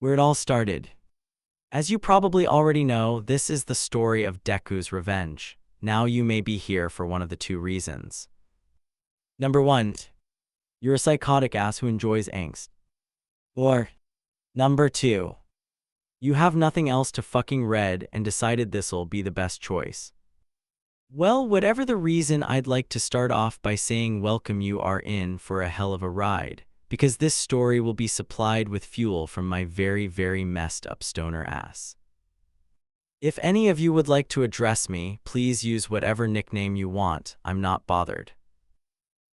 where it all started. As you probably already know, this is the story of Deku's revenge. Now you may be here for one of the two reasons. Number 1. You're a psychotic ass who enjoys angst. Or, number 2. You have nothing else to fucking read and decided this'll be the best choice. Well, whatever the reason, I'd like to start off by saying welcome, you are in for a hell of a ride, because this story will be supplied with fuel from my very, very messed up stoner ass. If any of you would like to address me, please use whatever nickname you want, I'm not bothered.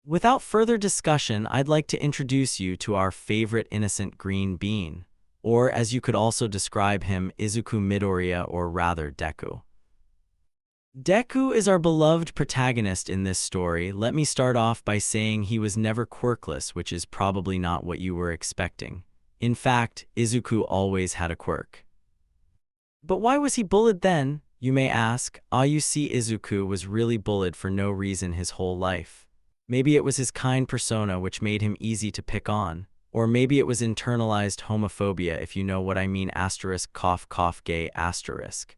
Without further discussion, I'd like to introduce you to our favorite innocent green bean, or as you could also describe him, Izuku Midoriya, or rather Deku. Deku is our beloved protagonist in this story. Let me start off by saying he was never quirkless, which is probably not what you were expecting. In fact, Izuku always had a quirk. But why was he bullied then, you may ask? You see, Izuku was really bullied for no reason his whole life. Maybe it was his kind persona which made him easy to pick on, or maybe it was internalized homophobia, if you know what I mean, asterisk cough cough gay asterisk.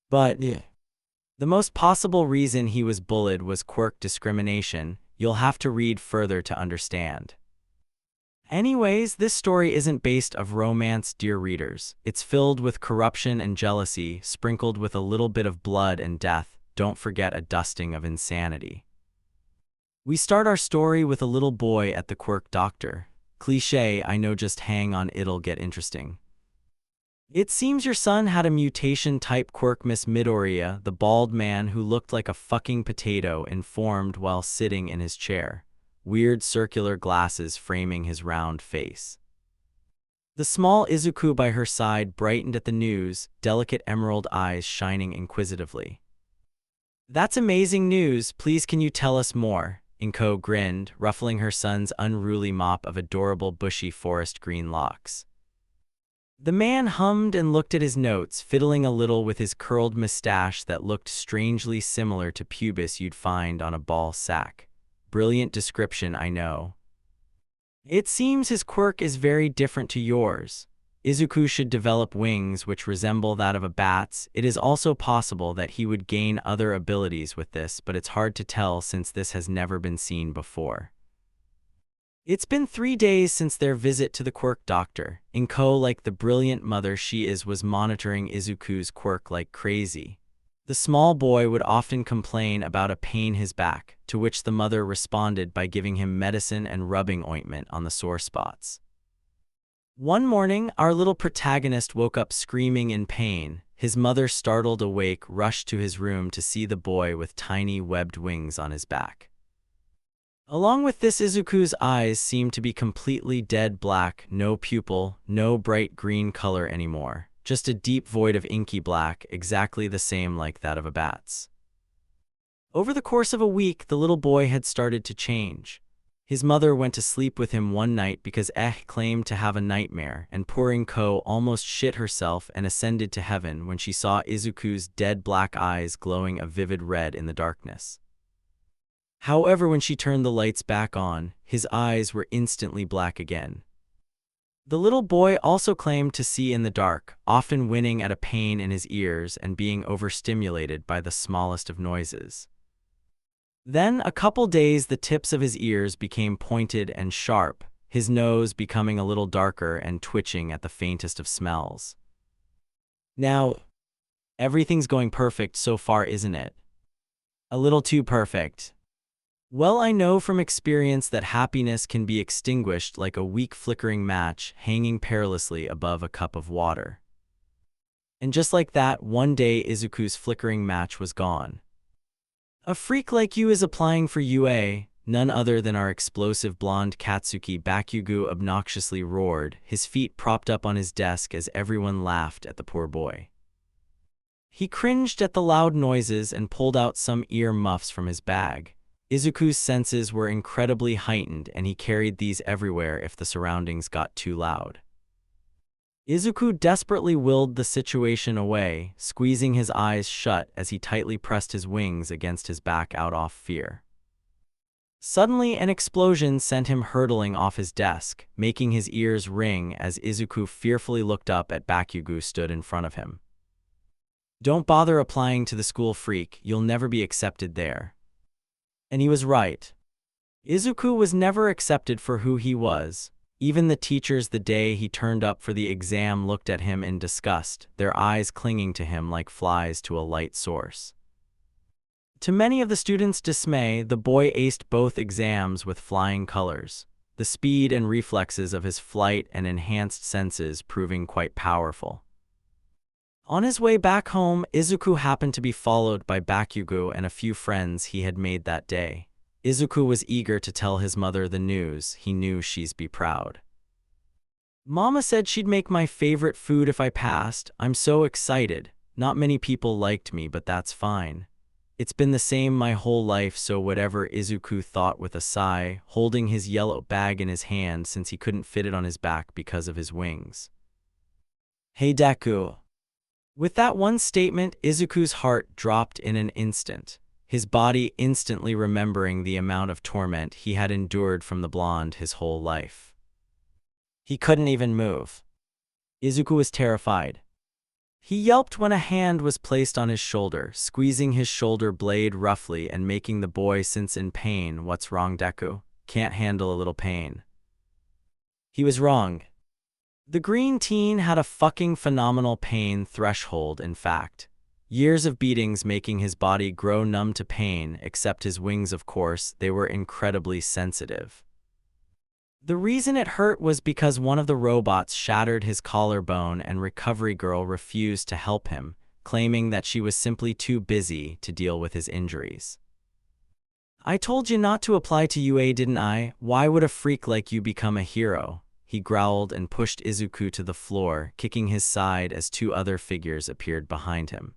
But the most possible reason he was bullied was quirk discrimination. You'll have to read further to understand. Anyways, this story isn't based of romance, dear readers. It's filled with corruption and jealousy, sprinkled with a little bit of blood and death. Don't forget a dusting of insanity. We start our story with a little boy at the quirk doctor. Cliché, I know, just hang on, it'll get interesting. It seems your son had a mutation-type quirk. Miss Midoriya, the bald man who looked like a fucking potato, informed while sitting in his chair, weird circular glasses framing his round face. The small Izuku by her side brightened at the news, delicate emerald eyes shining inquisitively. That's amazing news. Please can you tell us more? Inko grinned, ruffling her son's unruly mop of adorable bushy forest green locks. The man hummed and looked at his notes, fiddling a little with his curled mustache that looked strangely similar to pubis you'd find on a ball sack. Brilliant description, I know. It seems his quirk is very different to yours. Izuku should develop wings which resemble that of a bat's. It is also possible that he would gain other abilities with this, but it's hard to tell since this has never been seen before. It's been 3 days since their visit to the quirk doctor. Inko, like the brilliant mother she is, was monitoring Izuku's quirk like crazy. The small boy would often complain about a pain in his back, to which the mother responded by giving him medicine and rubbing ointment on the sore spots. One morning, our little protagonist woke up screaming in pain. His mother, startled awake, rushed to his room to see the boy with tiny webbed wings on his back. Along with this, Izuku's eyes seemed to be completely dead black, no pupil, no bright green color anymore, just a deep void of inky black, exactly the same like that of a bat's. Over the course of a week, the little boy had started to change. His mother went to sleep with him one night because claimed to have a nightmare, and poor Inko almost shit herself and ascended to heaven when she saw Izuku's dead black eyes glowing a vivid red in the darkness. However, when she turned the lights back on, his eyes were instantly black again. The little boy also claimed to see in the dark, often winning at a pain in his ears and being overstimulated by the smallest of noises. Then, a couple days, the tips of his ears became pointed and sharp, his nose becoming a little darker and twitching at the faintest of smells. Now, everything's going perfect so far, isn't it? A little too perfect. Well, I know from experience that happiness can be extinguished like a weak flickering match hanging perilously above a cup of water. And just like that, one day Izuku's flickering match was gone. A freak like you is applying for UA, none other than our explosive blonde Katsuki Bakugo obnoxiously roared, his feet propped up on his desk as everyone laughed at the poor boy. He cringed at the loud noises and pulled out some ear muffs from his bag. Izuku's senses were incredibly heightened and he carried these everywhere if the surroundings got too loud. Izuku desperately willed the situation away, squeezing his eyes shut as he tightly pressed his wings against his back out of fear. Suddenly, an explosion sent him hurtling off his desk, making his ears ring as Izuku fearfully looked up at Bakugo stood in front of him. "Don't bother applying to the school, freak, you'll never be accepted there." And he was right. Izuku was never accepted for who he was. Even the teachers the day he turned up for the exam looked at him in disgust, their eyes clinging to him like flies to a light source. To many of the students' dismay, the boy aced both exams with flying colors, the speed and reflexes of his flight and enhanced senses proving quite powerful. On his way back home, Izuku happened to be followed by Bakugo and a few friends he had made that day. Izuku was eager to tell his mother the news. He knew she'd be proud. "Mama said she'd make my favorite food if I passed. I'm so excited. Not many people liked me, but that's fine. It's been the same my whole life, so whatever," Izuku thought with a sigh, holding his yellow bag in his hand since he couldn't fit it on his back because of his wings. "Hey Deku." With that one statement, Izuku's heart dropped in an instant, his body instantly remembering the amount of torment he had endured from the blonde his whole life. He couldn't even move. Izuku was terrified. He yelped when a hand was placed on his shoulder, squeezing his shoulder blade roughly and making the boy sense in pain. "What's wrong, Deku? Can't handle a little pain." He was wrong. The green teen had a fucking phenomenal pain threshold, in fact. Years of beatings making his body grow numb to pain, except his wings, of course, they were incredibly sensitive. The reason it hurt was because one of the robots shattered his collarbone and Recovery Girl refused to help him, claiming that she was simply too busy to deal with his injuries. "I told you not to apply to UA, didn't I? Why would a freak like you become a hero?" He growled and pushed Izuku to the floor, kicking his side as two other figures appeared behind him.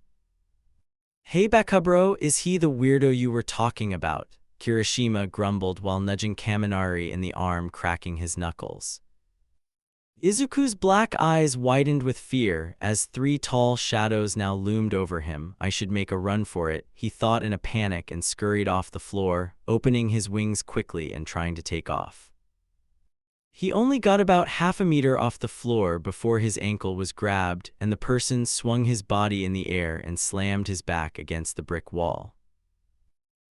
"Hey Bakubro, is he the weirdo you were talking about?" Kirishima grumbled while nudging Kaminari in the arm, cracking his knuckles. Izuku's black eyes widened with fear as three tall shadows now loomed over him. "I should make a run for it," he thought in a panic and scurried off the floor, opening his wings quickly and trying to take off. He only got about half a meter off the floor before his ankle was grabbed and the person swung his body in the air and slammed his back against the brick wall.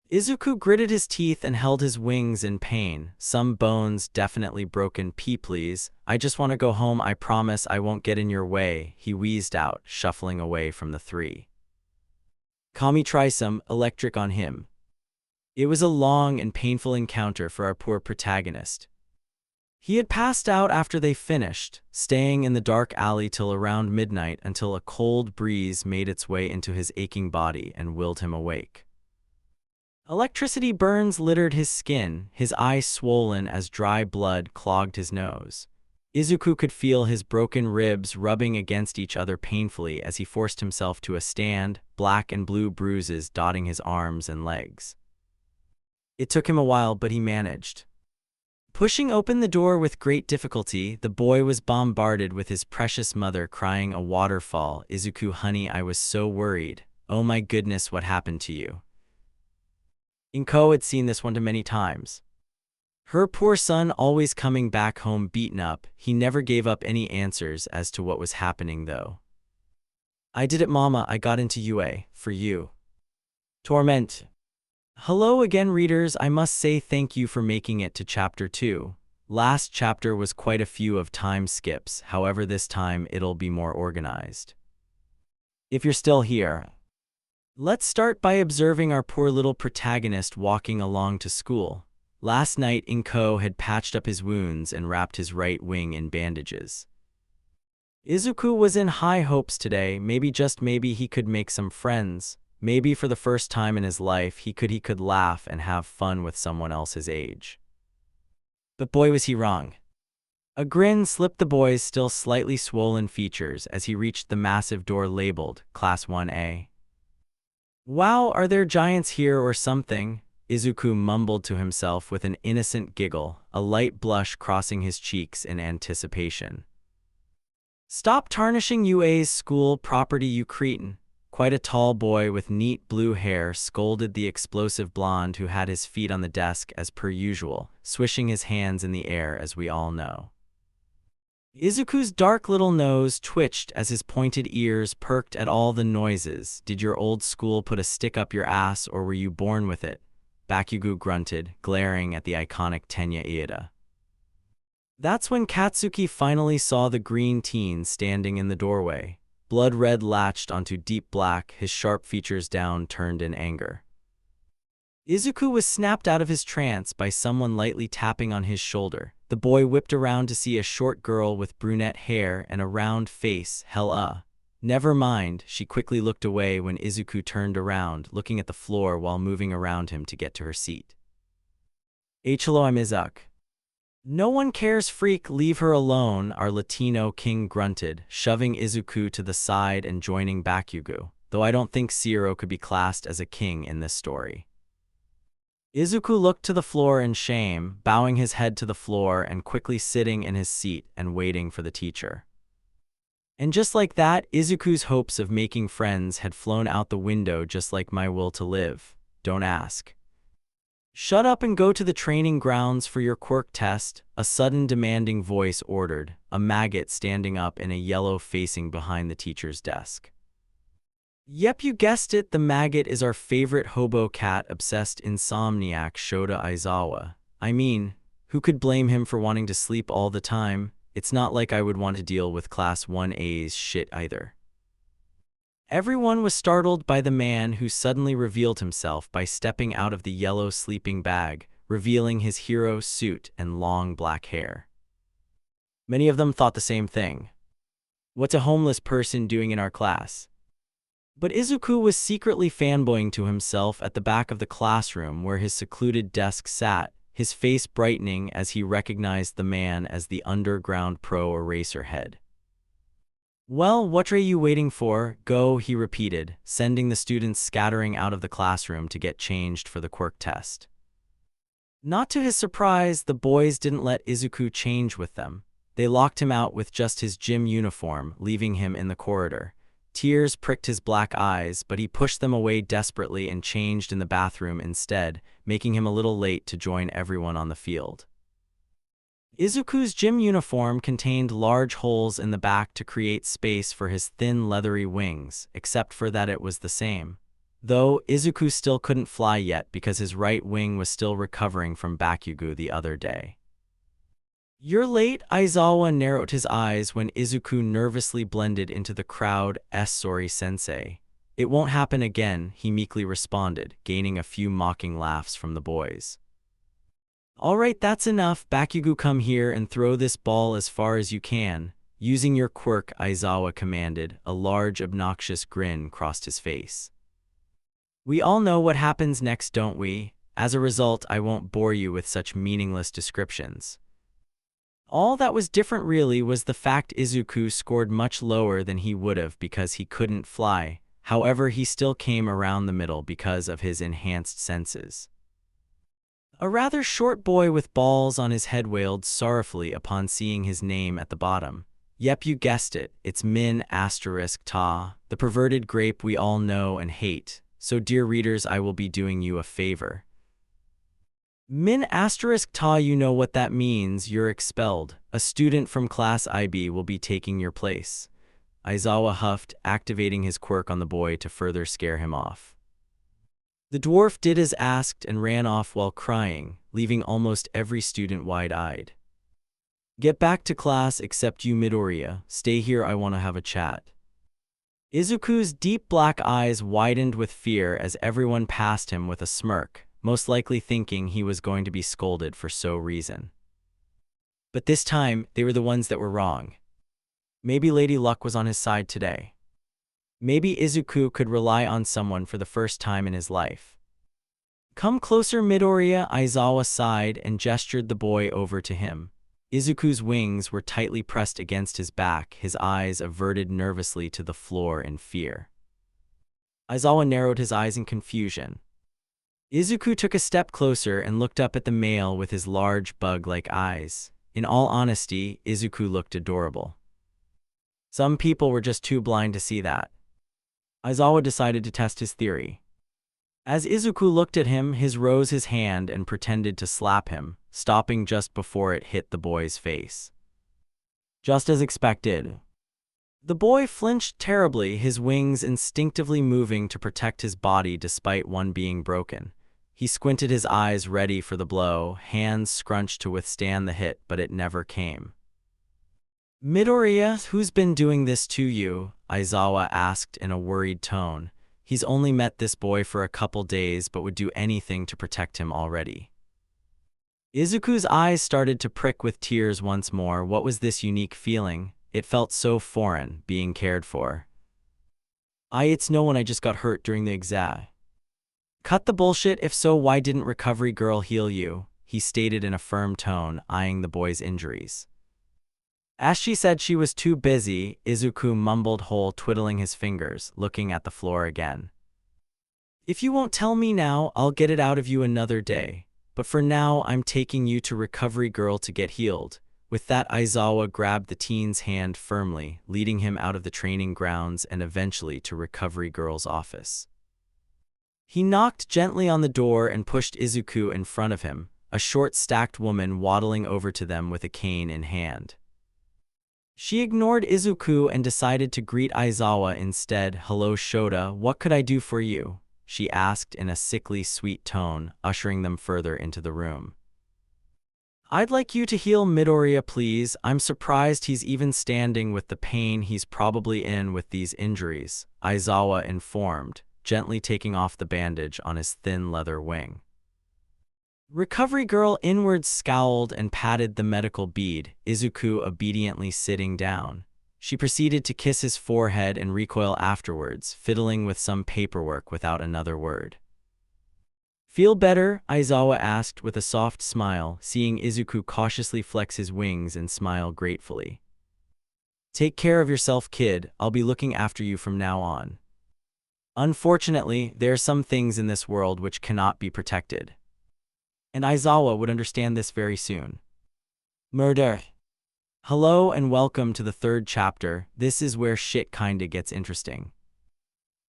Izuku gritted his teeth and held his wings in pain. "Some bones definitely broken. Please, I just want to go home. I promise I won't get in your way," he wheezed out, shuffling away from the three. "Kami, try some electric on him." It was a long and painful encounter for our poor protagonist. He had passed out after they finished, staying in the dark alley till around midnight until a cold breeze made its way into his aching body and willed him awake. Electricity burns littered his skin, his eyes swollen as dry blood clogged his nose. Izuku could feel his broken ribs rubbing against each other painfully as he forced himself to a stand, black and blue bruises dotting his arms and legs. It took him a while, but he managed. Pushing open the door with great difficulty, the boy was bombarded with his precious mother crying a waterfall. "Izuku, honey, I was so worried. Oh my goodness, what happened to you?" Inko had seen this one too many times. Her poor son always coming back home beaten up. He never gave up any answers as to what was happening though. "I did it, Mama. I got into UA for you." Torment. Hello again, readers. I must say thank you for making it to chapter 2. Last chapter was quite a few of time skips, however this time it'll be more organized. If you're still here, let's start by observing our poor little protagonist walking along to school. Last night, Inko had patched up his wounds and wrapped his right wing in bandages. Izuku was in high hopes today. Maybe, just maybe, he could make some friends. Maybe for the first time in his life he could laugh and have fun with someone else his age. But boy, was he wrong. A grin slipped the boy's still slightly swollen features as he reached the massive door labeled Class 1A. "Wow, are there giants here or something?" Izuku mumbled to himself with an innocent giggle, a light blush crossing his cheeks in anticipation. "Stop tarnishing UA's school property, you cretin," quite a tall boy with neat blue hair, scolded the explosive blonde who had his feet on the desk as per usual, swishing his hands in the air as we all know. Izuku's dark little nose twitched as his pointed ears perked at all the noises. Did your old school put a stick up your ass, or were you born with it? Bakugo grunted, glaring at the iconic Tenya Iida. That's when Katsuki finally saw the green teen standing in the doorway. Blood red latched onto deep black, his sharp features downturned in anger. Izuku was snapped out of his trance by someone lightly tapping on his shoulder. The boy whipped around to see a short girl with brunette hair and a round face. Never mind, she quickly looked away when Izuku turned around, looking at the floor while moving around him to get to her seat. Hello, I'm Izuku. No one cares, freak, leave her alone, our Latino king grunted, shoving Izuku to the side and joining Bakugo, though I don't think Zero could be classed as a king in this story. Izuku looked to the floor in shame, bowing his head to the floor and quickly sitting in his seat and waiting for the teacher. And just like that, Izuku's hopes of making friends had flown out the window, just like my will to live. Don't ask. Shut up and go to the training grounds for your quirk test, a sudden demanding voice ordered, a maggot standing up in a yellow facing behind the teacher's desk. Yep, you guessed it, the maggot is our favorite hobo cat-obsessed insomniac Shota Aizawa. I mean, who could blame him for wanting to sleep all the time? It's not like I would want to deal with Class 1A's shit either. Everyone was startled by the man who suddenly revealed himself by stepping out of the yellow sleeping bag, revealing his hero suit and long black hair. Many of them thought the same thing. What's a homeless person doing in our class? But Izuku was secretly fanboying to himself at the back of the classroom where his secluded desk sat, his face brightening as he recognized the man as the underground pro eraser head. Well, what are you waiting for? Go, he repeated, sending the students scattering out of the classroom to get changed for the quirk test. Not to his surprise, the boys didn't let Izuku change with them. They locked him out with just his gym uniform, leaving him in the corridor. Tears pricked his black eyes, but he pushed them away desperately and changed in the bathroom instead, making him a little late to join everyone on the field. Izuku's gym uniform contained large holes in the back to create space for his thin leathery wings, except for that it was the same. Though, Izuku still couldn't fly yet because his right wing was still recovering from Bakugo the other day. You're late, Aizawa narrowed his eyes when Izuku nervously blended into the crowd. Sorry, sensei. It won't happen again, he meekly responded, gaining a few mocking laughs from the boys. Alright, that's enough, Bakugo, come here and throw this ball as far as you can. Using your quirk, Aizawa commanded. A large, obnoxious grin crossed his face. We all know what happens next, don't we? As a result, I won't bore you with such meaningless descriptions. All that was different really was the fact Izuku scored much lower than he would have because he couldn't fly. However, he still came around the middle because of his enhanced senses. A rather short boy with balls on his head wailed sorrowfully upon seeing his name at the bottom. Yep, you guessed it, it's min*ta, the perverted grape we all know and hate. So dear readers, I will be doing you a favor. Min*ta, you know what that means, you're expelled. A student from Class IB will be taking your place. Aizawa huffed, activating his quirk on the boy to further scare him off. The dwarf did as asked and ran off while crying, leaving almost every student wide-eyed. Get back to class except you, Midoriya. Stay here, I want to have a chat. Izuku's deep black eyes widened with fear as everyone passed him with a smirk, most likely thinking he was going to be scolded for so reason. But this time, they were the ones that were wrong. Maybe Lady Luck was on his side today. Maybe Izuku could rely on someone for the first time in his life. Come closer, Midoriya, Aizawa sighed and gestured the boy over to him. Izuku's wings were tightly pressed against his back, his eyes averted nervously to the floor in fear. Aizawa narrowed his eyes in confusion. Izuku took a step closer and looked up at the male with his large bug-like eyes. In all honesty, Izuku looked adorable. Some people were just too blind to see that. Aizawa decided to test his theory. As Izuku looked at him, he rose his hand and pretended to slap him, stopping just before it hit the boy's face. Just as expected. The boy flinched terribly, his wings instinctively moving to protect his body despite one being broken. He squinted his eyes ready for the blow, hands scrunched to withstand the hit, but it never came. "Midoriya, who's been doing this to you?" Aizawa asked in a worried tone. He's only met this boy for a couple days but would do anything to protect him already. Izuku's eyes started to prick with tears once more. What was this unique feeling? It felt so foreign, being cared for. It's no one, I just got hurt during the exam. Cut the bullshit, if so why didn't Recovery Girl heal you? He stated in a firm tone, eyeing the boy's injuries. As she said she was too busy, Izuku mumbled whole, twiddling his fingers, looking at the floor again. If you won't tell me now, I'll get it out of you another day. But for now, I'm taking you to Recovery Girl to get healed. With that, Aizawa grabbed the teen's hand firmly, leading him out of the training grounds and eventually to Recovery Girl's office. He knocked gently on the door and pushed Izuku in front of him, a short, stacked woman waddling over to them with a cane in hand. She ignored Izuku and decided to greet Aizawa instead. "Hello Shota, what could I do for you?" she asked in a sickly sweet tone, ushering them further into the room. "I'd like you to heal Midoriya, please. I'm surprised he's even standing with the pain he's probably in with these injuries," Aizawa informed, gently taking off the bandage on his thin leather wing. Recovery Girl inwards scowled and patted the medical bead, Izuku obediently sitting down. She proceeded to kiss his forehead and recoil afterwards, fiddling with some paperwork without another word. "Feel better?" Aizawa asked with a soft smile, seeing Izuku cautiously flex his wings and smile gratefully. "Take care of yourself, kid. I'll be looking after you from now on. Unfortunately, there are some things in this world which cannot be protected. And Aizawa would understand this very soon." Murder. Hello and welcome to the third chapter. This is where shit kinda gets interesting.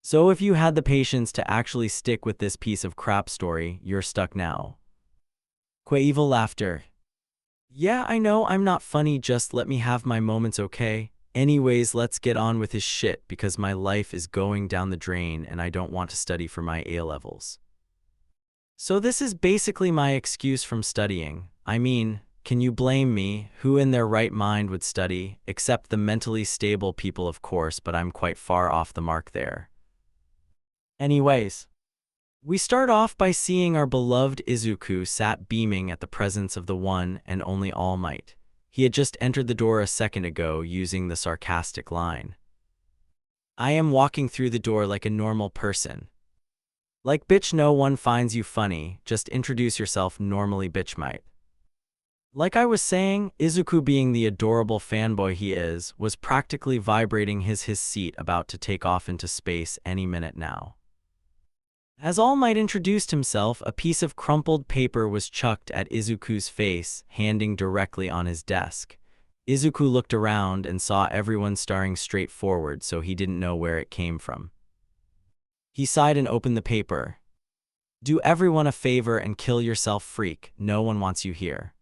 So if you had the patience to actually stick with this piece of crap story, you're stuck now. Evil laughter. "Yeah, I know I'm not funny, just let me have my moments, okay? Anyways, let's get on with his shit because my life is going down the drain and I don't want to study for my A-levels. So this is basically my excuse from studying. I mean, can you blame me? Who in their right mind would study? Except the mentally stable people, of course, but I'm quite far off the mark there. Anyways, we start off by seeing our beloved Izuku sat beaming at the presence of the one and only All Might. He had just entered the door a second ago using the sarcastic line, "I am walking through the door like a normal person." Like, bitch, no one finds you funny, just introduce yourself normally, bitch might. Like I was saying, Izuku, being the adorable fanboy he is, was practically vibrating his seat, about to take off into space any minute now. As All Might introduced himself, a piece of crumpled paper was chucked at Izuku's face, handing directly on his desk. Izuku looked around and saw everyone staring straight forward, so he didn't know where it came from. He sighed and opened the paper. "Do everyone a favor and kill yourself, freak. No one wants you here."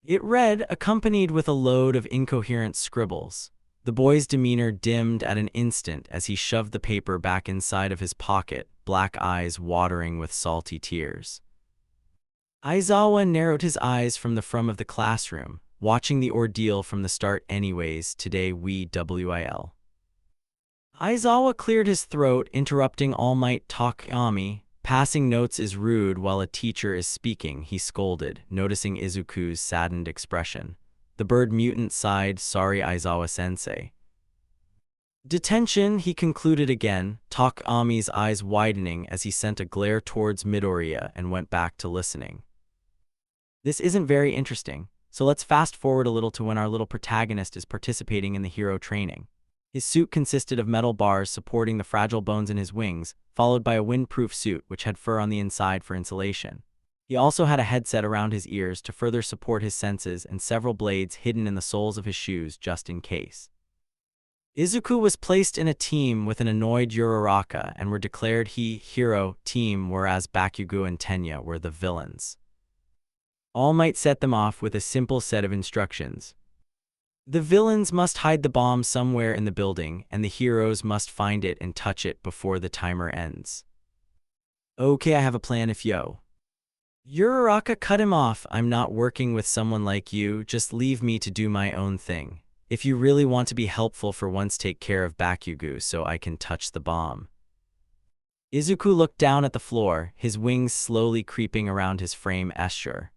It read, accompanied with a load of incoherent scribbles. The boy's demeanor dimmed at an instant as he shoved the paper back inside of his pocket, black eyes watering with salty tears. Aizawa narrowed his eyes from the front of the classroom, watching the ordeal from the start. "Anyways, today we will." Aizawa cleared his throat, interrupting All Might Takami. "Passing notes is rude while a teacher is speaking," he scolded, noticing Izuku's saddened expression. The bird mutant sighed, "Sorry, Aizawa-sensei." "Detention," he concluded again, Takami's eyes widening as he sent a glare towards Midoriya and went back to listening. This isn't very interesting, so let's fast forward a little to when our little protagonist is participating in the hero training. His suit consisted of metal bars supporting the fragile bones in his wings, followed by a windproof suit which had fur on the inside for insulation. He also had a headset around his ears to further support his senses and several blades hidden in the soles of his shoes just in case. Izuku was placed in a team with an annoyed Uraraka and were declared hero team, whereas Bakugo and Tenya were the villains. All Might set them off with a simple set of instructions. The villains must hide the bomb somewhere in the building, and the heroes must find it and touch it before the timer ends. Okay, I have a plan if yo. Uraraka cut him off. I'm not working with someone like you, just leave me to do my own thing. If you really want to be helpful for once, take care of Bakugo so I can touch the bomb. Izuku looked down at the floor, his wings slowly creeping around his frame Escher.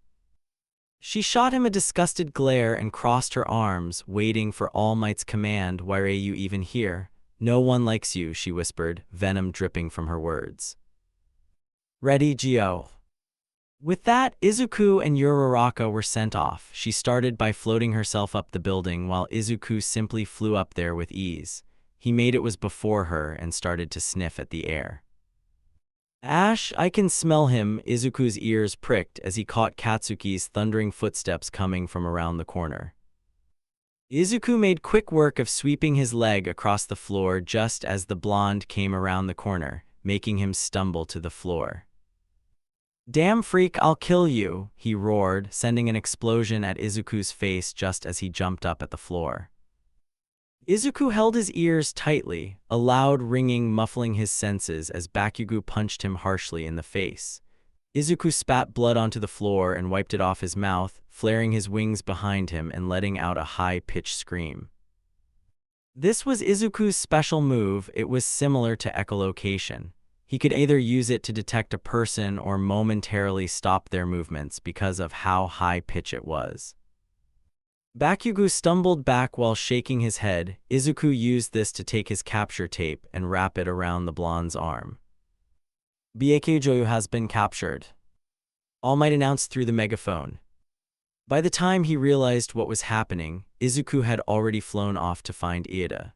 She shot him a disgusted glare and crossed her arms, waiting for All Might's command. Why are you even here? No one likes you, she whispered, venom dripping from her words. Ready, Gyo. With that, Izuku and Uraraka were sent off. She started by floating herself up the building while Izuku simply flew up there with ease. He made it was before her and started to sniff at the air. Ash, I can smell him, Izuku's ears pricked as he caught Katsuki's thundering footsteps coming from around the corner. Izuku made quick work of sweeping his leg across the floor just as the blonde came around the corner, making him stumble to the floor. Damn freak, I'll kill you, he roared, sending an explosion at Izuku's face just as he jumped up at the floor. Izuku held his ears tightly, a loud ringing muffling his senses as Bakugo punched him harshly in the face. Izuku spat blood onto the floor and wiped it off his mouth, flaring his wings behind him and letting out a high-pitched scream. This was Izuku's special move. It was similar to echolocation. He could either use it to detect a person or momentarily stop their movements because of how high-pitched it was. Bakugo stumbled back while shaking his head. Izuku used this to take his capture tape and wrap it around the blonde's arm. Bakugo has been captured, All Might announced through the megaphone. By the time he realized what was happening, Izuku had already flown off to find Iida.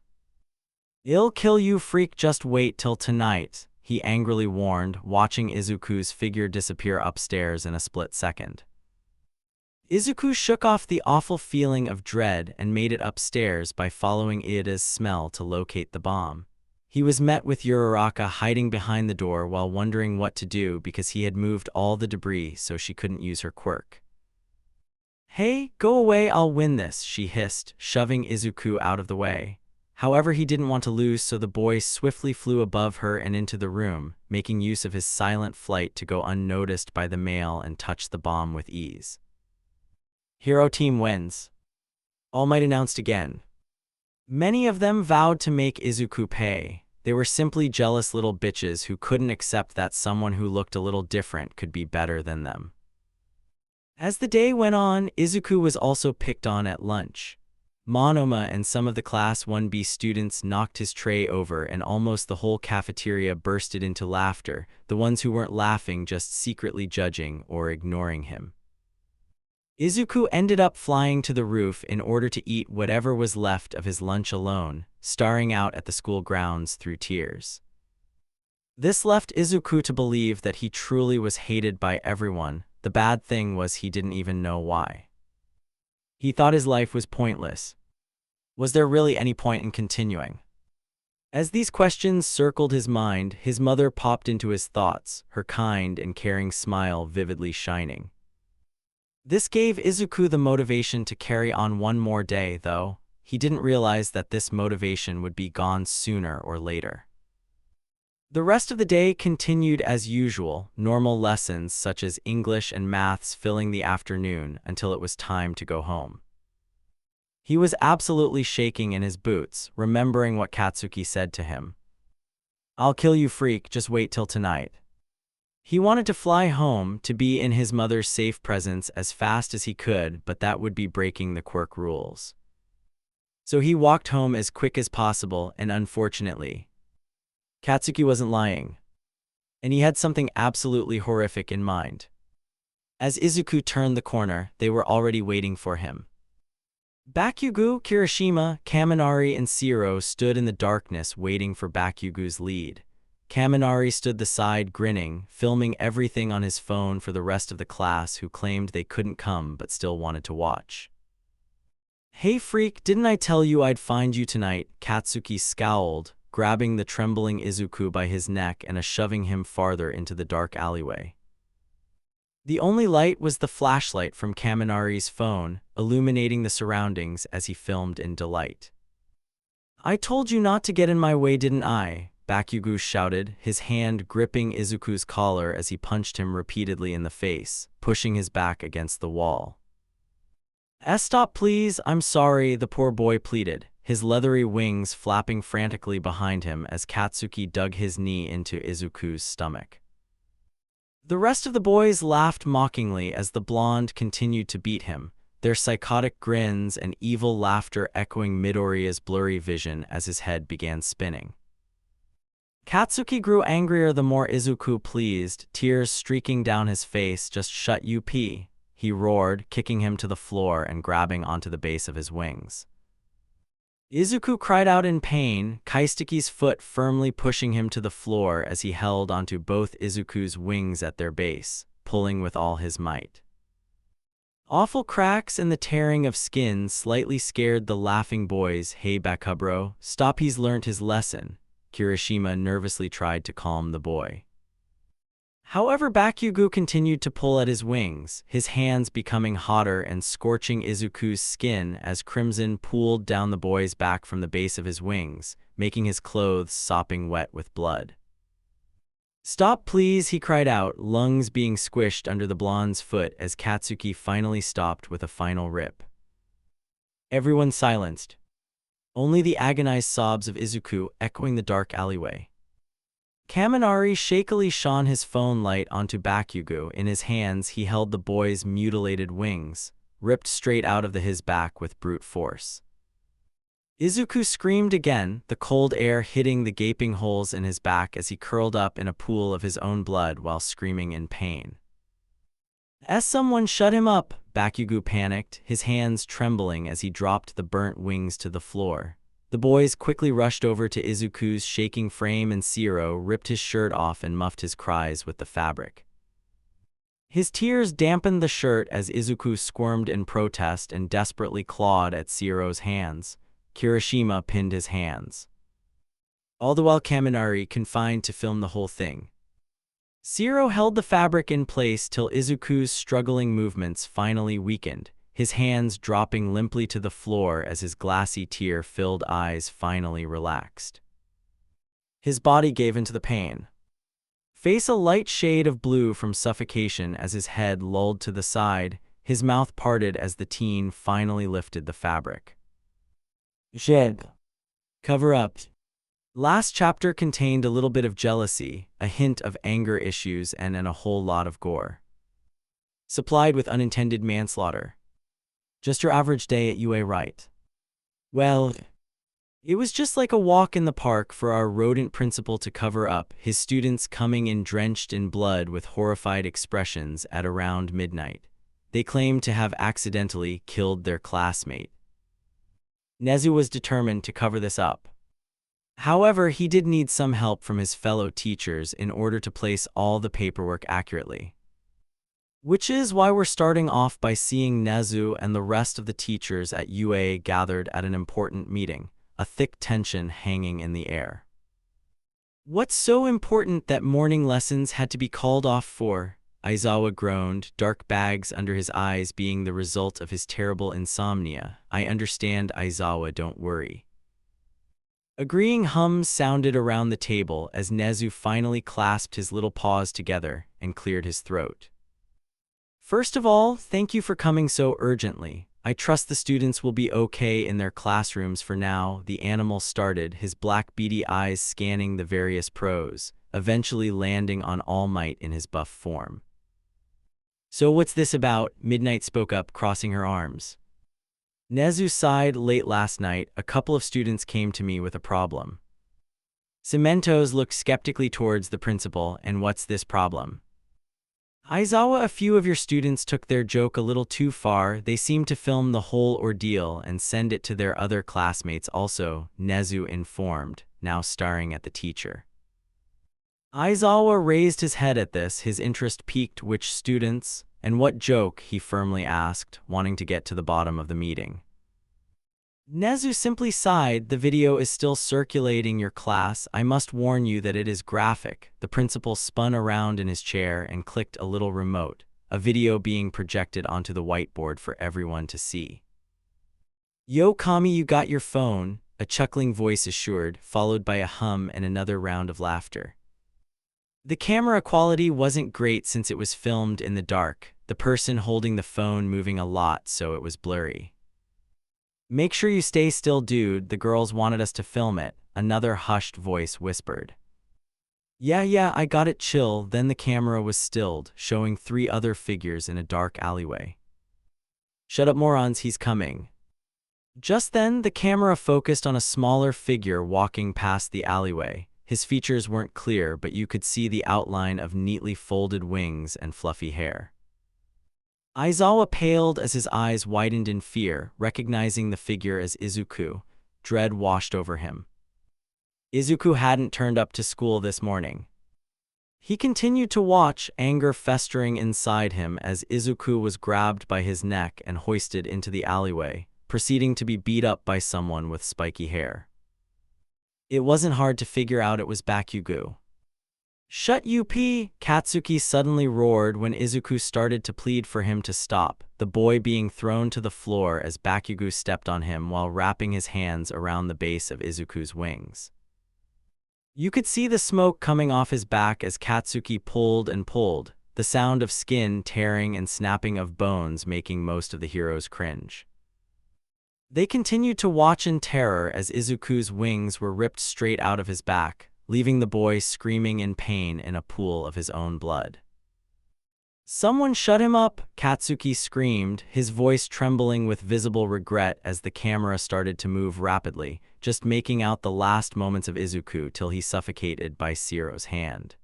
I'll kill you, freak, just wait till tonight, he angrily warned, watching Izuku's figure disappear upstairs in a split second. Izuku shook off the awful feeling of dread and made it upstairs by following Iida's smell to locate the bomb. He was met with Uraraka hiding behind the door while wondering what to do because he had moved all the debris so she couldn't use her quirk. Hey, go away, I'll win this, she hissed, shoving Izuku out of the way. However, he didn't want to lose, so the boy swiftly flew above her and into the room, making use of his silent flight to go unnoticed by the male and touch the bomb with ease. Hero team wins, All Might announced again. Many of them vowed to make Izuku pay. They were simply jealous little bitches who couldn't accept that someone who looked a little different could be better than them. As the day went on, Izuku was also picked on at lunch. Monoma and some of the Class 1B students knocked his tray over and almost the whole cafeteria bursted into laughter, the ones who weren't laughing just secretly judging or ignoring him. Izuku ended up flying to the roof in order to eat whatever was left of his lunch alone, staring out at the school grounds through tears. This left Izuku to believe that he truly was hated by everyone. The bad thing was he didn't even know why. He thought his life was pointless. Was there really any point in continuing? As these questions circled his mind, his mother popped into his thoughts, her kind and caring smile vividly shining. This gave Izuku the motivation to carry on one more day, though he didn't realize that this motivation would be gone sooner or later. The rest of the day continued as usual, normal lessons such as English and maths filling the afternoon until it was time to go home. He was absolutely shaking in his boots, remembering what Katsuki said to him. I'll kill you, freak, just wait till tonight. He wanted to fly home, to be in his mother's safe presence as fast as he could, but that would be breaking the quirk rules. So he walked home as quick as possible, and unfortunately, Katsuki wasn't lying, and he had something absolutely horrific in mind. As Izuku turned the corner, they were already waiting for him. Bakugo, Kirishima, Kaminari, and Shiro stood in the darkness waiting for Bakugo's lead. Kaminari stood the side grinning, filming everything on his phone for the rest of the class who claimed they couldn't come but still wanted to watch. Hey freak, didn't I tell you I'd find you tonight? Katsuki scowled, grabbing the trembling Izuku by his neck and shoving him farther into the dark alleyway. The only light was the flashlight from Kaminari's phone, illuminating the surroundings as he filmed in delight. I told you not to get in my way, didn't I? Bakugo shouted, his hand gripping Izuku's collar as he punched him repeatedly in the face, pushing his back against the wall. Stop please, I'm sorry, the poor boy pleaded, his leathery wings flapping frantically behind him as Katsuki dug his knee into Izuku's stomach. The rest of the boys laughed mockingly as the blonde continued to beat him, their psychotic grins and evil laughter echoing Midoriya's blurry vision as his head began spinning. Katsuki grew angrier the more Izuku pleased, tears streaking down his face. Just shut up, he roared, kicking him to the floor and grabbing onto the base of his wings. Izuku cried out in pain, Kaistuki's foot firmly pushing him to the floor as he held onto both Izuku's wings at their base, pulling with all his might. Awful cracks and the tearing of skin slightly scared the laughing boys. Hey Bakubro, stop, he's learnt his lesson. Kirishima nervously tried to calm the boy. However, Bakugo continued to pull at his wings, his hands becoming hotter and scorching Izuku's skin as crimson pooled down the boy's back from the base of his wings, making his clothes sopping wet with blood. Stop please, he cried out, lungs being squished under the blonde's foot as Katsuki finally stopped with a final rip. Everyone silenced. Only the agonized sobs of Izuku echoing the dark alleyway. Kaminari shakily shone his phone light onto Bakugo. In his hands he held the boy's mutilated wings, ripped straight out of his back with brute force. Izuku screamed again, the cold air hitting the gaping holes in his back as he curled up in a pool of his own blood while screaming in pain. Someone shut him up, Bakugo panicked, his hands trembling as he dropped the burnt wings to the floor. The boys quickly rushed over to Izuku's shaking frame and Zero ripped his shirt off and muffed his cries with the fabric. His tears dampened the shirt as Izuku squirmed in protest and desperately clawed at Zero's hands. Kirishima pinned his hands. All the while Kaminari confined to film the whole thing. Zero held the fabric in place till Izuku's struggling movements finally weakened, his hands dropping limply to the floor as his glassy tear-filled eyes finally relaxed. His body gave into the pain. Face a light shade of blue from suffocation as his head lolled to the side, his mouth parted as the teen finally lifted the fabric. Shed. Cover up. Last chapter contained a little bit of jealousy, a hint of anger issues, and a whole lot of gore. Supplied with unintended manslaughter. Just your average day at UA, right? Well, it was just like a walk in the park for our rodent principal to cover up, his students coming in drenched in blood with horrified expressions at around midnight. They claimed to have accidentally killed their classmate. Nezu was determined to cover this up. However, he did need some help from his fellow teachers in order to place all the paperwork accurately. Which is why we're starting off by seeing Nezu and the rest of the teachers at UA gathered at an important meeting, a thick tension hanging in the air. What's so important that morning lessons had to be called off for? Aizawa groaned, dark bags under his eyes being the result of his terrible insomnia. I understand, Aizawa, don't worry. Agreeing hums sounded around the table as Nezu finally clasped his little paws together and cleared his throat. First of all, thank you for coming so urgently. I trust the students will be okay in their classrooms for now, the animal started, his black beady eyes scanning the various pros, eventually landing on All Might in his buff form. So what's this about? Midnight spoke up, crossing her arms. Nezu sighed. Late last night, a couple of students came to me with a problem. Cementos looked skeptically towards the principal. And what's this problem? Aizawa, a few of your students took their joke a little too far. They seemed to film the whole ordeal and send it to their other classmates also, Nezu informed, now staring at the teacher. Aizawa raised his head at this, his interest piqued. Which students? And what joke? He firmly asked, wanting to get to the bottom of the meeting. Nezu simply sighed. The video is still circulating your class. I must warn you that it is graphic. The principal spun around in his chair and clicked a little remote, a video being projected onto the whiteboard for everyone to see. Yo, Kami, you got your phone, a chuckling voice assured, followed by a hum and another round of laughter. The camera quality wasn't great since it was filmed in the dark, the person holding the phone moving a lot so it was blurry. Make sure you stay still, dude, the girls wanted us to film it, another hushed voice whispered. Yeah, I got it, chill. Then the camera was stilled, showing 3 other figures in a dark alleyway. Shut up, morons, he's coming. Just then, the camera focused on a smaller figure walking past the alleyway. His features weren't clear, but you could see the outline of neatly folded wings and fluffy hair. Aizawa paled as his eyes widened in fear, recognizing the figure as Izuku. Dread washed over him. Izuku hadn't turned up to school this morning. He continued to watch, anger festering inside him as Izuku was grabbed by his neck and hoisted into the alleyway, proceeding to be beat up by someone with spiky hair. It wasn't hard to figure out it was Bakugo. Shut up! Katsuki suddenly roared when Izuku started to plead for him to stop, the boy being thrown to the floor as Bakugo stepped on him while wrapping his hands around the base of Izuku's wings. You could see the smoke coming off his back as Katsuki pulled and pulled, the sound of skin tearing and snapping of bones making most of the heroes cringe. They continued to watch in terror as Izuku's wings were ripped straight out of his back, leaving the boy screaming in pain in a pool of his own blood. Someone shut him up, Katsuki screamed, his voice trembling with visible regret as the camera started to move rapidly, just making out the last moments of Izuku till he suffocated by Shiro's hand.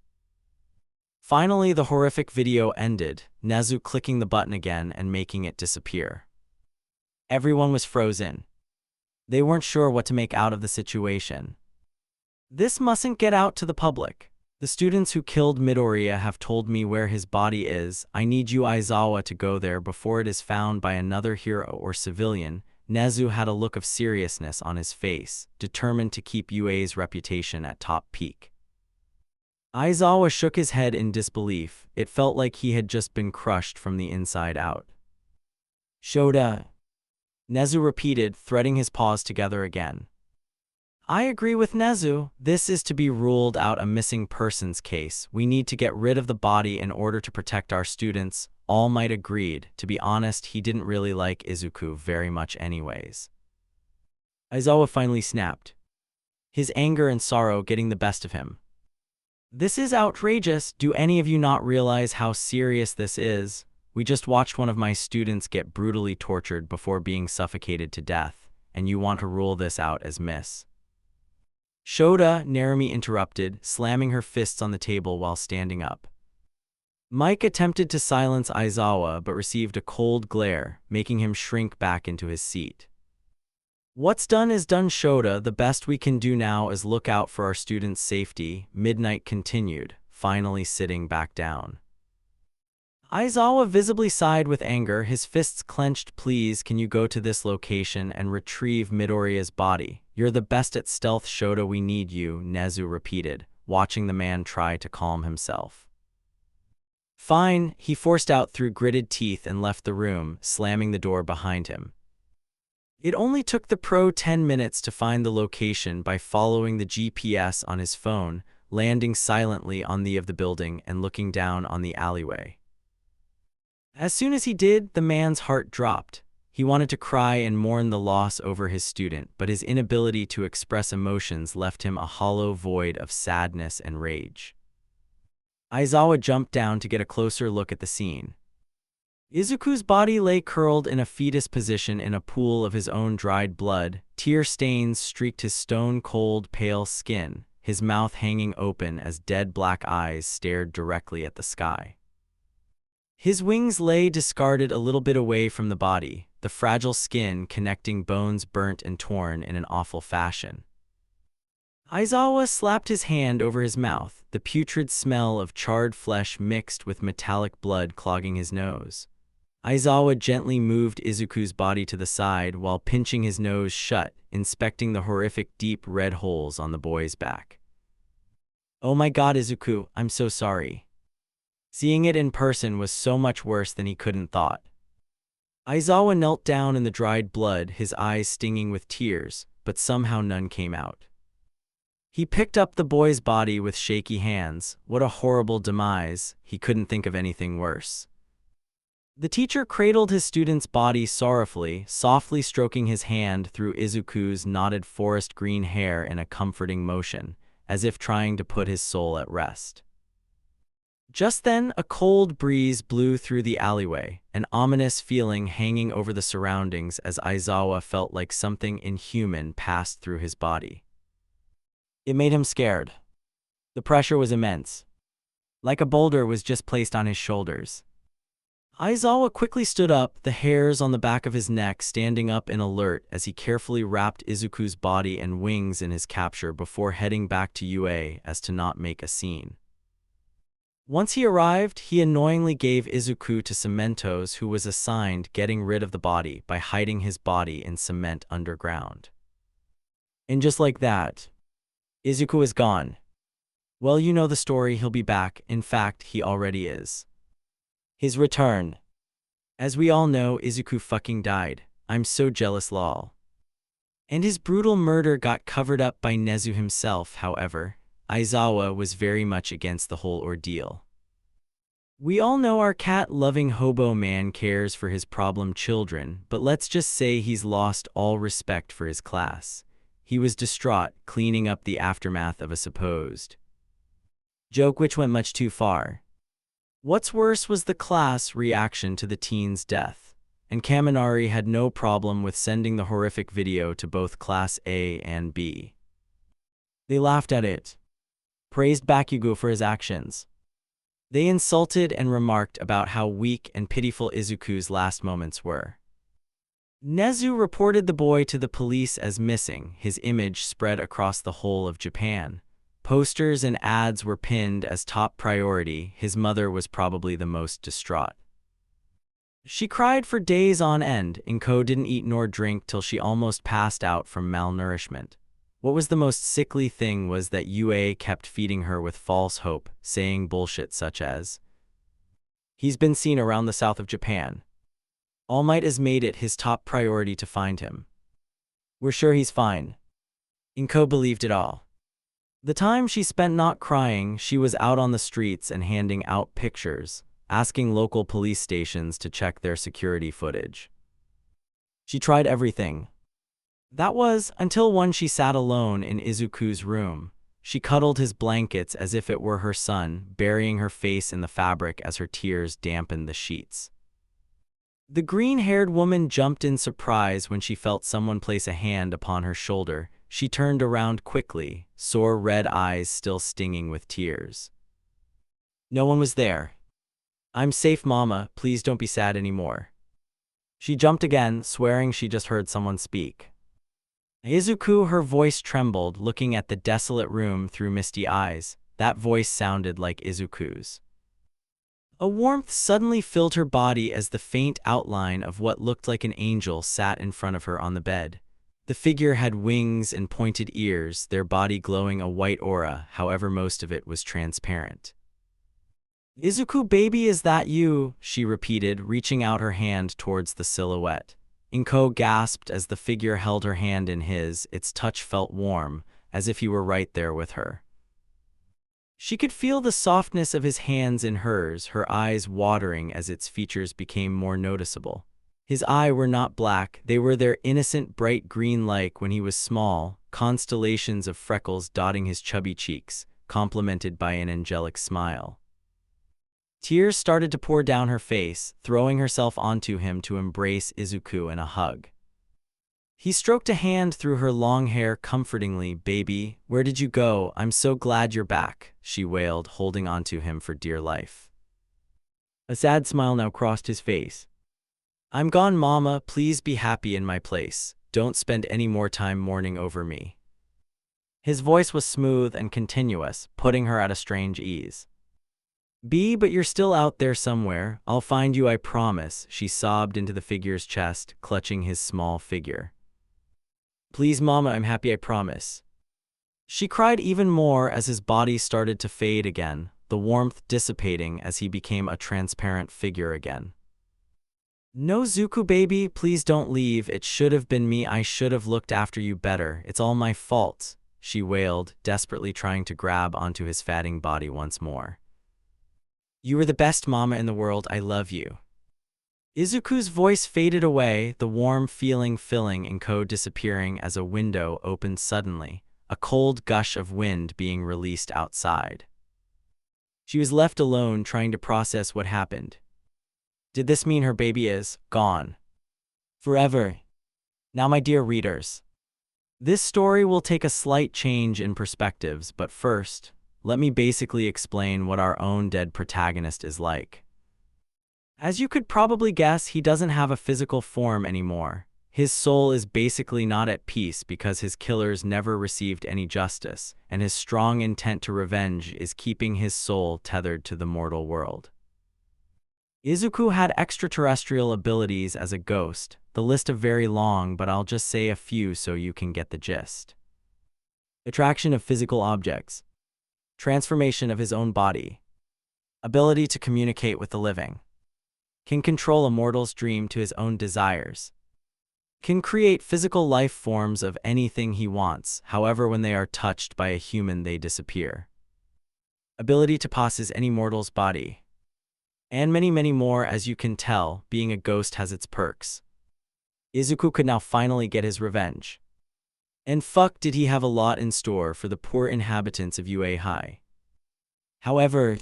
Finally, the horrific video ended, Nezu clicking the button again and making it disappear. Everyone was frozen. They weren't sure what to make out of the situation. This mustn't get out to the public. The students who killed Midoriya have told me where his body is. I need you, Aizawa, to go there before it is found by another hero or civilian. Nezu had a look of seriousness on his face, determined to keep UA's reputation at top peak. Aizawa shook his head in disbelief. It felt like he had just been crushed from the inside out. Shota, Nezu repeated, threading his paws together again. I agree with Nezu. This is to be ruled out a missing persons case. We need to get rid of the body in order to protect our students. All Might agreed. To be honest, he didn't really like Izuku very much anyways. Aizawa finally snapped, his anger and sorrow getting the best of him. This is outrageous. Do any of you not realize how serious this is? We just watched one of my students get brutally tortured before being suffocated to death, and you want to rule this out as miss. Shota, Narumi interrupted, slamming her fists on the table while standing up. Mike attempted to silence Aizawa but received a cold glare, making him shrink back into his seat. What's done is done, Shota. The best we can do now is look out for our students' safety, Midnight continued, finally sitting back down. Aizawa visibly sighed with anger, his fists clenched. Please, can you go to this location and retrieve Midoriya's body? You're the best at stealth, Shota, we need you, Nezu repeated, watching the man try to calm himself. Fine, he forced out through gritted teeth and left the room, slamming the door behind him. It only took the pro 10 minutes to find the location by following the GPS on his phone, landing silently on the edge of the building and looking down on the alleyway. As soon as he did, the man's heart dropped. He wanted to cry and mourn the loss over his student, but his inability to express emotions left him a hollow void of sadness and rage. Aizawa jumped down to get a closer look at the scene. Izuku's body lay curled in a fetus position in a pool of his own dried blood. Tear stains streaked his stone-cold, pale skin, his mouth hanging open as dead black eyes stared directly at the sky. His wings lay discarded a little bit away from the body, the fragile skin connecting bones burnt and torn in an awful fashion. Aizawa slapped his hand over his mouth, the putrid smell of charred flesh mixed with metallic blood clogging his nose. Aizawa gently moved Izuku's body to the side while pinching his nose shut, inspecting the horrific deep red holes on the boy's back. "Oh my god, Izuku, I'm so sorry." Seeing it in person was so much worse than he couldn't thought. Aizawa knelt down in the dried blood, his eyes stinging with tears, but somehow none came out. He picked up the boy's body with shaky hands. What a horrible demise, he couldn't think of anything worse. The teacher cradled his student's body sorrowfully, softly stroking his hand through Izuku's knotted forest green hair in a comforting motion, as if trying to put his soul at rest. Just then, a cold breeze blew through the alleyway, an ominous feeling hanging over the surroundings as Aizawa felt like something inhuman passed through his body. It made him scared. The pressure was immense. Like a boulder was just placed on his shoulders. Aizawa quickly stood up, the hairs on the back of his neck standing up in alert as he carefully wrapped Izuku's body and wings in his capture before heading back to UA as to not make a scene. Once he arrived, he annoyingly gave Izuku to Cementos, who was assigned getting rid of the body by hiding his body in cement underground. And just like that, Izuku is gone. Well, you know the story, he'll be back. In fact, he already is. His return. As we all know, Izuku fucking died. I'm so jealous, lol. And his brutal murder got covered up by Nezu himself, however. Aizawa was very much against the whole ordeal. We all know our cat-loving hobo man cares for his problem children, but let's just say he's lost all respect for his class. He was distraught, cleaning up the aftermath of a supposed joke which went much too far. What's worse was the class reaction to the teen's death, and Kaminari had no problem with sending the horrific video to both Class A and B. They laughed at it, praised Bakugo for his actions. They insulted and remarked about how weak and pitiful Izuku's last moments were. Nezu reported the boy to the police as missing. His image spread across the whole of Japan. Posters and ads were pinned as top priority. His mother was probably the most distraught. She cried for days on end. Inko didn't eat nor drink till she almost passed out from malnourishment. What was the most sickly thing was that UA kept feeding her with false hope, saying bullshit such as, "He's been seen around the south of Japan. All Might has made it his top priority to find him. We're sure he's fine." Inko believed it all. The time she spent not crying, she was out on the streets and handing out pictures, asking local police stations to check their security footage. She tried everything. That was, until one she sat alone in Izuku's room. She cuddled his blankets as if it were her son, burying her face in the fabric as her tears dampened the sheets. The green-haired woman jumped in surprise when she felt someone place a hand upon her shoulder. She turned around quickly, sore red eyes still stinging with tears. No one was there. "I'm safe, Mama. Please don't be sad anymore." She jumped again, swearing she just heard someone speak. Izuku, her voice trembled, looking at the desolate room through misty eyes. That voice sounded like Izuku's. A warmth suddenly filled her body as the faint outline of what looked like an angel sat in front of her on the bed. The figure had wings and pointed ears, their body glowing a white aura, however most of it was transparent. "Izuku, baby, is that you?" she repeated, reaching out her hand towards the silhouette. Inko gasped as the figure held her hand in his. Its touch felt warm, as if he were right there with her. She could feel the softness of his hands in hers, her eyes watering as its features became more noticeable. His eyes were not black, they were their innocent bright green like when he was small, constellations of freckles dotting his chubby cheeks, complemented by an angelic smile. Tears started to pour down her face, throwing herself onto him to embrace Izuku in a hug. He stroked a hand through her long hair comfortingly. "Baby, where did you go? I'm so glad you're back," she wailed, holding onto him for dear life. A sad smile now crossed his face. "I'm gone, Mama. Please be happy in my place. Don't spend any more time mourning over me." His voice was smooth and continuous, putting her at a strange ease. But you're still out there somewhere. I'll find you, I promise, she sobbed into the figure's chest, clutching his small figure. Please, Mama, I'm happy, I promise. She cried even more as his body started to fade again, the warmth dissipating as he became a transparent figure again. No, Zuko baby, please don't leave. It should have been me. I should have looked after you better. It's all my fault, she wailed, desperately trying to grab onto his fatting body once more. You were the best mama in the world. I love you. Izuku's voice faded away, the warm feeling filling and disappearing as a window opened suddenly, a cold gush of wind being released outside. She was left alone trying to process what happened. Did this mean her baby is gone forever? Now, my dear readers, this story will take a slight change in perspectives, but first, let me basically explain what our own dead protagonist is like. As you could probably guess, he doesn't have a physical form anymore. His soul is basically not at peace because his killers never received any justice, and his strong intent to revenge is keeping his soul tethered to the mortal world. Izuku had extraterrestrial abilities as a ghost. The list is very long, but I'll just say a few so you can get the gist. Attraction of physical objects. Transformation of his own body. Ability to communicate with the living. Can control a mortal's dream to his own desires. Can create physical life forms of anything he wants, however when they are touched by a human they disappear. Ability to possess any mortal's body. And many, many more. As you can tell, being a ghost has its perks. Izuku could now finally get his revenge. And fuck did he have a lot in store for the poor inhabitants of Uehai. However,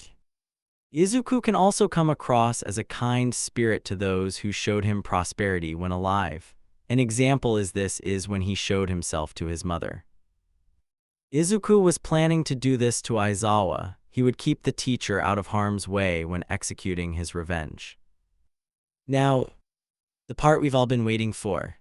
Izuku can also come across as a kind spirit to those who showed him prosperity when alive. An example is when he showed himself to his mother. Izuku was planning to do this to Aizawa. He would keep the teacher out of harm's way when executing his revenge. Now, the part we've all been waiting for.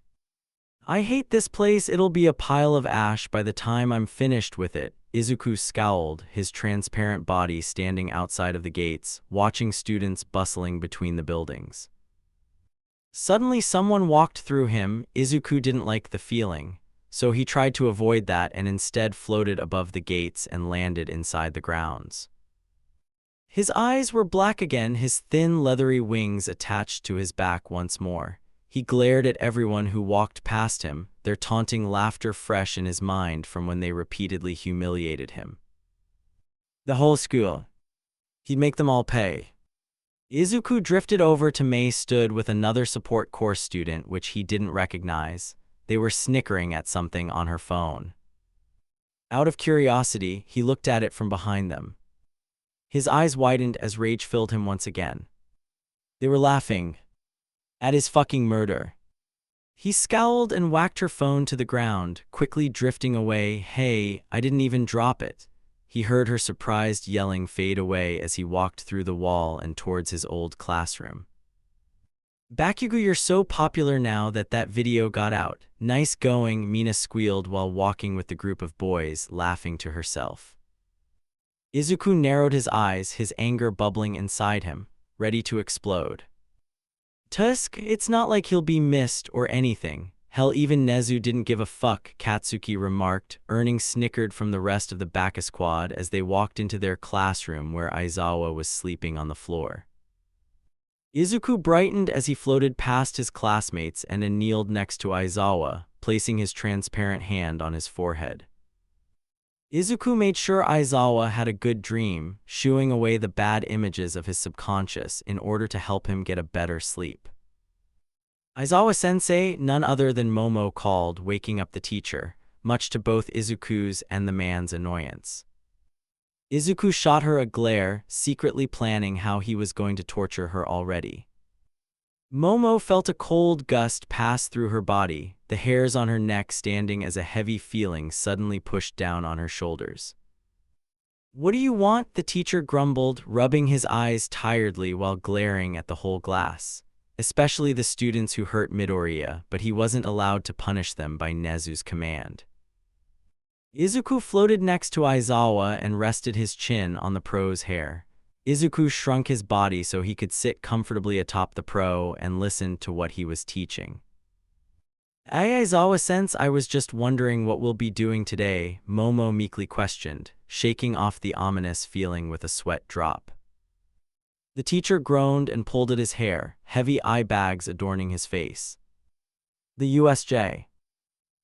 I hate this place. It'll be a pile of ash by the time I'm finished with it. Izuku scowled, his transparent body standing outside of the gates, watching students bustling between the buildings. Suddenly someone walked through him. Izuku didn't like the feeling, so he tried to avoid that and instead floated above the gates and landed inside the grounds. His eyes were black again, his thin leathery wings attached to his back once more. He glared at everyone who walked past him, their taunting laughter fresh in his mind from when they repeatedly humiliated him. The whole school. He'd make them all pay. Izuku drifted over to Mei, stood with another support course student which he didn't recognize. They were snickering at something on her phone. Out of curiosity, he looked at it from behind them. His eyes widened as rage filled him once again. They were laughing at his fucking murder. He scowled and whacked her phone to the ground, quickly drifting away. Hey, I didn't even drop it. He heard her surprised yelling fade away as he walked through the wall and towards his old classroom. Bakugo, you're so popular now that video got out. Nice going, Mina squealed while walking with the group of boys, laughing to herself. Izuku narrowed his eyes, his anger bubbling inside him, ready to explode. Tusk, it's not like he'll be missed or anything. Hell, even Nezu didn't give a fuck, Katsuki remarked, earning snickered from the rest of the Baka squad as they walked into their classroom where Aizawa was sleeping on the floor. Izuku brightened as he floated past his classmates and kneeled next to Aizawa, placing his transparent hand on his forehead. Izuku made sure Aizawa had a good dream, shooing away the bad images of his subconscious in order to help him get a better sleep. Aizawa-sensei, none other than Momo, called, waking up the teacher, much to both Izuku's and the man's annoyance. Izuku shot her a glare, secretly planning how he was going to torture her already. Momo felt a cold gust pass through her body, the hairs on her neck standing as a heavy feeling suddenly pushed down on her shoulders. What do you want? The teacher grumbled, rubbing his eyes tiredly while glaring at the whole class, especially the students who hurt Midoriya, but he wasn't allowed to punish them by Nezu's command. Izuku floated next to Aizawa and rested his chin on the pro's hair. Izuku shrunk his body so he could sit comfortably atop the pro and listen to what he was teaching. Aizawa-sense, I was just wondering what we'll be doing today, Momo meekly questioned, shaking off the ominous feeling with a sweat drop. The teacher groaned and pulled at his hair, heavy eye bags adorning his face. The USJ.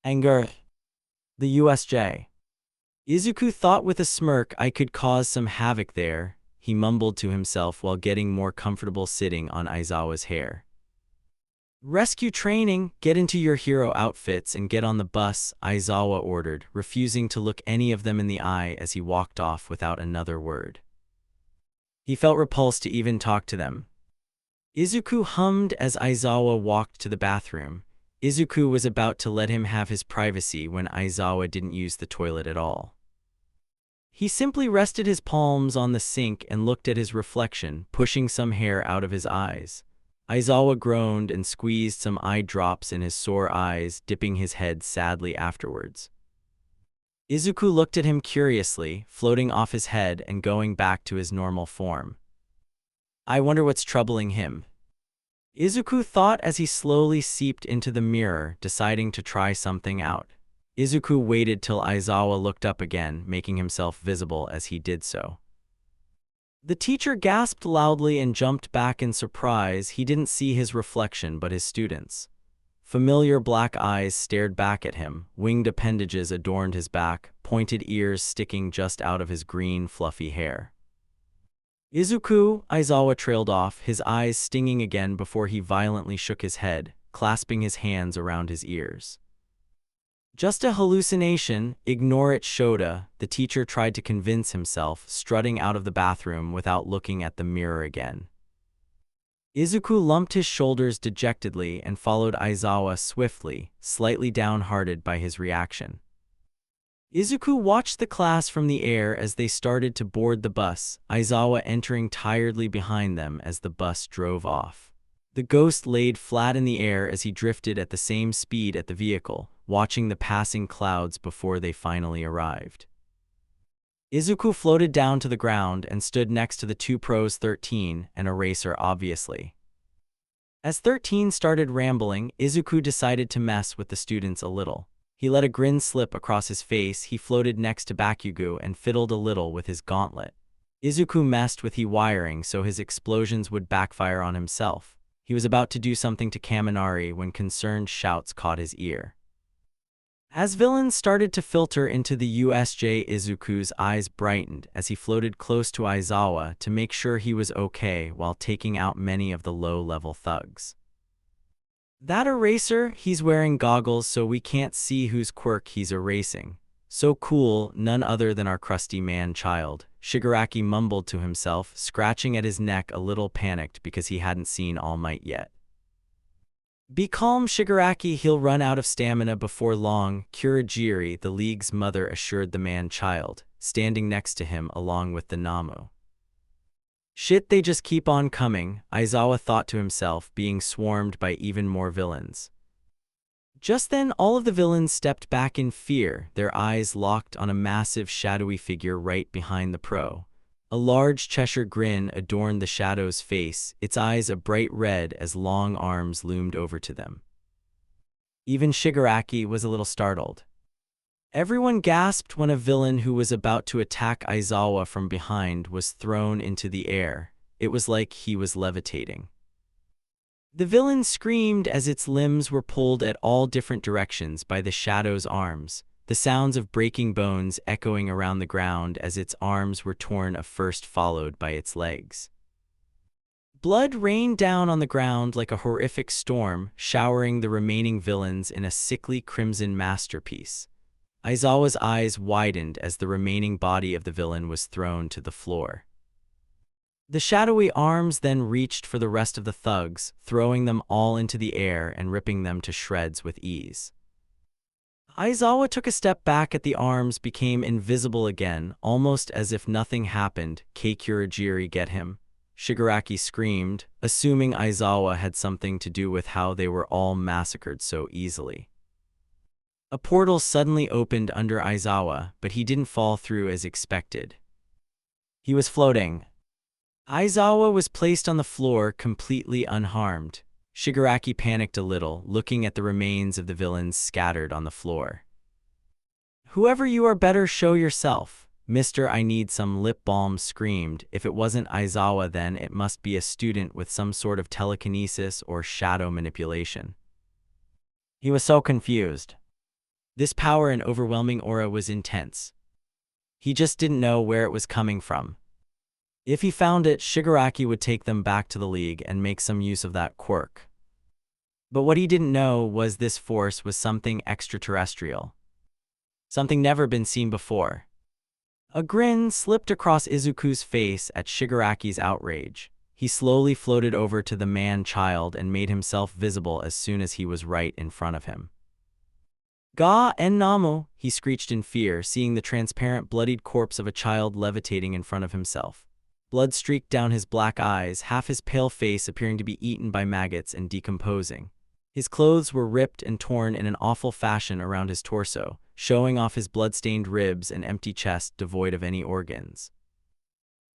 Anger. The USJ. Izuku thought with a smirk I could cause some havoc there, he mumbled to himself while getting more comfortable sitting on Aizawa's hair. Rescue training, get into your hero outfits and get on the bus, Aizawa ordered, refusing to look any of them in the eye as he walked off without another word. He felt repulsed to even talk to them. Izuku hummed as Aizawa walked to the bathroom. Izuku was about to let him have his privacy when Aizawa didn't use the toilet at all. He simply rested his palms on the sink and looked at his reflection, pushing some hair out of his eyes. Aizawa groaned and squeezed some eye drops in his sore eyes, dipping his head sadly afterwards. Izuku looked at him curiously, floating off his head and going back to his normal form. I wonder what's troubling him. Izuku thought as he slowly seeped into the mirror, deciding to try something out. Izuku waited till Aizawa looked up again, making himself visible as he did so. The teacher gasped loudly and jumped back in surprise. He didn't see his reflection but his students. Familiar black eyes stared back at him, winged appendages adorned his back, pointed ears sticking just out of his green, fluffy hair. Izuku, Aizawa trailed off, his eyes stinging again before he violently shook his head, clasping his hands around his ears. Just a hallucination, ignore it, Shota, the teacher tried to convince himself, strutting out of the bathroom without looking at the mirror again. Izuku lumped his shoulders dejectedly and followed Aizawa swiftly, slightly downhearted by his reaction. Izuku watched the class from the air as they started to board the bus, Aizawa entering tiredly behind them as the bus drove off. The ghost laid flat in the air as he drifted at the same speed at the vehicle, watching the passing clouds before they finally arrived. Izuku floated down to the ground and stood next to the two pros 13 and Eraser obviously. As 13 started rambling, Izuku decided to mess with the students a little. He let a grin slip across his face. He floated next to Bakugo and fiddled a little with his gauntlet. Izuku messed with the wiring so his explosions would backfire on himself. He was about to do something to Kaminari when concerned shouts caught his ear. As villains started to filter into the USJ, Izuku's eyes brightened as he floated close to Aizawa to make sure he was okay while taking out many of the low-level thugs. That eraser, he's wearing goggles so we can't see whose quirk he's erasing. So cool, none other than our crusty man-child, Shigaraki mumbled to himself, scratching at his neck a little panicked because he hadn't seen All Might yet. Be calm, Shigaraki, he'll run out of stamina before long, Kurogiri, the league's mother, assured the man-child, standing next to him along with the Namu. Shit, they just keep on coming, Aizawa thought to himself, being swarmed by even more villains. Just then, all of the villains stepped back in fear, their eyes locked on a massive shadowy figure right behind the pro. A large Cheshire grin adorned the shadow's face, its eyes a bright red as long arms loomed over to them. Even Shigaraki was a little startled. Everyone gasped when a villain who was about to attack Aizawa from behind was thrown into the air. It was like he was levitating. The villain screamed as its limbs were pulled at all different directions by the shadow's arms, the sounds of breaking bones echoing around the ground as its arms were torn first, followed by its legs. Blood rained down on the ground like a horrific storm, showering the remaining villains in a sickly crimson masterpiece. Aizawa's eyes widened as the remaining body of the villain was thrown to the floor. The shadowy arms then reached for the rest of the thugs, throwing them all into the air and ripping them to shreds with ease. Aizawa took a step back as the arms became invisible again, almost as if nothing happened. Kurogiri, get him, Shigaraki screamed, assuming Aizawa had something to do with how they were all massacred so easily. A portal suddenly opened under Aizawa, but he didn't fall through as expected. He was floating. Aizawa was placed on the floor completely unharmed. Shigaraki panicked a little, looking at the remains of the villains scattered on the floor. "Whoever you are, better show yourself." "Mister, I need some lip balm," screamed. If it wasn't Aizawa, then it must be a student with some sort of telekinesis or shadow manipulation. He was so confused. This power and overwhelming aura was intense. He just didn't know where it was coming from. If he found it, Shigaraki would take them back to the League and make some use of that quirk. But what he didn't know was this force was something extraterrestrial. Something never been seen before. A grin slipped across Izuku's face at Shigaraki's outrage. He slowly floated over to the man-child and made himself visible as soon as he was right in front of him. "Ga en Namu," he screeched in fear, seeing the transparent, bloodied corpse of a child levitating in front of himself. Blood streaked down his black eyes, half his pale face appearing to be eaten by maggots and decomposing. His clothes were ripped and torn in an awful fashion around his torso, showing off his blood-stained ribs and empty chest devoid of any organs.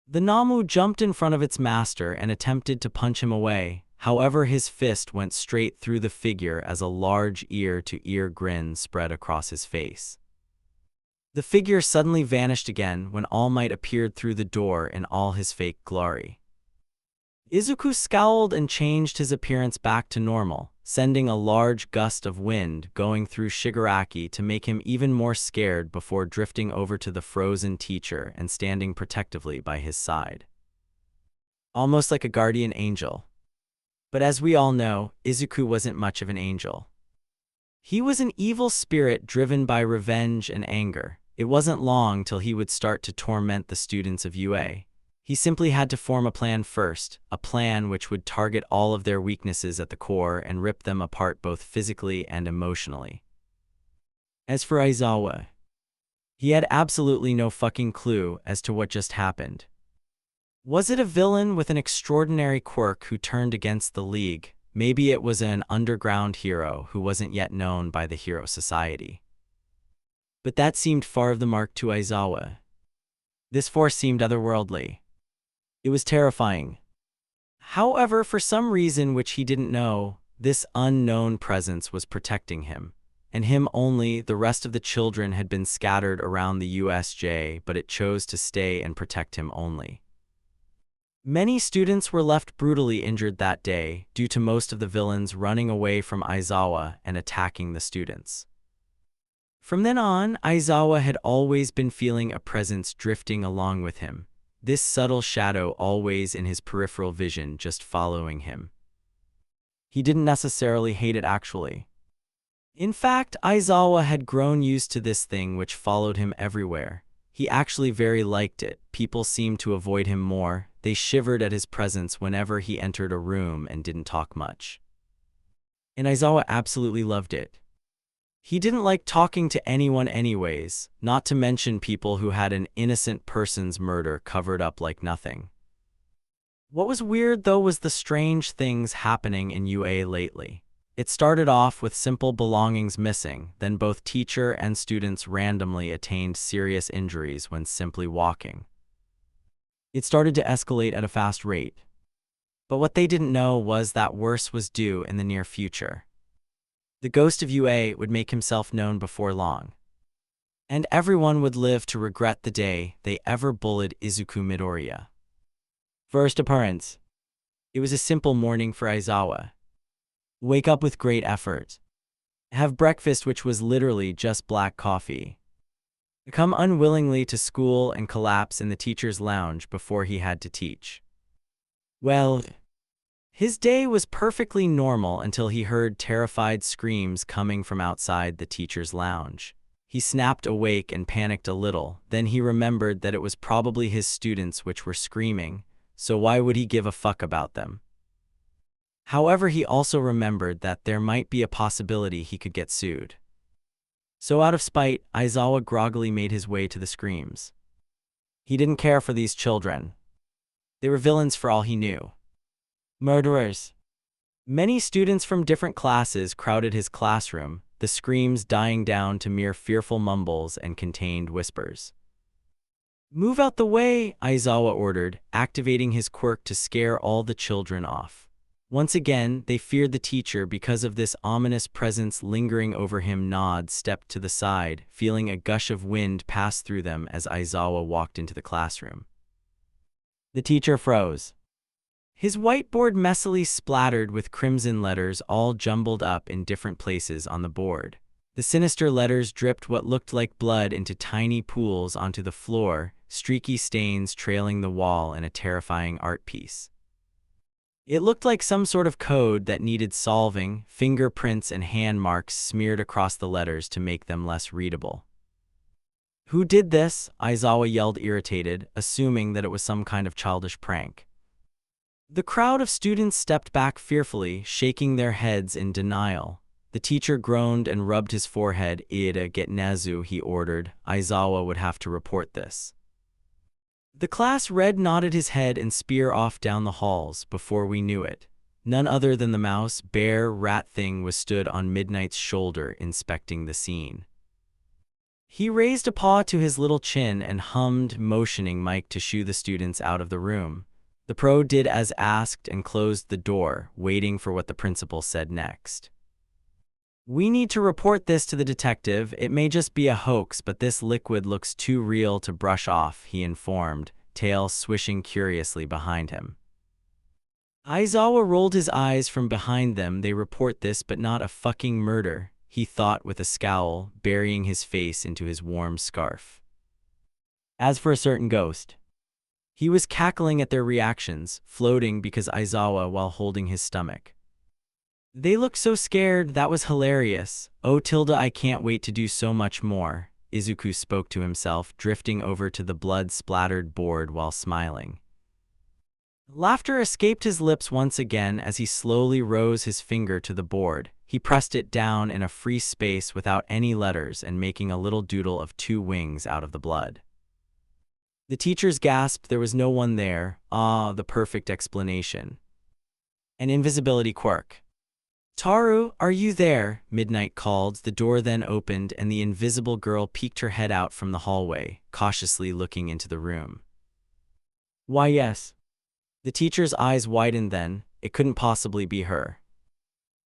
The Namu jumped in front of its master and attempted to punch him away. However, his fist went straight through the figure as a large ear-to-ear grin spread across his face. The figure suddenly vanished again when All Might appeared through the door in all his fake glory. Izuku scowled and changed his appearance back to normal, sending a large gust of wind going through Shigaraki to make him even more scared before drifting over to the frozen teacher and standing protectively by his side. Almost like a guardian angel. But as we all know, Izuku wasn't much of an angel. He was an evil spirit driven by revenge and anger. It wasn't long till he would start to torment the students of UA. He simply had to form a plan first, a plan which would target all of their weaknesses at the core and rip them apart both physically and emotionally. As for Aizawa, he had absolutely no fucking clue as to what just happened. Was it a villain with an extraordinary quirk who turned against the League? Maybe it was an underground hero who wasn't yet known by the Hero Society. But that seemed far of the mark to Aizawa. This force seemed otherworldly. It was terrifying. However, for some reason which he didn't know, this unknown presence was protecting him. And him only. The rest of the children had been scattered around the USJ, but it chose to stay and protect him only. Many students were left brutally injured that day, due to most of the villains running away from Aizawa and attacking the students. From then on, Aizawa had always been feeling a presence drifting along with him. This subtle shadow always in his peripheral vision, just following him. He didn't necessarily hate it actually. In fact, Aizawa had grown used to this thing which followed him everywhere. He actually very liked it. People seemed to avoid him more. They shivered at his presence whenever he entered a room and didn't talk much. And Aizawa absolutely loved it. He didn't like talking to anyone anyways, not to mention people who had an innocent person's murder covered up like nothing. What was weird though was the strange things happening in UA lately. It started off with simple belongings missing, then both teacher and students randomly attained serious injuries when simply walking. It started to escalate at a fast rate. But what they didn't know was that worse was due in the near future. The ghost of UA would make himself known before long. And everyone would live to regret the day they ever bullied Izuku Midoriya. First appearance. It was a simple morning for Aizawa. Wake up with great effort. Have breakfast, which was literally just black coffee. Come unwillingly to school and collapse in the teacher's lounge before he had to teach. Well, his day was perfectly normal until he heard terrified screams coming from outside the teacher's lounge. He snapped awake and panicked a little. Then he remembered that it was probably his students which were screaming, so why would he give a fuck about them? However, he also remembered that there might be a possibility he could get sued. So out of spite, Aizawa groggily made his way to the screams. He didn't care for these children. They were villains for all he knew. Murderers. Many students from different classes crowded his classroom, the screams dying down to mere fearful mumbles and contained whispers. Move out the way, Aizawa ordered, activating his quirk to scare all the children off. Once again, they feared the teacher because of this ominous presence lingering over him. Nod stepped to the side, feeling a gush of wind pass through them as Aizawa walked into the classroom. The teacher froze. His whiteboard messily splattered with crimson letters all jumbled up in different places on the board. The sinister letters dripped what looked like blood into tiny pools onto the floor, streaky stains trailing the wall in a terrifying art piece. It looked like some sort of code that needed solving, fingerprints and hand marks smeared across the letters to make them less readable. Who did this? Aizawa yelled, irritated, assuming that it was some kind of childish prank. The crowd of students stepped back fearfully, shaking their heads in denial. The teacher groaned and rubbed his forehead. Get Nezu, he ordered. Aizawa would have to report this. The class red nodded his head and spear off down the halls. Before we knew it, none other than the mouse, bear, rat thing was stood on Midnight's shoulder inspecting the scene. He raised a paw to his little chin and hummed, motioning Mike to shoo the students out of the room. The pro did as asked and closed the door, waiting for what the principal said next. We need to report this to the detective. It may just be a hoax, but this liquid looks too real to brush off, he informed, tail swishing curiously behind him. Aizawa rolled his eyes from behind them. They report this, but not a fucking murder, he thought with a scowl, burying his face into his warm scarf. As for a certain ghost, he was cackling at their reactions, floating because Aizawa while holding his stomach. They look so scared, that was hilarious. Oh tilde, I can't wait to do so much more, Izuku spoke to himself, drifting over to the blood-splattered board while smiling. Laughter escaped his lips once again as he slowly rose his finger to the board. He pressed it down in a free space without any letters and making a little doodle of 2 wings out of the blood. The teachers gasped. There was no one there. Ah, the perfect explanation. An invisibility quirk. Taru, are you there? Midnight called. The door then opened and the invisible girl peeked her head out from the hallway, cautiously looking into the room. Why, yes. The teacher's eyes widened then. It couldn't possibly be her.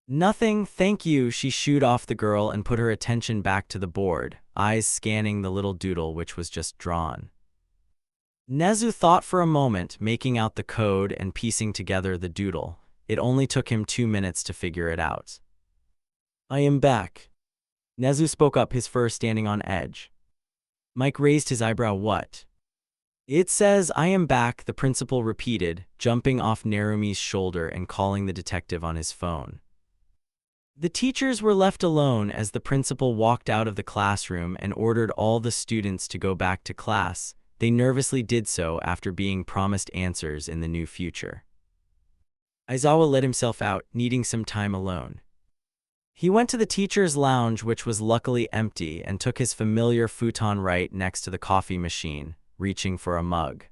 Nothing, thank you. She shooed off the girl and put her attention back to the board, eyes scanning the little doodle which was just drawn. Nezu thought for a moment, making out the code and piecing together the doodle. It only took him 2 minutes to figure it out. I am back. Nezu spoke up, his fur standing on edge. Mike raised his eyebrow. What? It says I am back, the principal repeated, jumping off Narumi's shoulder and calling the detective on his phone. The teachers were left alone as the principal walked out of the classroom and ordered all the students to go back to class. They nervously did so after being promised answers in the new future. Aizawa let himself out, needing some time alone. He went to the teacher's lounge, which was luckily empty, and took his familiar futon right next to the coffee machine, reaching for a mug.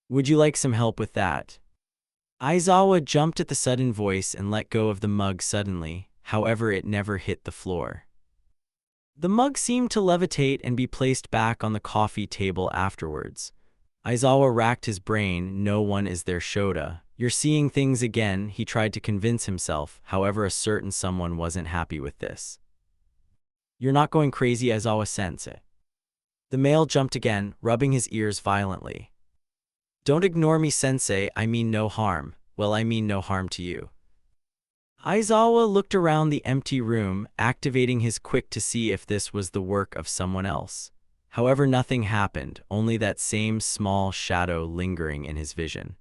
Would you like some help with that? Aizawa jumped at the sudden voice and let go of the mug suddenly, however it never hit the floor. The mug seemed to levitate and be placed back on the coffee table afterwards. Aizawa racked his brain. No one is there. Shota, you're seeing things again, he tried to convince himself, however a certain someone wasn't happy with this. You're not going crazy, Aizawa sensei. The male jumped again, rubbing his ears violently. Don't ignore me, sensei, I mean no harm. Well, I mean no harm to you. Aizawa looked around the empty room, activating his quick to see if this was the work of someone else. However, nothing happened, only that same small shadow lingering in his vision.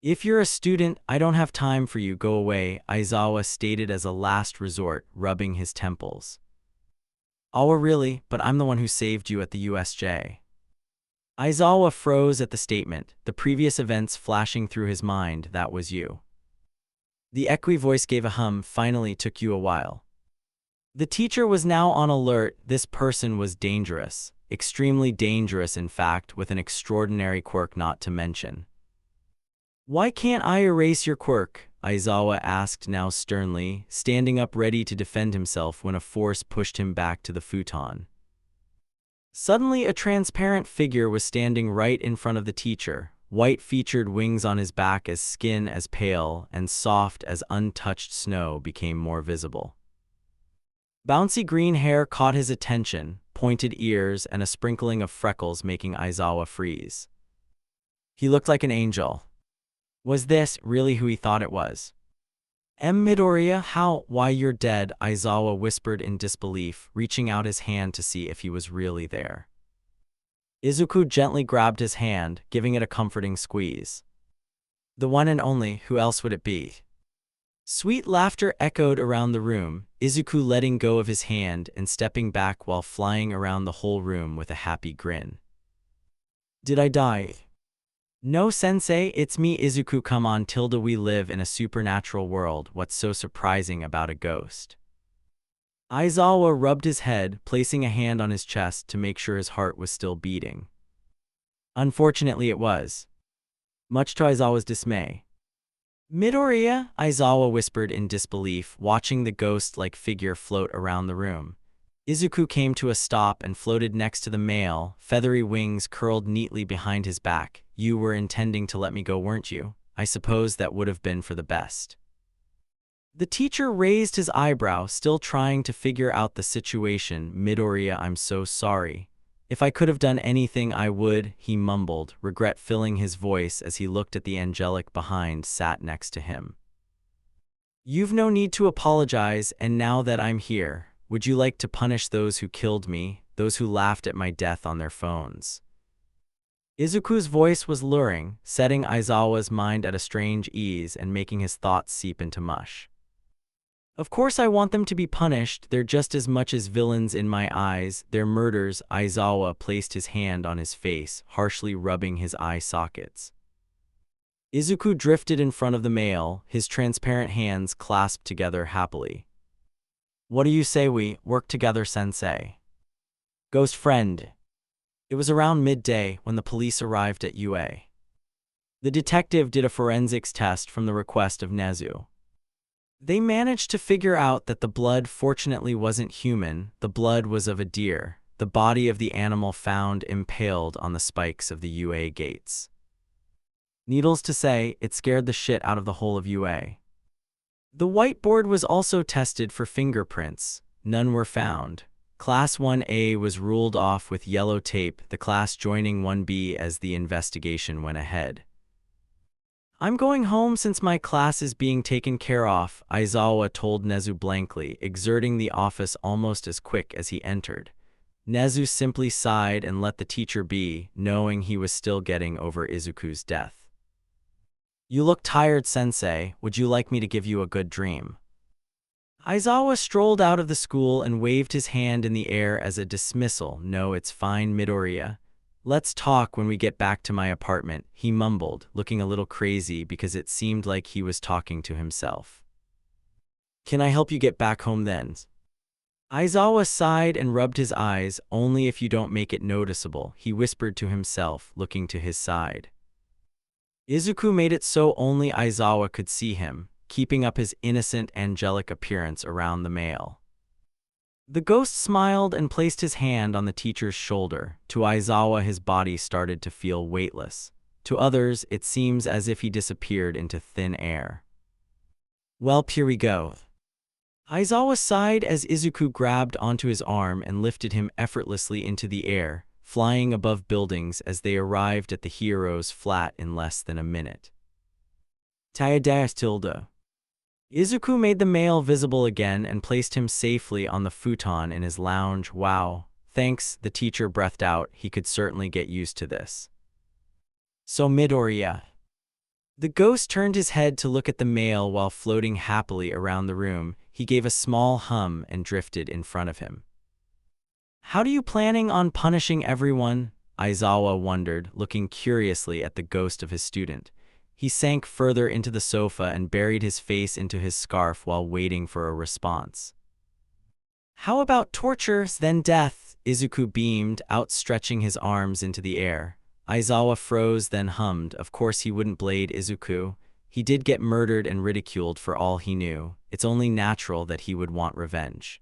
If you're a student, I don't have time for you, go away, Aizawa stated as a last resort, rubbing his temples. Oh really, but I'm the one who saved you at the USJ. Aizawa froze at the statement, the previous events flashing through his mind. That was you. The equi voice gave a hum. Finally, took you a while. The teacher was now on alert. This person was dangerous, extremely dangerous in fact, with an extraordinary quirk not to mention. Why can't I erase your quirk? Aizawa asked now sternly, standing up ready to defend himself when a force pushed him back to the futon. Suddenly, a transparent figure was standing right in front of the teacher, white-featured wings on his back, as skin as pale and soft as untouched snow became more visible. Bouncy green hair caught his attention, pointed ears and a sprinkling of freckles making Aizawa freeze. He looked like an angel. Was this really who he thought it was? Midoriya, why you're dead, Aizawa whispered in disbelief, reaching out his hand to see if he was really there. Izuku gently grabbed his hand, giving it a comforting squeeze. The one and only, who else would it be? Sweet laughter echoed around the room, Izuku letting go of his hand and stepping back while flying around the whole room with a happy grin. Did I die? No, sensei, it's me, Izuku. Come on, Tilda, we live in a supernatural world. What's so surprising about a ghost? Aizawa rubbed his head, placing a hand on his chest to make sure his heart was still beating. Unfortunately, it was. Much to Aizawa's dismay. Midoriya, Aizawa whispered in disbelief, watching the ghost-like figure float around the room. Izuku came to a stop and floated next to the male, feathery wings curled neatly behind his back. You were intending to let me go, weren't you? I suppose that would have been for the best. The teacher raised his eyebrow, still trying to figure out the situation. Midoriya, I'm so sorry. If I could have done anything, I would, he mumbled, regret filling his voice as he looked at the angelic behind sat next to him. You've no need to apologize, and now that I'm here, would you like to punish those who killed me, those who laughed at my death on their phones? Izuku's voice was luring, setting Aizawa's mind at a strange ease and making his thoughts seep into mush. Of course I want them to be punished, they're just as much as villains in my eyes, they're murders. Aizawa placed his hand on his face, harshly rubbing his eye sockets. Izuku drifted in front of the male, his transparent hands clasped together happily. What do you say we work together, sensei? Ghost friend. It was around midday when the police arrived at UA. The detective did a forensics test from the request of Nezu. They managed to figure out that the blood fortunately wasn't human, the blood was of a deer, the body of the animal found impaled on the spikes of the UA gates. Needless to say, it scared the shit out of the whole of UA. The whiteboard was also tested for fingerprints. None were found. Class 1A was ruled off with yellow tape, the class joining 1B as the investigation went ahead. I'm going home since my class is being taken care of, Aizawa told Nezu blankly, exiting the office almost as quick as he entered. Nezu simply sighed and let the teacher be, knowing he was still getting over Izuku's death. You look tired, sensei. Would you like me to give you a good dream? Aizawa strolled out of the school and waved his hand in the air as a dismissal. No, it's fine, Midoriya. Let's talk when we get back to my apartment, he mumbled, looking a little crazy because it seemed like he was talking to himself. Can I help you get back home then? Aizawa sighed and rubbed his eyes. Only if you don't make it noticeable, he whispered to himself, looking to his side. Izuku made it so only Aizawa could see him, keeping up his innocent, angelic appearance around the male. The ghost smiled and placed his hand on the teacher's shoulder. To Aizawa, his body started to feel weightless. To others, it seems as if he disappeared into thin air. Well, here we go. Aizawa sighed as Izuku grabbed onto his arm and lifted him effortlessly into the air, flying above buildings as they arrived at the hero's flat in less than a minute. Taiadash tilde. Izuku made the male visible again and placed him safely on the futon in his lounge. Wow, thanks, the teacher breathed out. He could certainly get used to this. So Midoriya. The ghost turned his head to look at the male while floating happily around the room. He gave a small hum and drifted in front of him. How are you planning on punishing everyone? Aizawa wondered, looking curiously at the ghost of his student. He sank further into the sofa and buried his face into his scarf while waiting for a response. How about torture, then death? Izuku beamed, outstretching his arms into the air. Aizawa froze, then hummed. Of course he wouldn't blade Izuku. He did get murdered and ridiculed for all he knew. It's only natural that he would want revenge.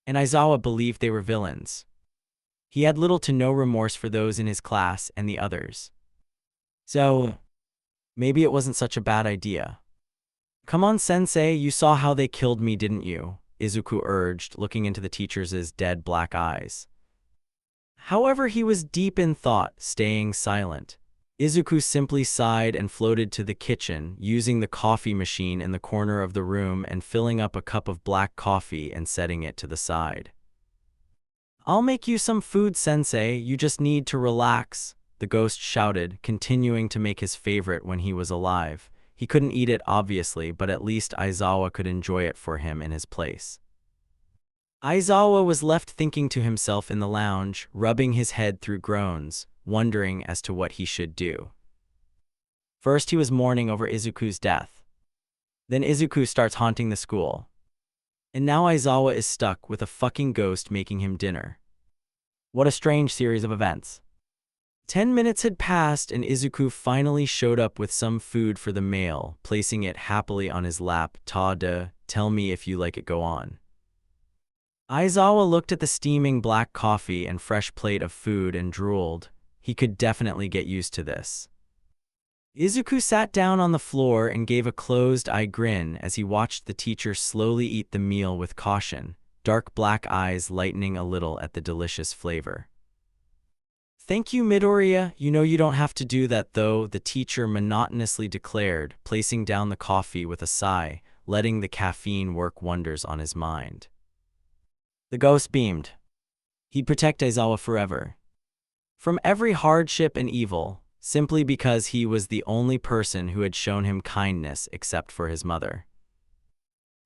And Aizawa believed they were villains. He had little to no remorse for those in his class and the others. So, maybe it wasn't such a bad idea. Come on, sensei, you saw how they killed me, didn't you? Izuku urged, looking into the teacher's dead black eyes. However, he was deep in thought, staying silent. Izuku simply sighed and floated to the kitchen, using the coffee machine in the corner of the room and filling up a cup of black coffee and setting it to the side. I'll make you some food, sensei, you just need to relax, the ghost shouted, continuing to make his favorite when he was alive. He couldn't eat it, obviously, but at least Aizawa could enjoy it for him in his place. Aizawa was left thinking to himself in the lounge, rubbing his head through groans, wondering as to what he should do. First, he was mourning over Izuku's death. Then Izuku starts haunting the school. And now Aizawa is stuck with a fucking ghost making him dinner. What a strange series of events. 10 minutes had passed and Izuku finally showed up with some food for the male, placing it happily on his lap. Tell me if you like it, go on. Aizawa looked at the steaming black coffee and fresh plate of food and drooled. He could definitely get used to this. Izuku sat down on the floor and gave a closed-eye grin as he watched the teacher slowly eat the meal with caution, dark black eyes lightening a little at the delicious flavor. Thank you, Midoriya. You know you don't have to do that though, the teacher monotonously declared, placing down the coffee with a sigh, letting the caffeine work wonders on his mind. The ghost beamed. He'd protect Aizawa forever. From every hardship and evil, simply because he was the only person who had shown him kindness except for his mother.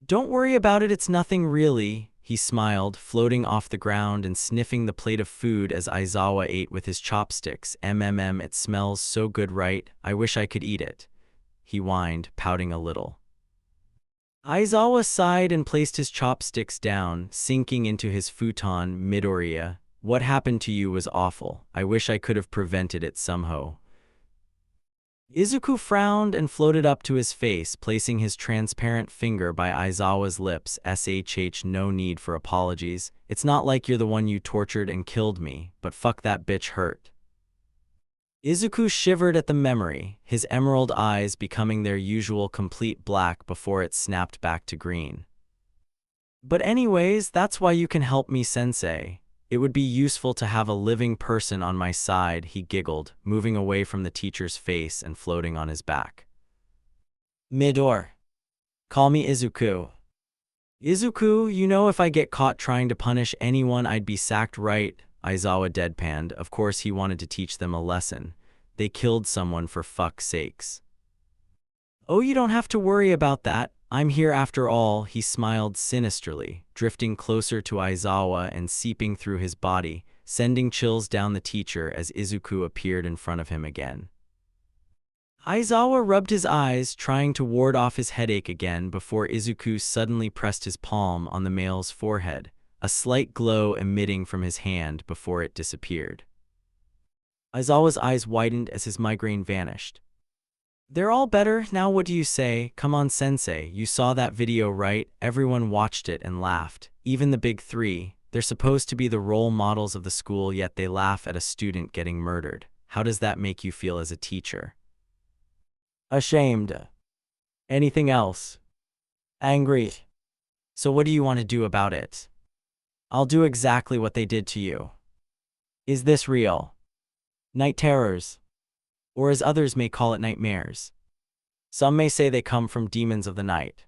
Don't worry about it, it's nothing really, he smiled, floating off the ground and sniffing the plate of food as Aizawa ate with his chopsticks. It smells so good, right? I wish I could eat it, he whined, pouting a little. Aizawa sighed and placed his chopsticks down, sinking into his futon. Midoriya, what happened to you was awful. I wish I could have prevented it somehow. Izuku frowned and floated up to his face, placing his transparent finger by Aizawa's lips. No need for apologies. It's not like you're the one you tortured and killed me, but fuck, that bitch hurt. Izuku shivered at the memory, his emerald eyes becoming their usual complete black before it snapped back to green. But anyways, that's why you can help me, sensei. It would be useful to have a living person on my side, he giggled, moving away from the teacher's face and floating on his back. Midor. Call me Izuku. Izuku, you know if I get caught trying to punish anyone I'd be sacked, right? Aizawa deadpanned. Of course he wanted to teach them a lesson. They killed someone, for fuck's sakes. Oh, you don't have to worry about that. I'm here after all, he smiled sinisterly, drifting closer to Aizawa and seeping through his body, sending chills down the teacher as Izuku appeared in front of him again. Aizawa rubbed his eyes, trying to ward off his headache again before Izuku suddenly pressed his palm on the male's forehead, a slight glow emitting from his hand before it disappeared. Aizawa's eyes widened as his migraine vanished. They're all better, now what do you say? Come on, sensei, you saw that video, right? Everyone watched it and laughed, even the big three. They're supposed to be the role models of the school, yet they laugh at a student getting murdered. How does that make you feel as a teacher? Ashamed. Anything else? Angry. So what do you want to do about it? I'll do exactly what they did to you. Is this real? Night terrors. Or as others may call it, nightmares. Some may say they come from demons of the night.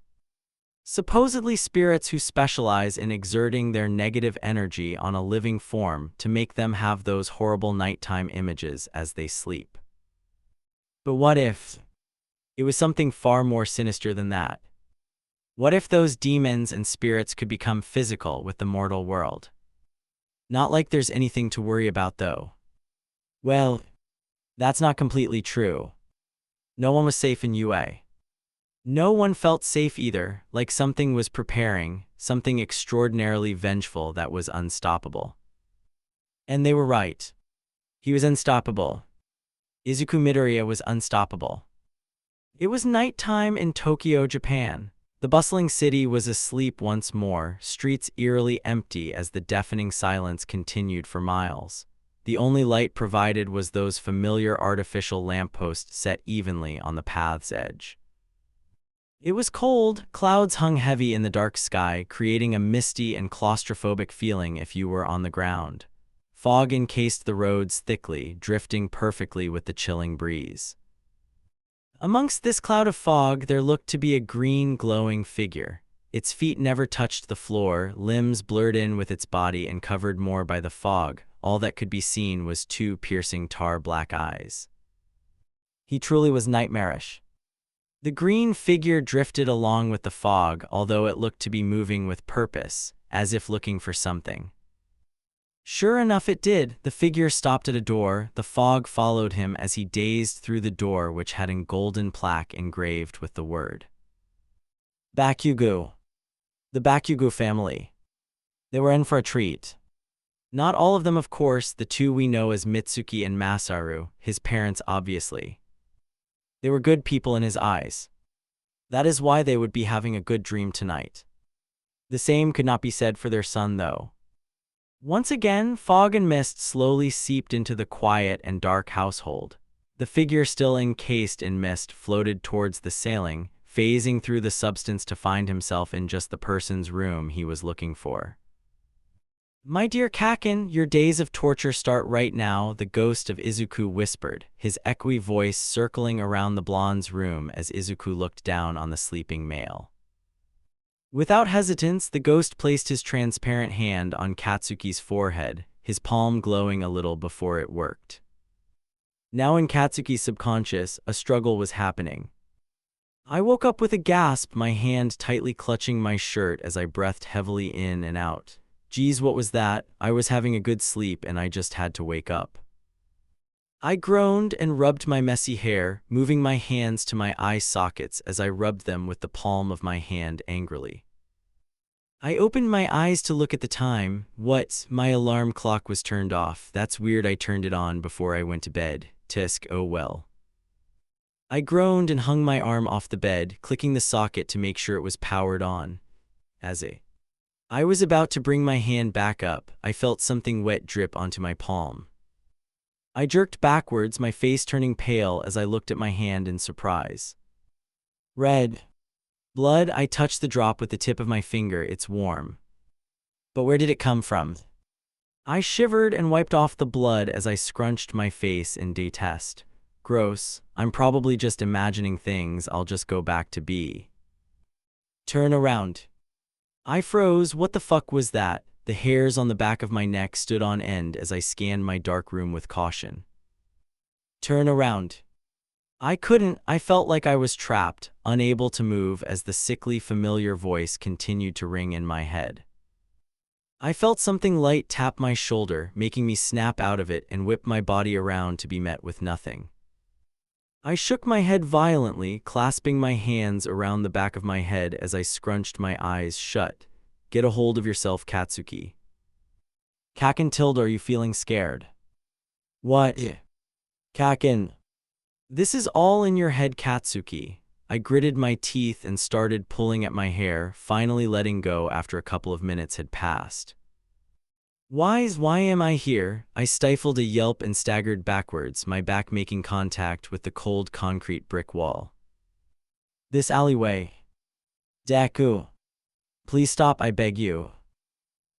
Supposedly spirits who specialize in exerting their negative energy on a living form to make them have those horrible nighttime images as they sleep. But what if it was something far more sinister than that? What if those demons and spirits could become physical with the mortal world? Not like there's anything to worry about, though. Well, that's not completely true. No one was safe in UA. No one felt safe either, like something was preparing, something extraordinarily vengeful that was unstoppable. And they were right. He was unstoppable. Izuku Midoriya was unstoppable. It was nighttime in Tokyo, Japan. The bustling city was asleep once more, streets eerily empty as the deafening silence continued for miles. The only light provided was those familiar artificial lampposts set evenly on the path's edge. It was cold, clouds hung heavy in the dark sky, creating a misty and claustrophobic feeling if you were on the ground. Fog encased the roads thickly, drifting perfectly with the chilling breeze. Amongst this cloud of fog, there looked to be a green, glowing figure. Its feet never touched the floor, limbs blurred in with its body and covered more by the fog. All that could be seen was two piercing tar-black eyes. He truly was nightmarish. The green figure drifted along with the fog, although it looked to be moving with purpose, as if looking for something. Sure enough it did. The figure stopped at a door. The fog followed him as he dazed through the door, which had a golden plaque engraved with the word Bakugo. The Bakugo family. They were in for a treat. Not all of them, of course, the two we know as Mitsuki and Masaru, his parents obviously. They were good people in his eyes. That is why they would be having a good dream tonight. The same could not be said for their son, though. Once again, fog and mist slowly seeped into the quiet and dark household. The figure, still encased in mist, floated towards the ceiling, phasing through the substance to find himself in just the person's room he was looking for. "My dear Kaken, your days of torture start right now," the ghost of Izuku whispered, his echoey voice circling around the blonde's room as Izuku looked down on the sleeping male. Without hesitance, the ghost placed his transparent hand on Katsuki's forehead, his palm glowing a little before it worked. Now in Katsuki's subconscious, a struggle was happening. I woke up with a gasp, my hand tightly clutching my shirt as I breathed heavily in and out. Geez, what was that? I was having a good sleep and I just had to wake up. I groaned and rubbed my messy hair, moving my hands to my eye sockets as I rubbed them with the palm of my hand angrily. I opened my eyes to look at the time. What? My alarm clock was turned off. That's weird, I turned it on before I went to bed. Tisk, oh well. I groaned and hung my arm off the bed, clicking the socket to make sure it was powered on. I was about to bring my hand back up, I felt something wet drip onto my palm. I jerked backwards, my face turning pale as I looked at my hand in surprise. Red blood. I touched the drop with the tip of my finger. It's warm. But where did it come from? I shivered and wiped off the blood as I scrunched my face in detest. Gross. I'm probably just imagining things. I'll just go back to B. Turn around. I froze. What the fuck was that? The hairs on the back of my neck stood on end as I scanned my dark room with caution. Turn around. I couldn't. I felt like I was trapped, unable to move as the sickly familiar voice continued to ring in my head. I felt something light tap my shoulder, making me snap out of it and whip my body around to be met with nothing. I shook my head violently, clasping my hands around the back of my head as I scrunched my eyes shut. Get a hold of yourself, Katsuki. Kaken tilde, are you feeling scared? What? Kaken. This is all in your head, Katsuki. I gritted my teeth and started pulling at my hair, finally letting go after a couple of minutes had passed. Why am I here? I stifled a yelp and staggered backwards, my back making contact with the cold concrete brick wall. This alleyway. Deku. Please stop, I beg you.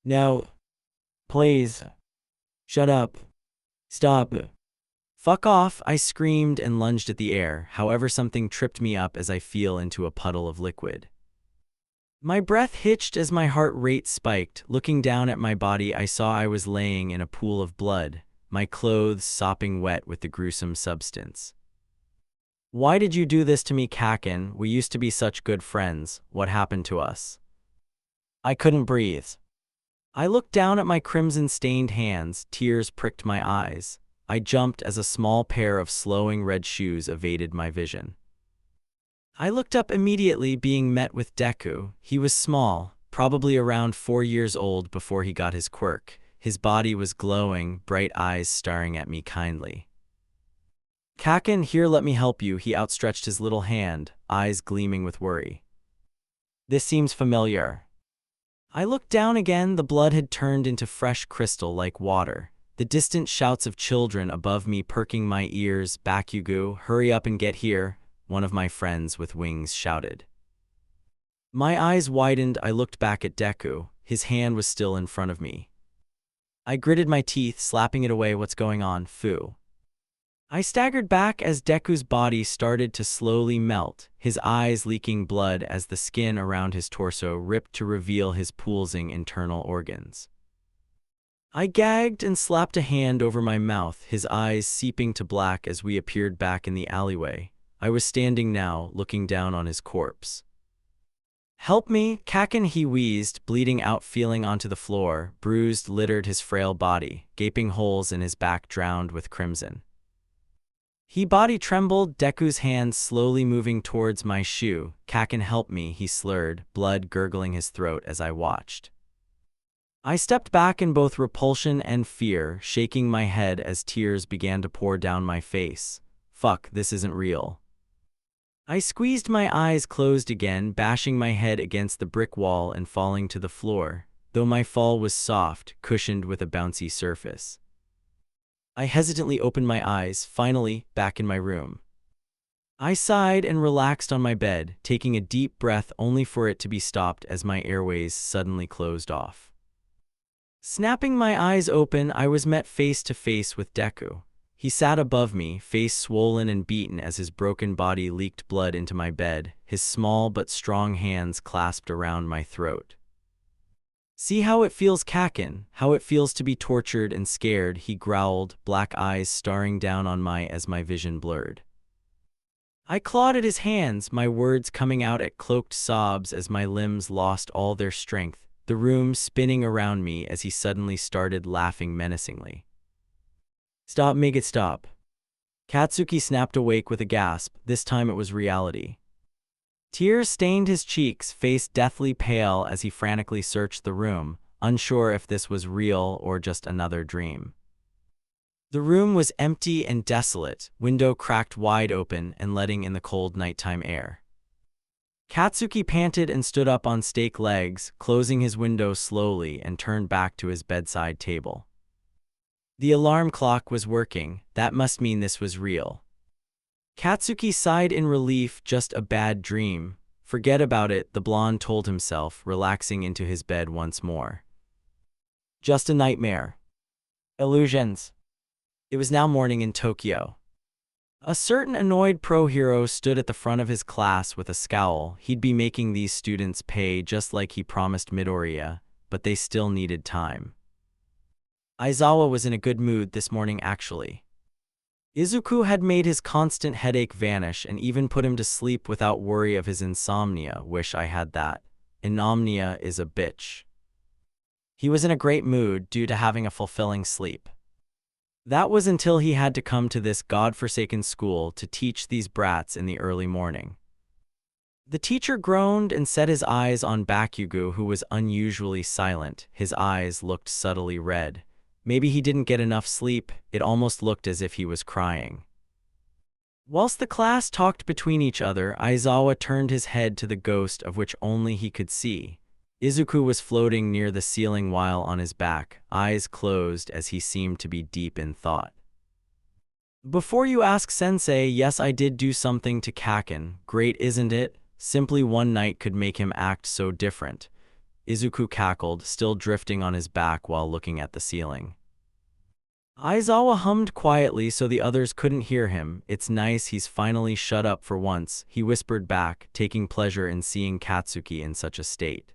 No. Please. Shut up. Stop. Fuck off, I screamed and lunged at the air, however something tripped me up as I fell into a puddle of liquid. My breath hitched as my heart rate spiked. Looking down at my body, I saw I was laying in a pool of blood, my clothes sopping wet with the gruesome substance. Why did you do this to me, Kaken? We used to be such good friends. What happened to us? I couldn't breathe. I looked down at my crimson-stained hands, tears pricked my eyes. I jumped as a small pair of slowing red shoes evaded my vision. I looked up immediately, being met with Deku. He was small, probably around 4 years old before he got his quirk. His body was glowing, bright eyes staring at me kindly. Kaken, here, let me help you. He outstretched his little hand, eyes gleaming with worry. This seems familiar. I looked down again. The blood had turned into fresh crystal like water. The distant shouts of children above me perking my ears. "Bakugo, hurry up and get here," one of my friends with wings shouted. My eyes widened. I looked back at Deku. His hand was still in front of me. I gritted my teeth, slapping it away. "What's going on, Fu?" I staggered back as Deku's body started to slowly melt, his eyes leaking blood as the skin around his torso ripped to reveal his pulsing internal organs. I gagged and slapped a hand over my mouth, his eyes seeping to black as we appeared back in the alleyway. I was standing now, looking down on his corpse. "Help me, Kaken," he wheezed, bleeding out, feeling onto the floor, bruised, littered his frail body, gaping holes in his back drowned with crimson. His body trembled, Deku's hands slowly moving towards my shoe. "Kaken, help me," he slurred, blood gurgling his throat as I watched. I stepped back in both repulsion and fear, shaking my head as tears began to pour down my face. Fuck, this isn't real. I squeezed my eyes closed again, bashing my head against the brick wall and falling to the floor, though my fall was soft, cushioned with a bouncy surface. I hesitantly opened my eyes, finally, back in my room. I sighed and relaxed on my bed, taking a deep breath only for it to be stopped as my airways suddenly closed off. Snapping my eyes open, I was met face to face with Deku. He sat above me, face swollen and beaten as his broken body leaked blood into my bed, his small but strong hands clasped around my throat. "See how it feels, Kaken, how it feels to be tortured and scared," he growled, black eyes staring down on me as my vision blurred. I clawed at his hands, my words coming out at cloaked sobs as my limbs lost all their strength, the room spinning around me as he suddenly started laughing menacingly. "Stop, make it stop." Katsuki snapped awake with a gasp. This time it was reality. Tears stained his cheeks, face deathly pale as he frantically searched the room, unsure if this was real or just another dream. The room was empty and desolate, window cracked wide open and letting in the cold nighttime air. Katsuki panted and stood up on stake legs, closing his window slowly and turned back to his bedside table. The alarm clock was working. That must mean this was real. Katsuki sighed in relief. "Just a bad dream. Forget about it," the blonde told himself, relaxing into his bed once more. "Just a nightmare. Illusions." It was now morning in Tokyo. A certain annoyed pro-hero stood at the front of his class with a scowl. He'd be making these students pay just like he promised Midoriya, but they still needed time. Aizawa was in a good mood this morning actually. Izuku had made his constant headache vanish and even put him to sleep without worry of his insomnia. Wish I had that. Insomnia is a bitch. He was in a great mood due to having a fulfilling sleep. That was until he had to come to this godforsaken school to teach these brats in the early morning. The teacher groaned and set his eyes on Bakugo, who was unusually silent. His eyes looked subtly red. Maybe he didn't get enough sleep. It almost looked as if he was crying. Whilst the class talked between each other, Aizawa turned his head to the ghost of which only he could see. Izuku was floating near the ceiling while on his back, eyes closed as he seemed to be deep in thought. "Before you ask, Sensei, yes, I did do something to Kaken. Great, isn't it? Simply one night could make him act so different." Izuku cackled, still drifting on his back while looking at the ceiling. Aizawa hummed quietly so the others couldn't hear him. "It's nice he's finally shut up for once," he whispered back, taking pleasure in seeing Katsuki in such a state.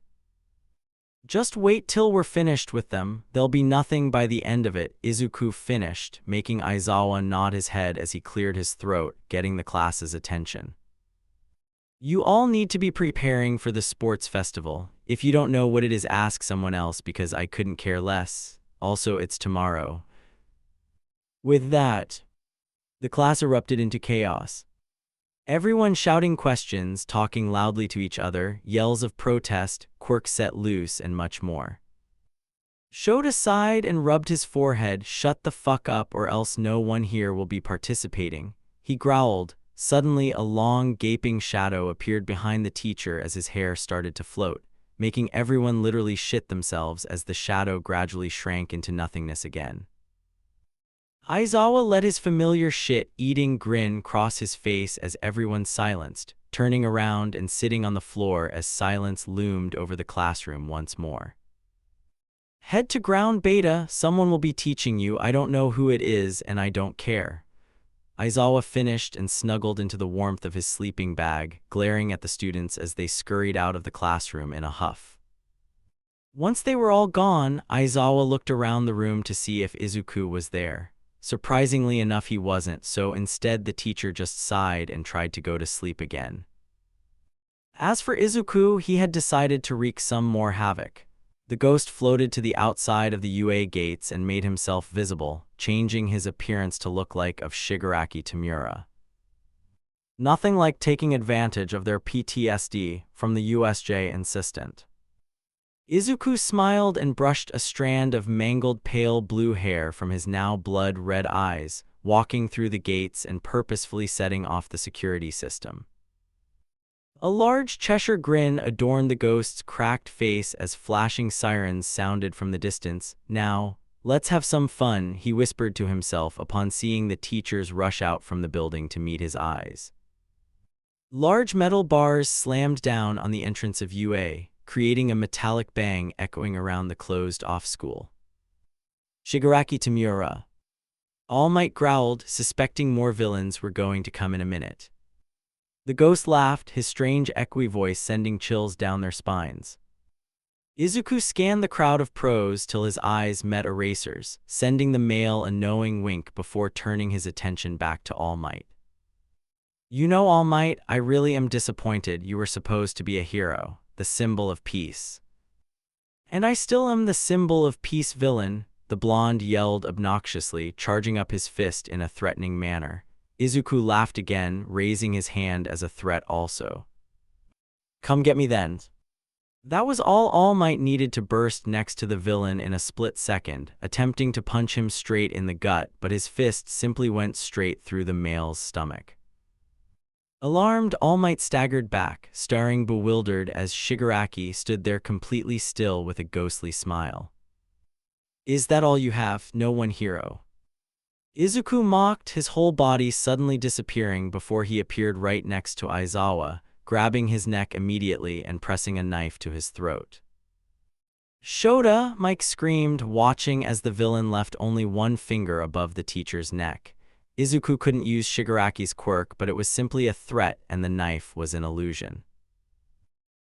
"Just wait till we're finished with them. There'll be nothing by the end of it," Izuku finished, making Aizawa nod his head as he cleared his throat, getting the class's attention. "You all need to be preparing for the sports festival. If you don't know what it is, ask someone else because I couldn't care less. Also, it's tomorrow." With that, the class erupted into chaos. Everyone shouting questions, talking loudly to each other, yells of protest, quirks set loose, and much more. Shota sighed and rubbed his forehead. "Shut the fuck up or else no one here will be participating," he growled, Suddenly, a long, gaping shadow appeared behind the teacher as his hair started to float, making everyone literally shit themselves as the shadow gradually shrank into nothingness again. Aizawa let his familiar shit-eating grin cross his face as everyone silenced, turning around and sitting on the floor as silence loomed over the classroom once more. Head to ground beta, someone will be teaching you, I don't know who it is and I don't care. Aizawa finished and snuggled into the warmth of his sleeping bag, glaring at the students as they scurried out of the classroom in a huff. Once they were all gone, Aizawa looked around the room to see if Izuku was there. Surprisingly enough, he wasn't, so instead the teacher just sighed and tried to go to sleep again. As for Izuku, he had decided to wreak some more havoc. The ghost floated to the outside of the UA gates and made himself visible, changing his appearance to look like of Shigaraki Tamura. Nothing like taking advantage of their PTSD from the USJ assistant. Izuku smiled and brushed a strand of mangled pale blue hair from his now blood-red eyes, walking through the gates and purposefully setting off the security system. A large Cheshire grin adorned the ghost's cracked face as flashing sirens sounded from the distance. Now, let's have some fun, he whispered to himself upon seeing the teachers rush out from the building to meet his eyes. Large metal bars slammed down on the entrance of UA, creating a metallic bang echoing around the closed-off school. Shigaraki Tamura. All Might growled, suspecting more villains were going to come in a minute. The ghost laughed, his strange echoey voice sending chills down their spines. Izuku scanned the crowd of pros till his eyes met Eraser's, sending the male a knowing wink before turning his attention back to All Might. You know, All Might, I really am disappointed. You were supposed to be a hero, the symbol of peace. And I still am the symbol of peace, villain, the blonde yelled obnoxiously, charging up his fist in a threatening manner. Izuku laughed again, raising his hand as a threat also. Come get me then. That was all Might needed to burst next to the villain in a split second, attempting to punch him straight in the gut, but his fist simply went straight through the male's stomach. Alarmed, All Might staggered back, staring bewildered as Shigaraki stood there completely still with a ghostly smile. Is that all you have, no one hero? Izuku mocked, his whole body suddenly disappearing before he appeared right next to Aizawa, grabbing his neck immediately and pressing a knife to his throat. Shota, Mike screamed, watching as the villain left only one finger above the teacher's neck. Izuku couldn't use Shigaraki's quirk, but it was simply a threat and the knife was an illusion.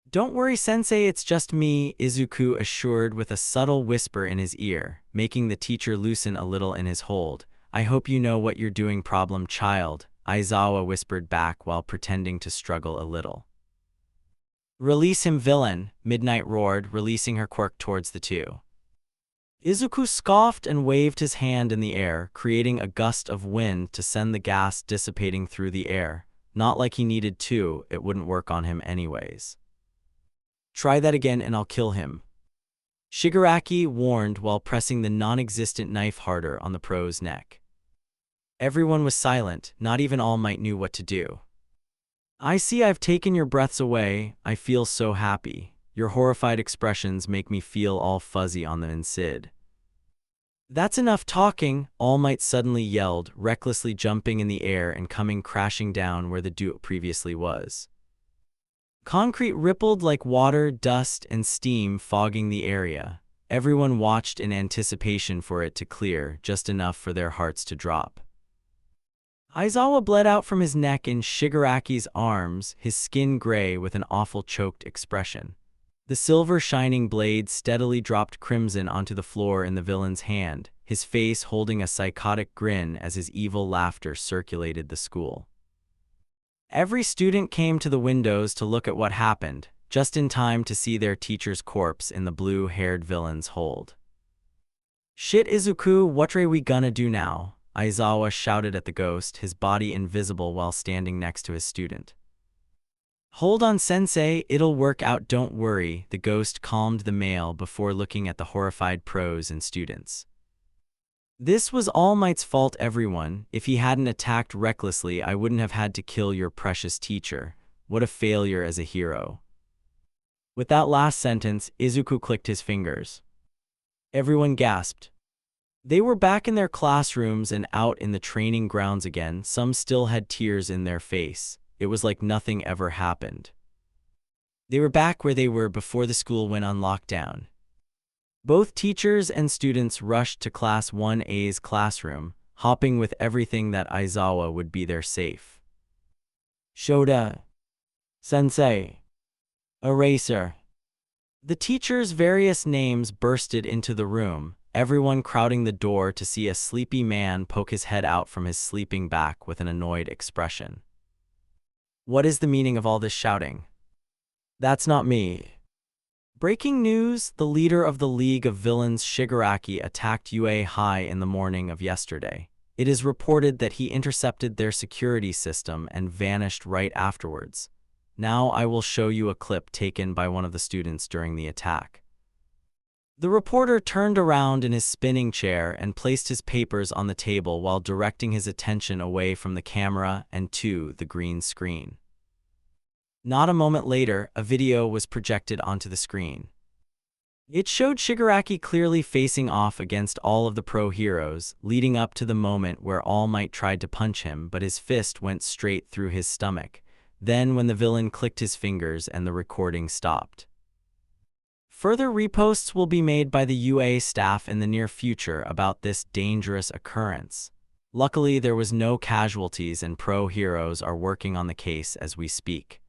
Don't worry, Sensei, it's just me, Izuku assured with a subtle whisper in his ear, making the teacher loosen a little in his hold. I hope you know what you're doing, problem child, Aizawa whispered back while pretending to struggle a little. Release him, villain, Midnight roared, releasing her quirk towards the two. Izuku scoffed and waved his hand in the air, creating a gust of wind to send the gas dissipating through the air. Not like he needed to, it wouldn't work on him anyways. Try that again and I'll kill him, Shigaraki warned while pressing the non-existent knife harder on the pro's neck. Everyone was silent, not even All Might knew what to do. I see I've taken your breaths away, I feel so happy. Your horrified expressions make me feel all fuzzy on the inside. That's enough talking, All Might suddenly yelled, recklessly jumping in the air and coming crashing down where the duo previously was. Concrete rippled like water, dust, and steam fogging the area. Everyone watched in anticipation for it to clear, just enough for their hearts to drop. Aizawa bled out from his neck in Shigaraki's arms, his skin gray with an awful choked expression. The silver shining blade steadily dropped crimson onto the floor in the villain's hand, his face holding a psychotic grin as his evil laughter circulated the school. Every student came to the windows to look at what happened, just in time to see their teacher's corpse in the blue-haired villain's hold. Shit, Izuku, what are we gonna do now? Aizawa shouted at the ghost, his body invisible while standing next to his student. Hold on, Sensei, it'll work out, don't worry, the ghost calmed the male before looking at the horrified pros and students. This was All Might's fault, everyone. If he hadn't attacked recklessly, I wouldn't have had to kill your precious teacher. What a failure as a hero. With that last sentence, Izuku clicked his fingers. Everyone gasped. They were back in their classrooms and out in the training grounds again. Some still had tears in their face. It was like nothing ever happened. They were back where they were before the school went on lockdown. Both teachers and students rushed to Class 1A's classroom, hoping with everything that Aizawa would be there safe. Shoda. Sensei. Eraser. The teachers' various names bursted into the room, everyone crowding the door to see a sleepy man poke his head out from his sleeping back with an annoyed expression. What is the meaning of all this shouting? That's not me. Breaking news, the leader of the League of Villains, Shigaraki, attacked UA High in the morning of yesterday. It is reported that he intercepted their security system and vanished right afterwards. Now I will show you a clip taken by one of the students during the attack. The reporter turned around in his spinning chair and placed his papers on the table while directing his attention away from the camera and to the green screen. Not a moment later, a video was projected onto the screen. It showed Shigaraki clearly facing off against all of the pro heroes, leading up to the moment where All Might tried to punch him, but his fist went straight through his stomach. Then when the villain clicked his fingers and the recording stopped. Further reposts will be made by the UA staff in the near future about this dangerous occurrence. Luckily, there was no casualties and pro heroes are working on the case as we speak.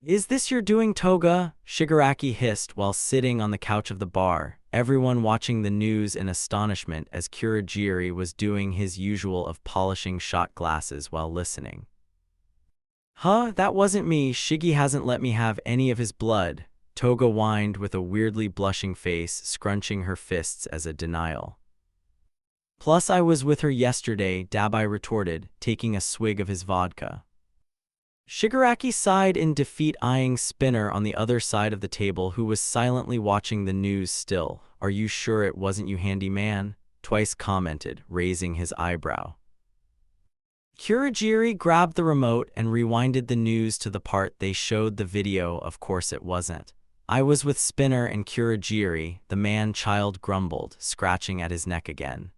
Is this your doing, Toga? Shigaraki hissed while sitting on the couch of the bar, everyone watching the news in astonishment as Kurogiri was doing his usual of polishing shot glasses while listening. Huh, that wasn't me. Shiggy hasn't let me have any of his blood, Toga whined with a weirdly blushing face, scrunching her fists as a denial. Plus I was with her yesterday, Dabai retorted, taking a swig of his vodka. Shigaraki sighed in defeat, eyeing Spinner on the other side of the table, who was silently watching the news still. Are you sure it wasn't you, handy man? Twice commented, raising his eyebrow. Kurogiri grabbed the remote and rewinded the news to the part they showed the video. Of course it wasn't. I was with Spinner and Kurogiri, the man-child grumbled, scratching at his neck again.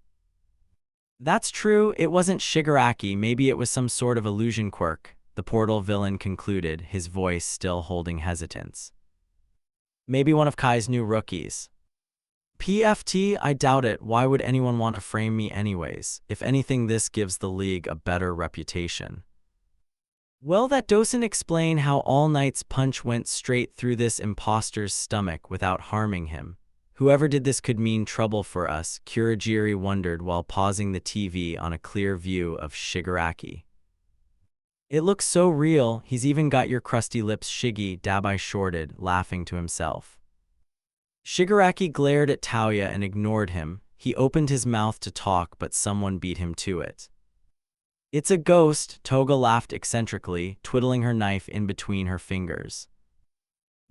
That's true, it wasn't Shigaraki, maybe it was some sort of illusion quirk, the portal villain concluded, his voice still holding hesitance. Maybe one of Kai's new rookies. PFT, I doubt it. Why would anyone want to frame me anyways? If anything, this gives the League a better reputation. Well, that doesn't explain how All Might's punch went straight through this imposter's stomach without harming him. Whoever did this could mean trouble for us, Kurogiri wondered while pausing the TV on a clear view of Shigaraki. It looks so real, he's even got your crusty lips, Shiggy, Dabai shorted, laughing to himself. Shigaraki glared at Taoya and ignored him. He opened his mouth to talk, but someone beat him to it. It's a ghost, Toga laughed eccentrically, twiddling her knife in between her fingers.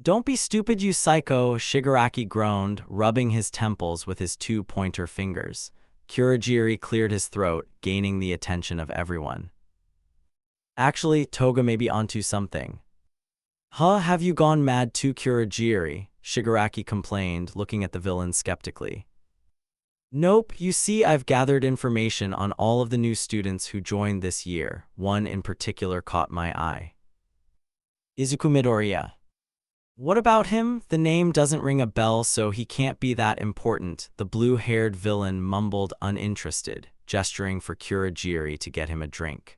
Don't be stupid, you psycho, Shigaraki groaned, rubbing his temples with his two pointer fingers. Kurogiri cleared his throat, gaining the attention of everyone. Actually, Toga may be onto something. Huh, have you gone mad too, Kurogiri? Shigaraki complained, looking at the villain skeptically. Nope, you see, I've gathered information on all of the new students who joined this year. One in particular caught my eye. Izuku Midoriya. What about him? The name doesn't ring a bell, so he can't be that important, the blue-haired villain mumbled, uninterested, gesturing for Kurogiri to get him a drink.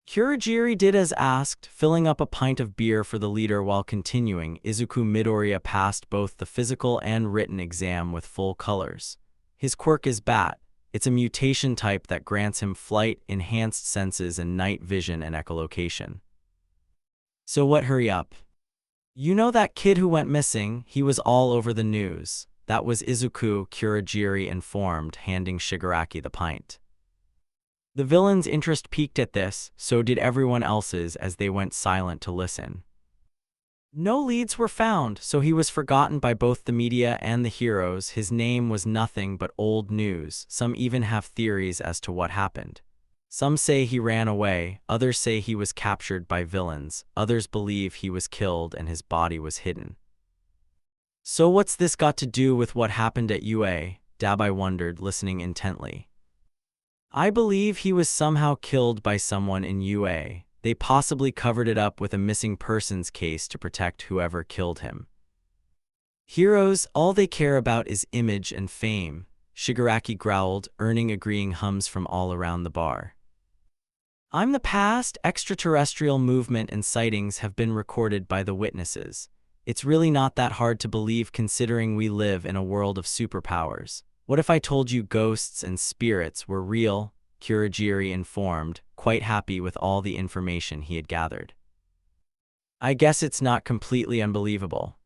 Kurogiri did as asked, filling up a pint of beer for the leader while continuing. Izuku Midoriya passed both the physical and written exam with full colors. His quirk is Bat. It's a mutation type that grants him flight, enhanced senses, and night vision and echolocation. So what, hurry up. You know that kid who went missing? He was all over the news. That was Izuku, Kurogiri informed, handing Shigaraki the pint. The villain's interest peaked at this, so did everyone else's as they went silent to listen. No leads were found, so he was forgotten by both the media and the heroes. His name was nothing but old news. Some even have theories as to what happened. Some say he ran away, others say he was captured by villains, others believe he was killed and his body was hidden. So what's this got to do with what happened at UA? Dabai wondered, listening intently. I believe he was somehow killed by someone in UA. They possibly covered it up with a missing persons case to protect whoever killed him. Heroes, all they care about is image and fame, Shigaraki growled, earning agreeing hums from all around the bar. I'm the past. Extraterrestrial movement and sightings have been recorded by the witnesses. It's really not that hard to believe considering we live in a world of superpowers. What if I told you ghosts and spirits were real? Kurogiri informed, quite happy with all the information he had gathered. I guess it's not completely unbelievable.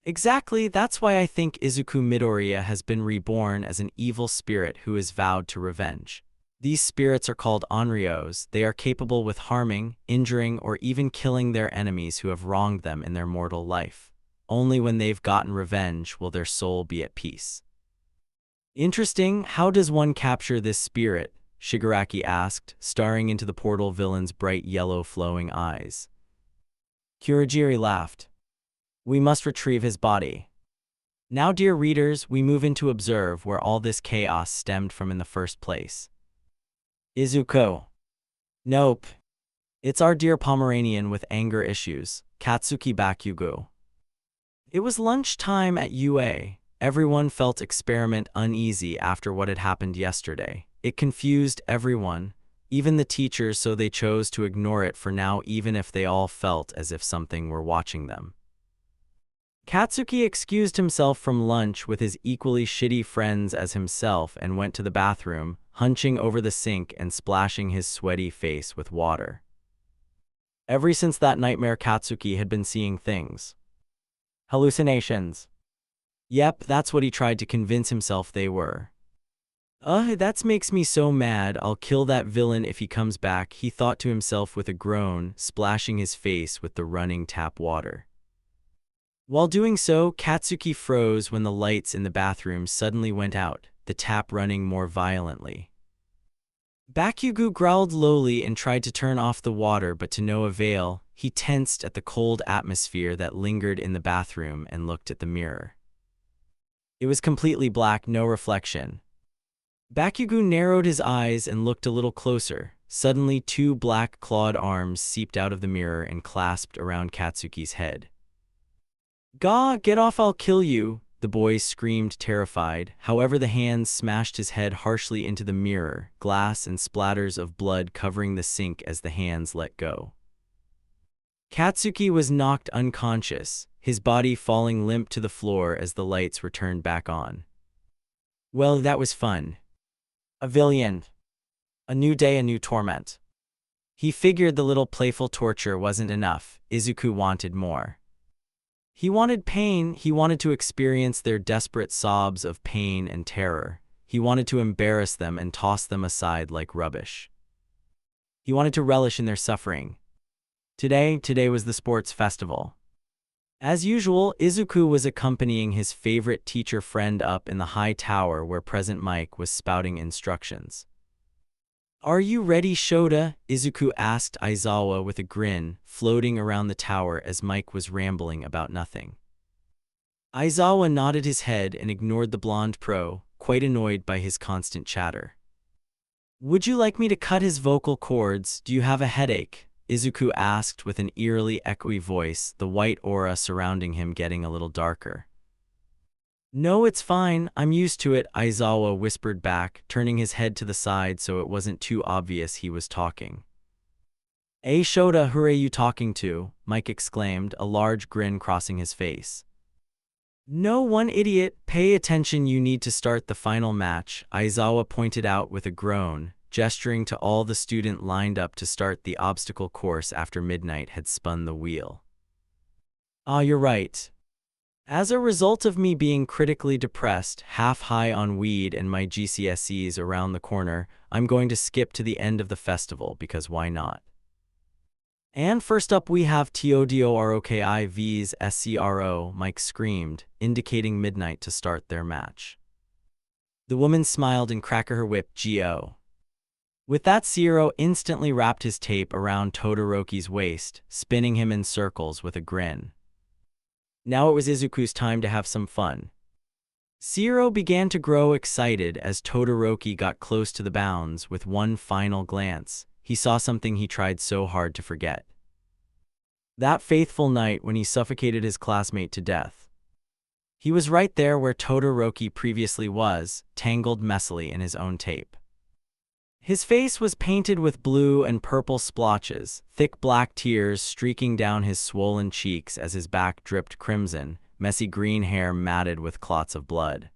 Exactly, that's why I think Izuku Midoriya has been reborn as an evil spirit who is vowed to revenge. These spirits are called onryos. They are capable with harming, injuring, or even killing their enemies who have wronged them in their mortal life. Only when they've gotten revenge will their soul be at peace. Interesting, how does one capture this spirit? Shigaraki asked, staring into the portal villain's bright yellow flowing eyes. Kurogiri laughed. We must retrieve his body. Now, dear readers, we move in to observe where all this chaos stemmed from in the first place. Izuku. Nope. It's our dear Pomeranian with anger issues, Katsuki Bakugo. It was lunchtime at UA. Everyone felt experiment uneasy after what had happened yesterday. It confused everyone, even the teachers, so they chose to ignore it for now, even if they all felt as if something were watching them. Katsuki excused himself from lunch with his equally shitty friends as himself and went to the bathroom, hunching over the sink and splashing his sweaty face with water. Ever since that nightmare, Katsuki had been seeing things. Hallucinations. Yep, that's what he tried to convince himself they were. That makes me so mad. I'll kill that villain if he comes back, he thought to himself with a groan, splashing his face with the running tap water. While doing so, Katsuki froze when the lights in the bathroom suddenly went out, the tap running more violently. Bakugo growled lowly and tried to turn off the water, but to no avail. He tensed at the cold atmosphere that lingered in the bathroom and looked at the mirror. It was completely black, no reflection. Bakugo narrowed his eyes and looked a little closer. Suddenly, two black clawed arms seeped out of the mirror and clasped around Katsuki's head. "Gah, get off, I'll kill you," the boy screamed, terrified. However, the hands smashed his head harshly into the mirror, glass and splatters of blood covering the sink as the hands let go. Katsuki was knocked unconscious, his body falling limp to the floor as the lights were turned back on. Well, that was fun. A villain. A new day, a new torment. He figured the little playful torture wasn't enough. Izuku wanted more. He wanted pain. He wanted to experience their desperate sobs of pain and terror. He wanted to embarrass them and toss them aside like rubbish. He wanted to relish in their suffering. Today was the sports festival. As usual, Izuku was accompanying his favorite teacher friend up in the high tower where present Mike was spouting instructions. "Are you ready, Shota?" Izuku asked Aizawa with a grin, floating around the tower as Mike was rambling about nothing. Aizawa nodded his head and ignored the blonde pro, quite annoyed by his constant chatter. "Would you like me to cut his vocal cords? Do you have a headache?" Izuku asked with an eerily echoey voice, the white aura surrounding him getting a little darker. "No, it's fine, I'm used to it," Aizawa whispered back, turning his head to the side so it wasn't too obvious he was talking. "Hey Shota, who are you talking to?" Mike exclaimed, a large grin crossing his face. "No one, idiot. Pay attention, you need to start the final match," Aizawa pointed out with a groan, gesturing to all the students lined up to start the obstacle course after midnight had spun the wheel. You're right. As a result of me being critically depressed, half high on weed and my GCSEs around the corner, I'm going to skip to the end of the festival because why not? And first up we have Todoroki vs Scro, Mike screamed, indicating midnight to start their match. The woman smiled and cracked her whip, Go. With that, Scro instantly wrapped his tape around Todoroki's waist, spinning him in circles with a grin. Now it was Izuku's time to have some fun. Scro began to grow excited as Todoroki got close to the bounds. With one final glance, he saw something he tried so hard to forget. That faithful night when he suffocated his classmate to death. He was right there where Todoroki previously was, tangled messily in his own tape. His face was painted with blue and purple splotches, thick black tears streaking down his swollen cheeks as his back dripped crimson, messy green hair matted with clots of blood.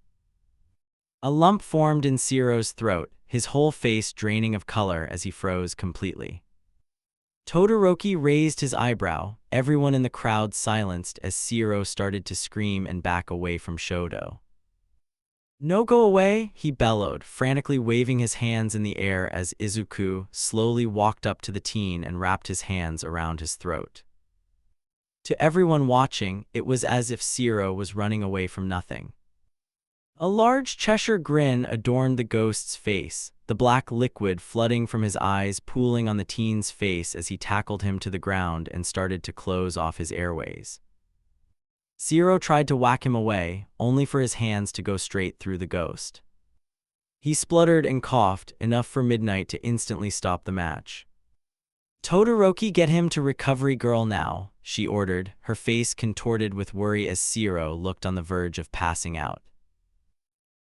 A lump formed in Scro's throat, his whole face draining of color as he froze completely. Todoroki raised his eyebrow, everyone in the crowd silenced as Scro started to scream and back away from Shoto. "No, go away," he bellowed, frantically waving his hands in the air as Izuku slowly walked up to the teen and wrapped his hands around his throat. To everyone watching, it was as if Scro was running away from nothing. A large Cheshire grin adorned the ghost's face, the black liquid flooding from his eyes pooling on the teen's face as he tackled him to the ground and started to close off his airways. Scro tried to whack him away, only for his hands to go straight through the ghost. He spluttered and coughed, enough for Midnight to instantly stop the match. "Todoroki, get him to Recovery Girl now," she ordered, her face contorted with worry as Scro looked on the verge of passing out.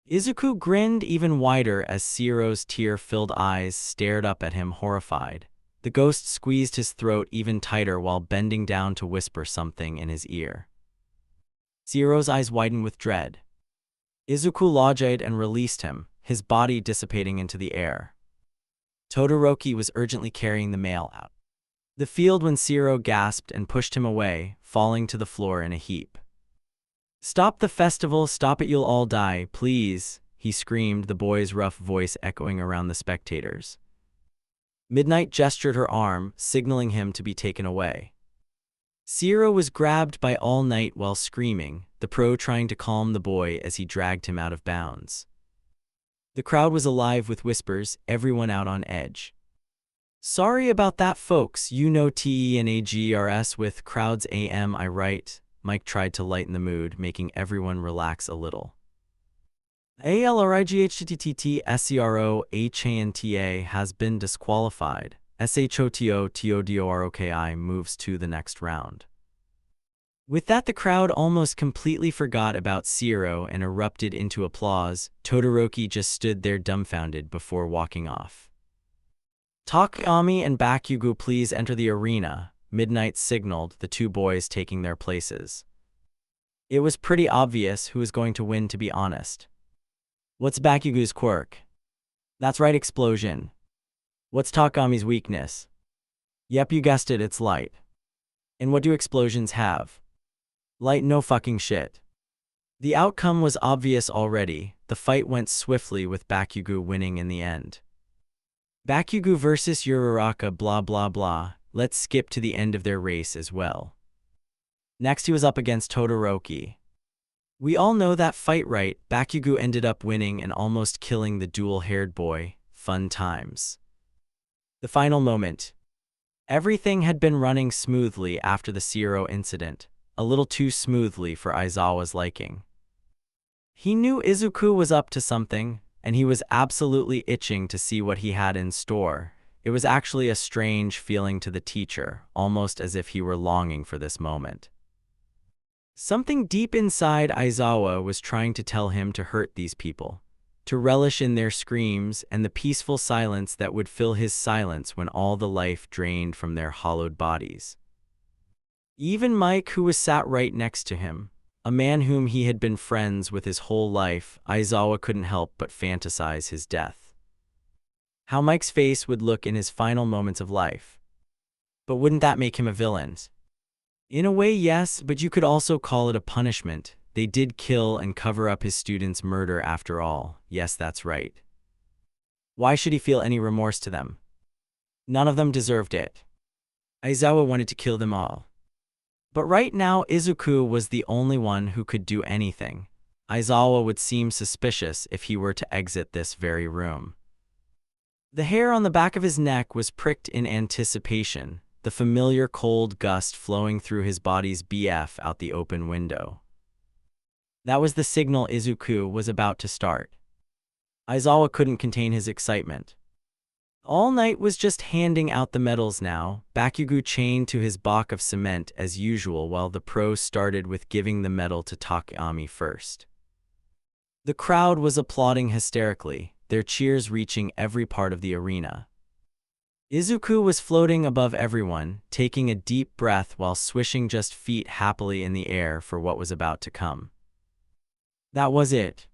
Izuku grinned even wider as Scro's tear-filled eyes stared up at him horrified. The ghost squeezed his throat even tighter while bending down to whisper something in his ear. Scro's eyes widened with dread. Izuku lodged and released him, his body dissipating into the air. Todoroki was urgently carrying the male out the field when Scro gasped and pushed him away, falling to the floor in a heap. "Stop the festival, stop it, you'll all die, please," he screamed, the boy's rough voice echoing around the spectators. Midnight gestured her arm, signaling him to be taken away. Scro was grabbed by All Night while screaming, the pro trying to calm the boy as he dragged him out of bounds. The crowd was alive with whispers, everyone out on edge. "Sorry about that, folks, you know TENAGRS with crowds am I right?" Mike tried to lighten the mood, making everyone relax a little. "ALRIGHTTTT SCRO HANTA has been disqualified. SHOTO TODOROKI moves to the next round." With that, the crowd almost completely forgot about Scro and erupted into applause. Todoroki just stood there dumbfounded before walking off. "Takami and Bakugo, please enter the arena," Midnight signaled, the two boys taking their places. It was pretty obvious who was going to win, to be honest. "What's Bakugo's quirk?" "That's right, explosion." "What's Takami's weakness?" "Yep, you guessed it, it's light." "And what do explosions have?" "Light, no fucking shit." The outcome was obvious already. The fight went swiftly with Bakugo winning in the end. Bakugo versus Uraraka blah blah blah. Let's skip to the end of their race as well. Next he was up against Todoroki. We all know that fight, right? Bakugo ended up winning and almost killing the dual-haired boy. Fun times. The final moment. Everything had been running smoothly after the Scro incident, a little too smoothly for Aizawa's liking. He knew Izuku was up to something, and he was absolutely itching to see what he had in store. It was actually a strange feeling to the teacher, almost as if he were longing for this moment. Something deep inside Aizawa was trying to tell him to hurt these people, to relish in their screams and the peaceful silence that would fill his silence when all the life drained from their hollowed bodies. Even Mike, who was sat right next to him, a man whom he had been friends with his whole life, Aizawa couldn't help but fantasize his death. How Mike's face would look in his final moments of life. But wouldn't that make him a villain? In a way, yes, but you could also call it a punishment. They did kill and cover up his students' murder after all. Yes, that's right. Why should he feel any remorse to them? None of them deserved it. Aizawa wanted to kill them all. But right now, Izuku was the only one who could do anything. Aizawa would seem suspicious if he were to exit this very room. The hair on the back of his neck was pricked in anticipation, the familiar cold gust flowing through his body's bnha out the open window. That was the signal Izuku was about to start. Aizawa couldn't contain his excitement. All Might was just handing out the medals now, Bakugo chained to his block of cement as usual while the pros started with giving the medal to Takami first. The crowd was applauding hysterically, their cheers reaching every part of the arena. Izuku was floating above everyone, taking a deep breath while swishing just feet happily in the air for what was about to come. That was it.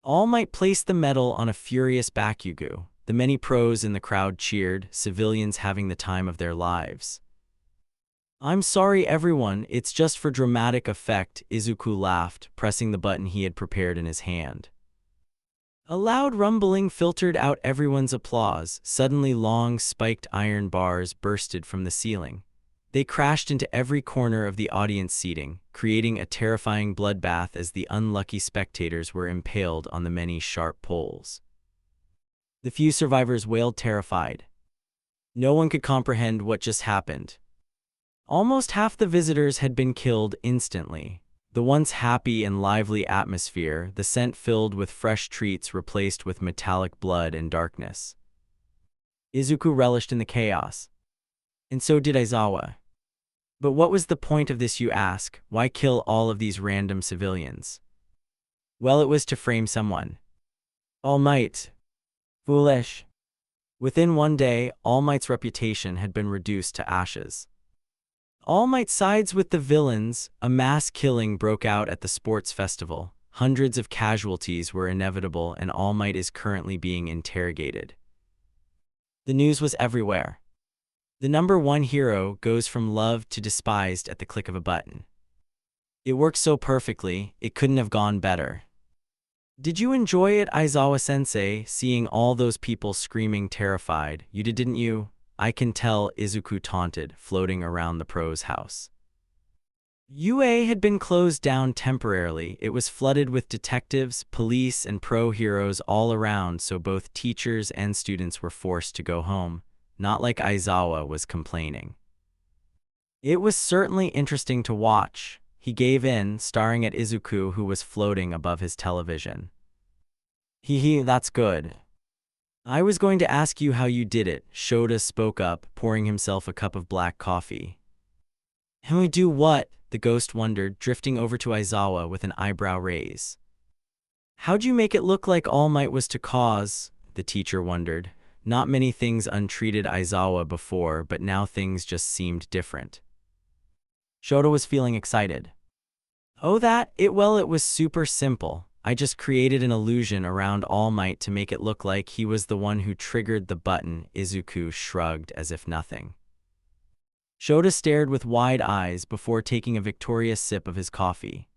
All Might placed the medal on a furious Bakugo. The many pros in the crowd cheered, civilians having the time of their lives. "I'm sorry everyone, it's just for dramatic effect," Izuku laughed, pressing the button he had prepared in his hand. A loud rumbling filtered out everyone's applause. Suddenly long, spiked iron bars bursted from the ceiling. They crashed into every corner of the audience seating, creating a terrifying bloodbath as the unlucky spectators were impaled on the many sharp poles. The few survivors wailed terrified. No one could comprehend what just happened. Almost half the visitors had been killed instantly. The once happy and lively atmosphere, the scent filled with fresh treats replaced with metallic blood and darkness. Izuku relished in the chaos. And so did Aizawa. But what was the point of this, you ask? Why kill all of these random civilians? Well, it was to frame someone. All Might. Foolish. Within one day, All Might's reputation had been reduced to ashes. All Might sides with the villains. A mass killing broke out at the sports festival. Hundreds of casualties were inevitable, and All Might is currently being interrogated. The news was everywhere. The #1 hero goes from loved to despised at the click of a button. It worked so perfectly, it couldn't have gone better. Did you enjoy it, Aizawa-sensei, seeing all those people screaming terrified? You did, didn't you? I can tell, Izuku taunted, floating around the pro's house. UA had been closed down temporarily. It was flooded with detectives, police, and pro heroes all around, so both teachers and students were forced to go home. Not like Aizawa was complaining. It was certainly interesting to watch. He gave in, staring at Izuku, who was floating above his television. Hee, that's good. I was going to ask you how you did it, Shota spoke up, pouring himself a cup of black coffee. How we do what? The ghost wondered, drifting over to Aizawa with an eyebrow raise. How'd you make it look like All Might was to cause? The teacher wondered. Not many things untreated Aizawa before, but now things just seemed different. Shota was feeling excited. Oh, it was super simple. I just created an illusion around All Might to make it look like he was the one who triggered the button. Izuku shrugged as if nothing. Shota stared with wide eyes before taking a victorious sip of his coffee.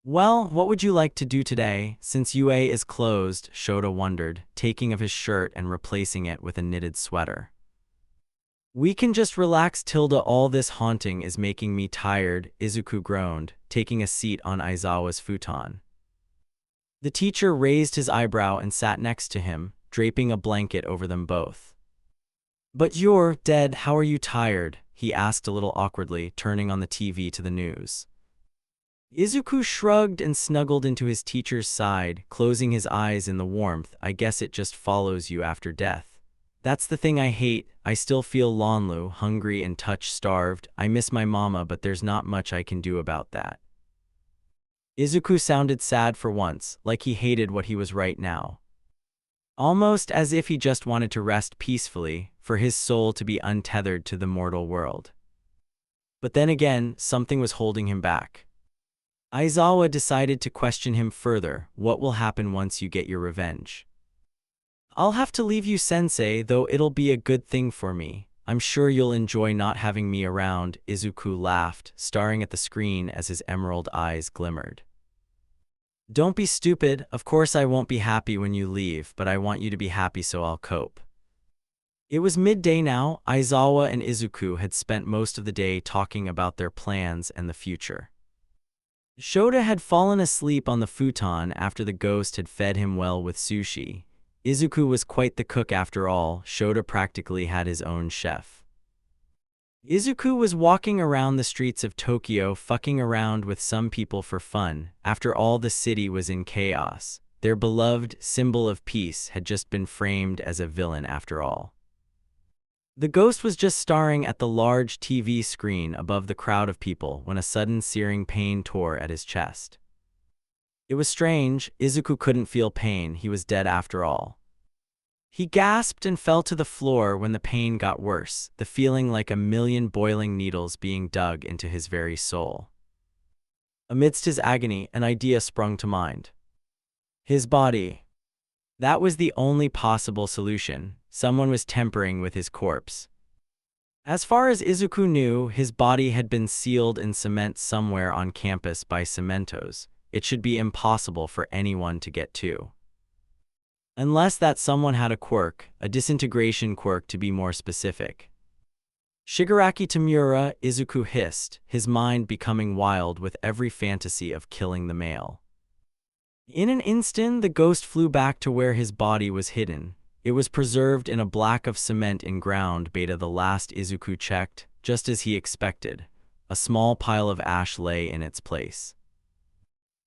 Well, what would you like to do today, since UA is closed? Shota wondered, taking off his shirt and replacing it with a knitted sweater. We can just relax, Tilda. All this haunting is making me tired, Izuku groaned, taking a seat on Aizawa's futon. The teacher raised his eyebrow and sat next to him, draping a blanket over them both. But you're dead. How are you tired? He asked a little awkwardly, turning on the TV to the news. Izuku shrugged and snuggled into his teacher's side, closing his eyes in the warmth. I guess it just follows you after death. That's the thing I hate. I still feel lonely, hungry and touch-starved. I miss my mama, but there's not much I can do about that. Izuku sounded sad for once, like he hated what he was right now. Almost as if he just wanted to rest peacefully, for his soul to be untethered to the mortal world. But then again, something was holding him back. Aizawa decided to question him further. What will happen once you get your revenge? I'll have to leave you, sensei, though it'll be a good thing for me. I'm sure you'll enjoy not having me around. Izuku laughed, staring at the screen as his emerald eyes glimmered. Don't be stupid. Of course I won't be happy when you leave, but I want you to be happy, so I'll cope. It was midday now. Aizawa and Izuku had spent most of the day talking about their plans and the future. Shota had fallen asleep on the futon after the ghost had fed him well with sushi. Izuku was quite the cook after all. Shota practically had his own chef. Izuku was walking around the streets of Tokyo fucking around with some people for fun. After all, the city was in chaos. Their beloved symbol of peace had just been framed as a villain after all. The ghost was just staring at the large TV screen above the crowd of people when a sudden searing pain tore at his chest. It was strange. Izuku couldn't feel pain. He was dead after all. He gasped and fell to the floor when the pain got worse, the feeling like a million boiling needles being dug into his very soul. Amidst his agony, an idea sprung to mind. His body. That was the only possible solution. Someone was tampering with his corpse. As far as Izuku knew, his body had been sealed in cement somewhere on campus by cementos. It should be impossible for anyone to get to. Unless that someone had a quirk, a disintegration quirk to be more specific. Shigaraki Tamura, Izuku hissed, his mind becoming wild with every fantasy of killing the male. In an instant, the ghost flew back to where his body was hidden. It was preserved in a block of cement in ground beta. The last Izuku checked, just as he expected. A small pile of ash lay in its place.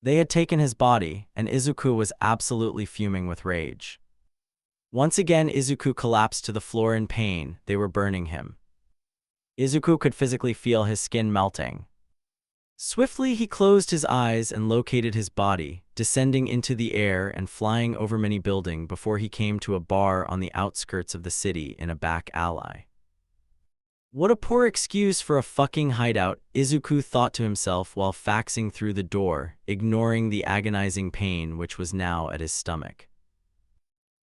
They had taken his body, and Izuku was absolutely fuming with rage. Once again, Izuku collapsed to the floor in pain. They were burning him. Izuku could physically feel his skin melting. Swiftly, he closed his eyes and located his body, descending into the air and flying over many buildings before he came to a bar on the outskirts of the city in a back alley. What a poor excuse for a fucking hideout, Izuku thought to himself while faxing through the door, ignoring the agonizing pain which was now at his stomach.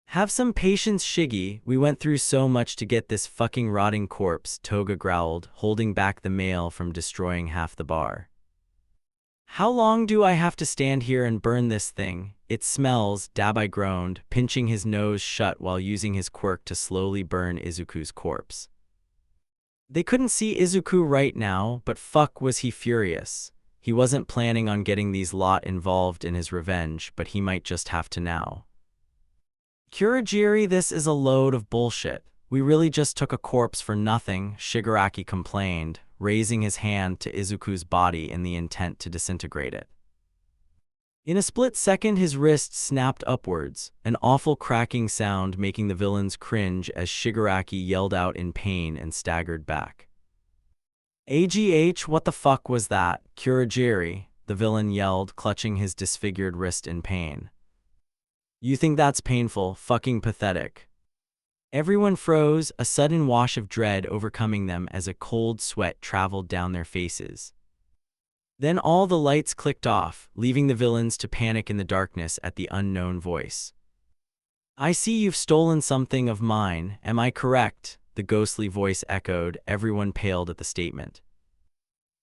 Have some patience, Shiggy. We went through so much to get this fucking rotting corpse, Toga growled, holding back the male from destroying half the bar. How long do I have to stand here and burn this thing? It smells, Dabai groaned, pinching his nose shut while using his quirk to slowly burn Izuku's corpse. They couldn't see Izuku right now, but fuck was he furious. He wasn't planning on getting these lot involved in his revenge, but he might just have to now. Kurogiri, this is a load of bullshit. We really just took a corpse for nothing, Shigaraki complained, raising his hand to Izuku's body in the intent to disintegrate it. In a split second, his wrist snapped upwards, an awful cracking sound making the villains cringe as Shigaraki yelled out in pain and staggered back. AGH, what the fuck was that? Kurogiri, the villain yelled, clutching his disfigured wrist in pain. You think that's painful? Fucking pathetic. Everyone froze, a sudden wash of dread overcoming them as a cold sweat traveled down their faces. Then all the lights clicked off, leaving the villains to panic in the darkness at the unknown voice. I see you've stolen something of mine, am I correct? The ghostly voice echoed, everyone paled at the statement.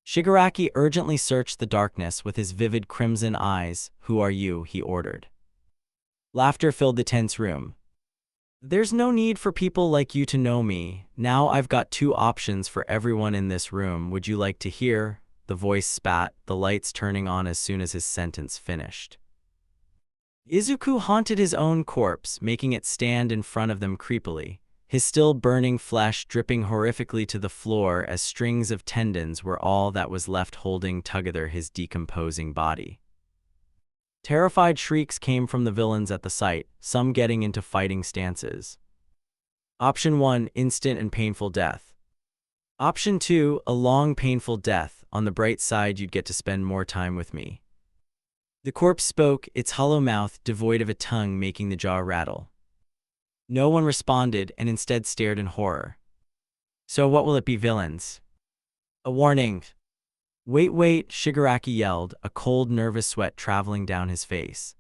Shigaraki urgently searched the darkness with his vivid crimson eyes. Who are you? He ordered. Laughter filled the tense room. There's no need for people like you to know me. Now I've got two options for everyone in this room. Would you like to hear? The voice spat, the lights turning on as soon as his sentence finished. Izuku haunted his own corpse, making it stand in front of them creepily, his still burning flesh dripping horrifically to the floor as strings of tendons were all that was left holding together his decomposing body. Terrified shrieks came from the villains at the sight, some getting into fighting stances. Option 1, instant and painful death. Option 2, a long painful death. On the bright side, you'd get to spend more time with me. The corpse spoke, its hollow mouth devoid of a tongue making the jaw rattle. No one responded and instead stared in horror. So what will it be, villains? A warning. Wait, Shigaraki yelled, a cold, nervous sweat traveling down his face.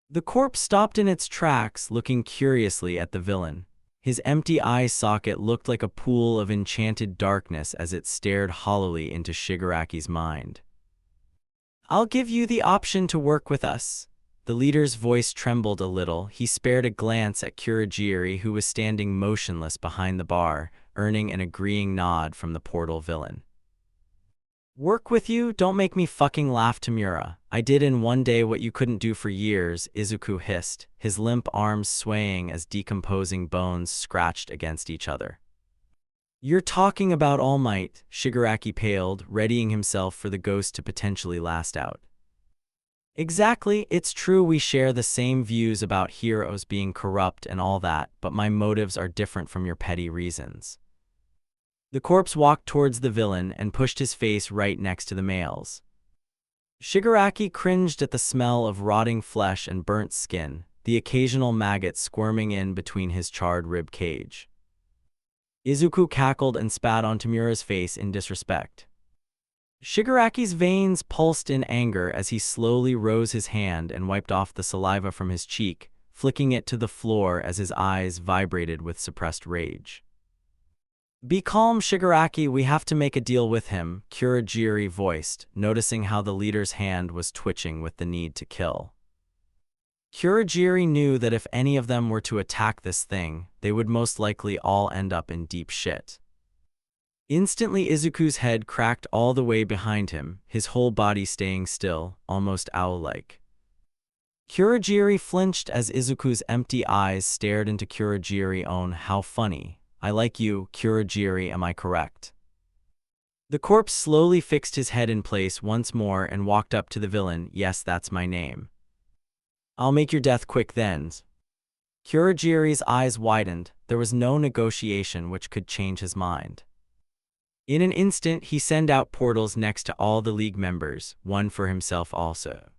The corpse stopped in its tracks, looking curiously at the villain. His empty eye socket looked like a pool of enchanted darkness as it stared hollowly into Shigaraki's mind. I'll give you the option to work with us. The The leader's voice trembled a little. He spared a glance at Kurogiri, who was standing motionless behind the bar, earning an agreeing nod from the portal villain. "Work with you? Don't make me fucking laugh, Tamura. I did in one day what you couldn't do for years," Izuku hissed, his limp arms swaying as decomposing bones scratched against each other. "You're talking about All Might," Shigaraki paled, readying himself for the ghost to potentially last out. "Exactly, it's true we share the same views about heroes being corrupt and all that, but my motives are different from your petty reasons." The corpse walked towards the villain and pushed his face right next to the male's. Shigaraki cringed at the smell of rotting flesh and burnt skin, the occasional maggot squirming in between his charred rib cage. Izuku cackled and spat on Tamura's face in disrespect. Shigaraki's veins pulsed in anger as he slowly rose his hand and wiped off the saliva from his cheek, flicking it to the floor as his eyes vibrated with suppressed rage. "Be calm, Shigaraki, we have to make a deal with him," Kurogiri voiced, noticing how the leader's hand was twitching with the need to kill. Kurogiri knew that if any of them were to attack this thing, they would most likely all end up in deep shit. Instantly, Izuku's head cracked all the way behind him, his whole body staying still, almost owl-like. Kurogiri flinched as Izuku's empty eyes stared into Kurogiri's own. "How funny. I like you, Kurogiri, am I correct?" The corpse slowly fixed his head in place once more and walked up to the villain. "Yes, that's my name." "I'll make your death quick then." Kurogiri's eyes widened. There was no negotiation which could change his mind. In an instant, he sent out portals next to all the League members, one for himself also.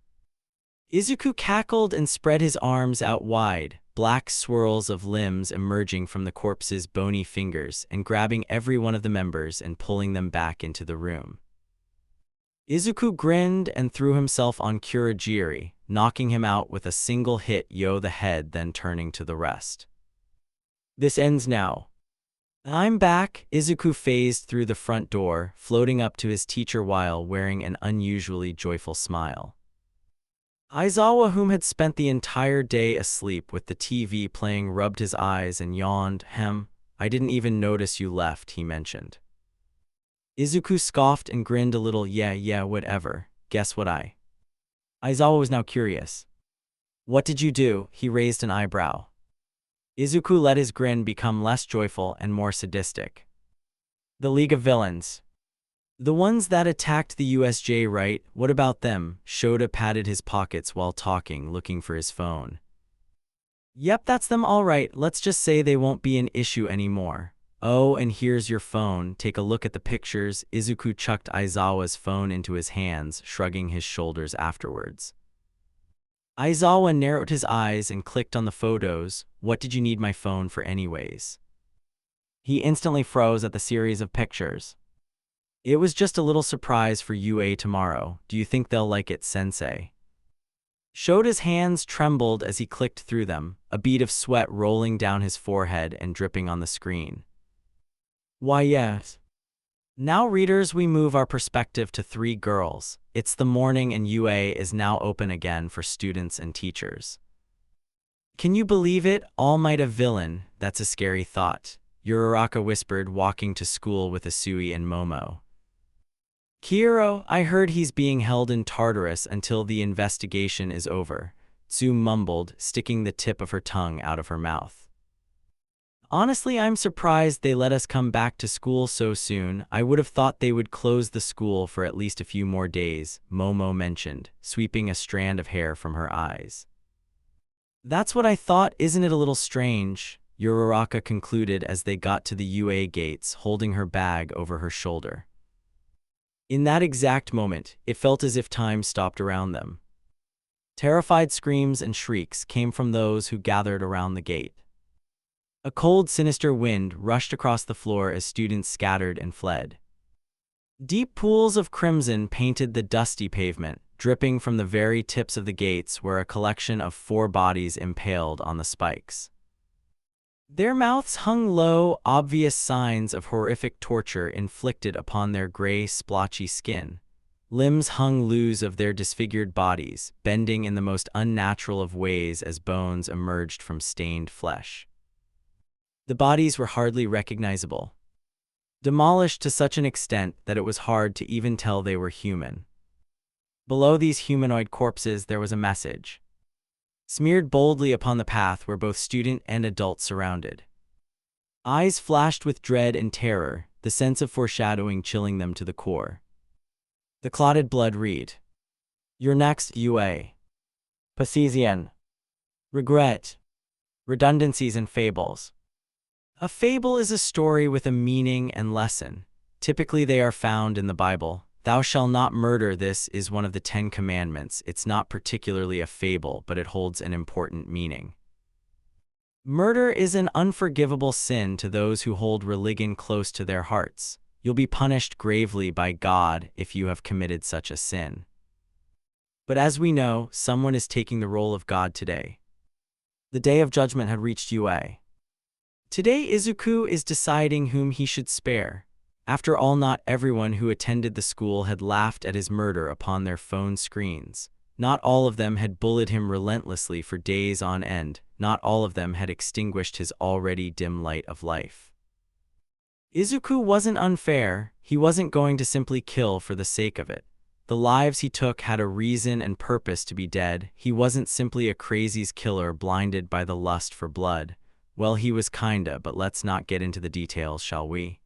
Izuku cackled and spread his arms out wide, black swirls of limbs emerging from the corpse's bony fingers and grabbing every one of the members and pulling them back into the room. Izuku grinned and threw himself on Kurogiri, knocking him out with a single hit the head, then turning to the rest. "This ends now." "I'm back," Izuku phased through the front door, floating up to his teacher while wearing an unusually joyful smile. Aizawa, whom had spent the entire day asleep with the TV playing, rubbed his eyes and yawned. I didn't even notice you left," he mentioned. Izuku scoffed and grinned a little. Yeah, whatever. Guess what Aizawa was now curious. "What did you do?" He raised an eyebrow. Izuku let his grin become less joyful and more sadistic. "The League of Villains. The ones that attacked the USJ, right? What about them?" Shoda patted his pockets while talking, looking for his phone. "Yep, that's them all right. Let's just say they won't be an issue anymore. Oh, and here's your phone. Take a look at the pictures." Izuku chucked Aizawa's phone into his hands, shrugging his shoulders afterwards. Aizawa narrowed his eyes and clicked on the photos. "What did you need my phone for anyways?" He instantly froze at the series of pictures. "It was just a little surprise for UA tomorrow. Do you think they'll like it, sensei?" Shoda's hands trembled as he clicked through them, a bead of sweat rolling down his forehead and dripping on the screen. "Why, yes." Now, readers, we move our perspective to 3 girls. It's the morning and UA is now open again for students and teachers. "Can you believe it? All Might a villain. That's a scary thought," Uraraka whispered, walking to school with Asui and Momo. "Kiro, I heard he's being held in Tartarus until the investigation is over," Tsu mumbled, sticking the tip of her tongue out of her mouth. "Honestly, I'm surprised they let us come back to school so soon. I would have thought they would close the school for at least a few more days," Momo mentioned, sweeping a strand of hair from her eyes. "That's what I thought. Isn't it a little strange?" Uraraka concluded as they got to the UA gates, holding her bag over her shoulder. In that exact moment, it felt as if time stopped around them. Terrified screams and shrieks came from those who gathered around the gate. A cold, sinister wind rushed across the floor as students scattered and fled. Deep pools of crimson painted the dusty pavement, dripping from the very tips of the gates were a collection of 4 bodies impaled on the spikes. Their mouths hung low, obvious signs of horrific torture inflicted upon their gray, splotchy skin, Limbs hung loose of their disfigured bodies, bending in the most unnatural of ways as bones emerged from stained flesh. The bodies were hardly recognizable, demolished to such an extent that it was hard to even tell they were human. Below these humanoid corpses there was a message, smeared boldly upon the path where both student and adult surrounded. Eyes flashed with dread and terror, the sense of foreshadowing chilling them to the core. The clotted blood read, "Your next UA. Pasesian. Regret. Redundancies and fables." A fable is a story with a meaning and lesson. Typically they are found in the Bible. Thou shalt not murder. This is one of the 10 Commandments. It's not particularly a fable, but it holds an important meaning. Murder is an unforgivable sin to those who hold religion close to their hearts. You'll be punished gravely by God if you have committed such a sin. But as we know, someone is taking the role of God today. The day of judgment had reached UA. Today Izuku is deciding whom he should spare. After all, not everyone who attended the school had laughed at his murder upon their phone screens. Not all of them had bullied him relentlessly for days on end. Not all of them had extinguished his already dim light of life. Izuku wasn't unfair. He wasn't going to simply kill for the sake of it. The lives he took had a reason and purpose to be dead. He wasn't simply a crazy killer blinded by the lust for blood. Well, he was kinda, but let's not get into the details, shall we?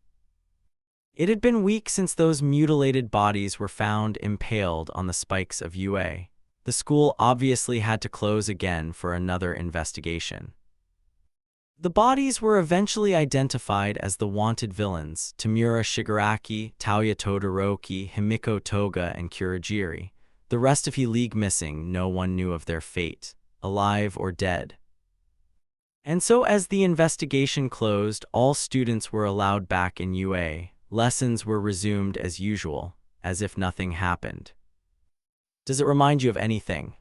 It had been weeks since those mutilated bodies were found impaled on the spikes of UA. The school obviously had to close again for another investigation. The bodies were eventually identified as the wanted villains: Tamura Shigaraki, Tauya Todoroki, Himiko Toga, and Kurogiri. The rest of the league missing, no one knew of their fate, alive or dead. And so as the investigation closed, all students were allowed back in UA. Lessons were resumed as usual, as if nothing happened. Does it remind you of anything?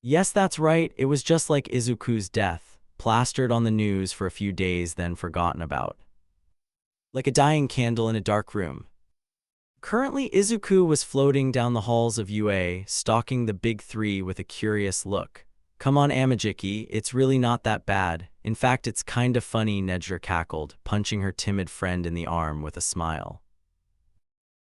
Yes, that's right, it was just like Izuku's death, plastered on the news for a few days then forgotten about. Like a dying candle in a dark room. Currently, Izuku was floating down the halls of UA, stalking the big three with a curious look. "Come on, Amajiki, it's really not that bad. In fact, it's kinda funny," Nezu cackled, punching her timid friend in the arm with a smile.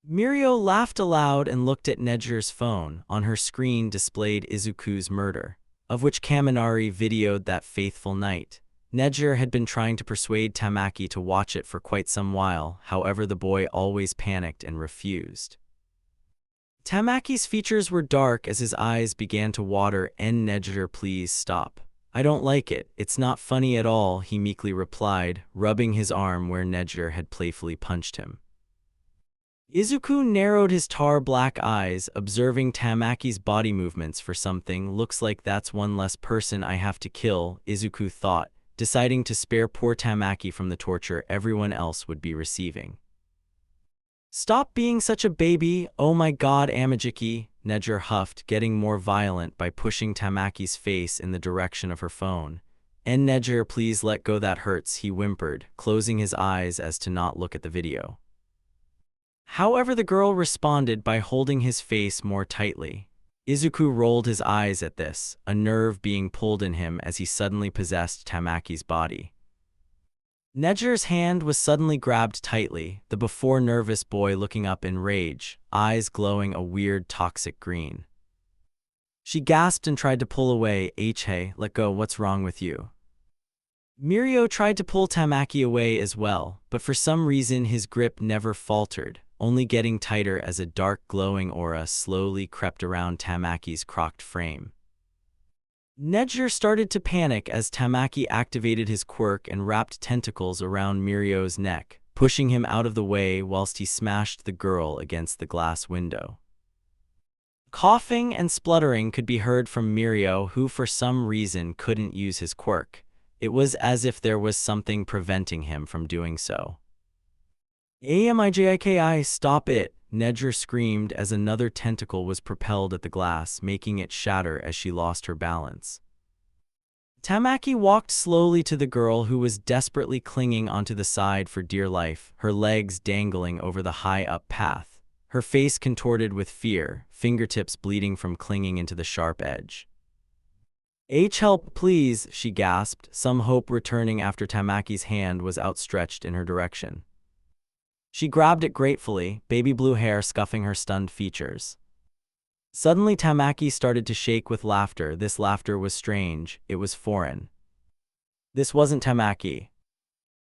Mirio laughed aloud and looked at Nezu's phone. On her screen displayed Izuku's murder, of which Kaminari videoed that fateful night. Nezu had been trying to persuade Tamaki to watch it for quite some while, however the boy always panicked and refused. Tamaki's features were dark as his eyes began to water. Nezu, please stop. I don't like it. It's not funny at all, he meekly replied, rubbing his arm where Nezu had playfully punched him. Izuku narrowed his tar-black eyes, observing Tamaki's body movements for something. Looks like that's one less person I have to kill, Izuku thought, deciding to spare poor Tamaki from the torture everyone else would be receiving. Stop being such a baby, oh my god, Amajiki, Nezu huffed, getting more violent by pushing Tamaki's face in the direction of her phone. Nezu, please let go, that hurts, he whimpered, closing his eyes as to not look at the video. However, the girl responded by holding his face more tightly. Izuku rolled his eyes at this, a nerve being pulled in him as he suddenly possessed Tamaki's body. Nezu's hand was suddenly grabbed tightly, the before nervous boy looking up in rage, eyes glowing a weird toxic green. She gasped and tried to pull away. Hey, let go, what's wrong with you? Mirio tried to pull Tamaki away as well, but for some reason his grip never faltered, only getting tighter as a dark glowing aura slowly crept around Tamaki's crocked frame. Nezu started to panic as Tamaki activated his quirk and wrapped tentacles around Mirio's neck, pushing him out of the way whilst he smashed the girl against the glass window. Coughing and spluttering could be heard from Mirio, who for some reason couldn't use his quirk. It was as if there was something preventing him from doing so. Amijiki, stop it! Nezu screamed as another tentacle was propelled at the glass, making it shatter as she lost her balance. Tamaki walked slowly to the girl, who was desperately clinging onto the side for dear life, her legs dangling over the high-up path. her face contorted with fear, fingertips bleeding from clinging into the sharp edge. Help, please, she gasped, some hope returning after Tamaki's hand was outstretched in her direction. She grabbed it gratefully, baby blue hair scuffing her stunned features. Suddenly Tamaki started to shake with laughter. This laughter was strange, it was foreign. This wasn't Tamaki.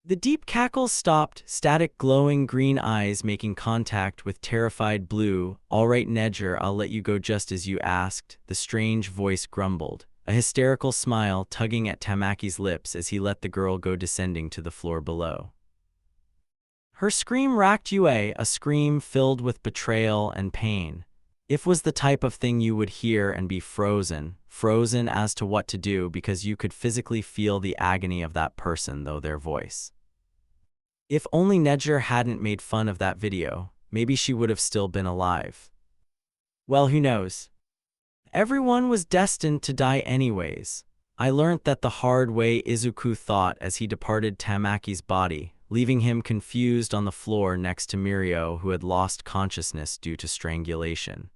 The deep cackles stopped, static glowing green eyes making contact with terrified blue. "All right, Nezu, I'll let you go just as you asked," the strange voice grumbled, a hysterical smile tugging at Tamaki's lips as he let the girl go, descending to the floor below. Her scream racked Yue, a scream filled with betrayal and pain. It was the type of thing you would hear and be frozen as to what to do, because you could physically feel the agony of that person through their voice. If only Nezu hadn't made fun of that video, maybe she would have still been alive. Well, who knows? Everyone was destined to die anyways. I learnt that the hard way, Izuku thought as he departed Tamaki's body, leaving him confused on the floor next to Mirio, who had lost consciousness due to strangulation.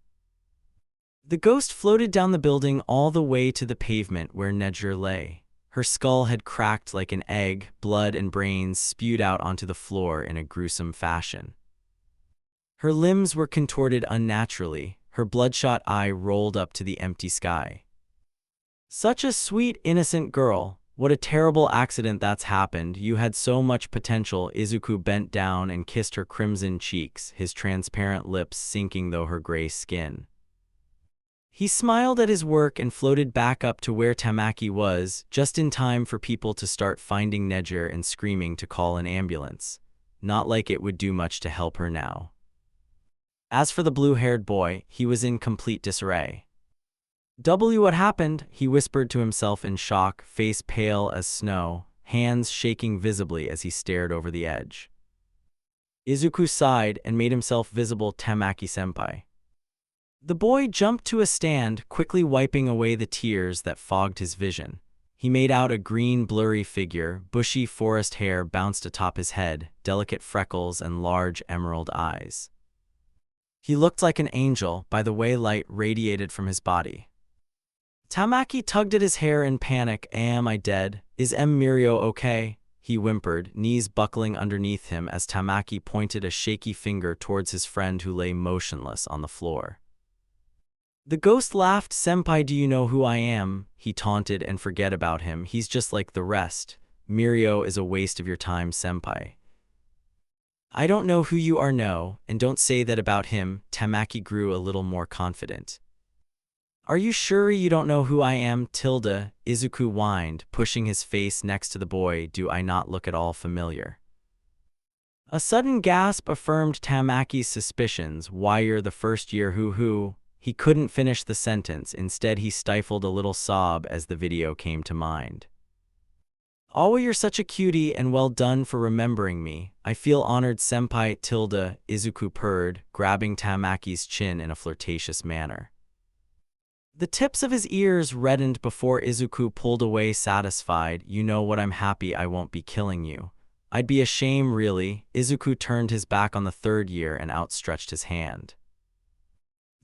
The ghost floated down the building all the way to the pavement where Nezu lay. Her skull had cracked like an egg, blood and brains spewed out onto the floor in a gruesome fashion. Her limbs were contorted unnaturally, her bloodshot eye rolled up to the empty sky. Such a sweet, innocent girl. What a terrible accident that's happened. You had so much potential. Izuku bent down and kissed her crimson cheeks, his transparent lips sinking through her gray skin. He smiled at his work and floated back up to where Tamaki was, just in time for people to start finding Nezu and screaming to call an ambulance. Not like it would do much to help her now. As for the blue-haired boy, he was in complete disarray. What happened? He whispered to himself in shock, face pale as snow, hands shaking visibly as he stared over the edge. Izuku sighed and made himself visible. Tamaki-senpai. The boy jumped to a stand, quickly wiping away the tears that fogged his vision. He made out a green, blurry figure, bushy forest hair bounced atop his head, delicate freckles and large emerald eyes. He looked like an angel by the way light radiated from his body. Tamaki tugged at his hair in panic. "Am I dead? Is Mirio okay?" he whimpered, knees buckling underneath him as Tamaki pointed a shaky finger towards his friend who lay motionless on the floor. The ghost laughed. "Senpai, do you know who I am?" he taunted, "and forget about him. He's just like the rest. Mirio is a waste of your time, senpai." "I don't know who you are, no, and don't say that about him." Tamaki grew a little more confident. "Are you sure you don't know who I am, Tilda?" Izuku whined, pushing his face next to the boy. "Do I not look at all familiar?" A sudden gasp affirmed Tamaki's suspicions. "Why, you're the first year who?" He couldn't finish the sentence. Instead, he stifled a little sob as the video came to mind. "Oh, you're such a cutie, and well done for remembering me. I feel honored, senpai." Tilda, Izuku purred, grabbing Tamaki's chin in a flirtatious manner. The tips of his ears reddened before Izuku pulled away satisfied. "You know what, I'm happy I won't be killing you." "I'd be ashamed, really." Izuku turned his back on the third year and outstretched his hand.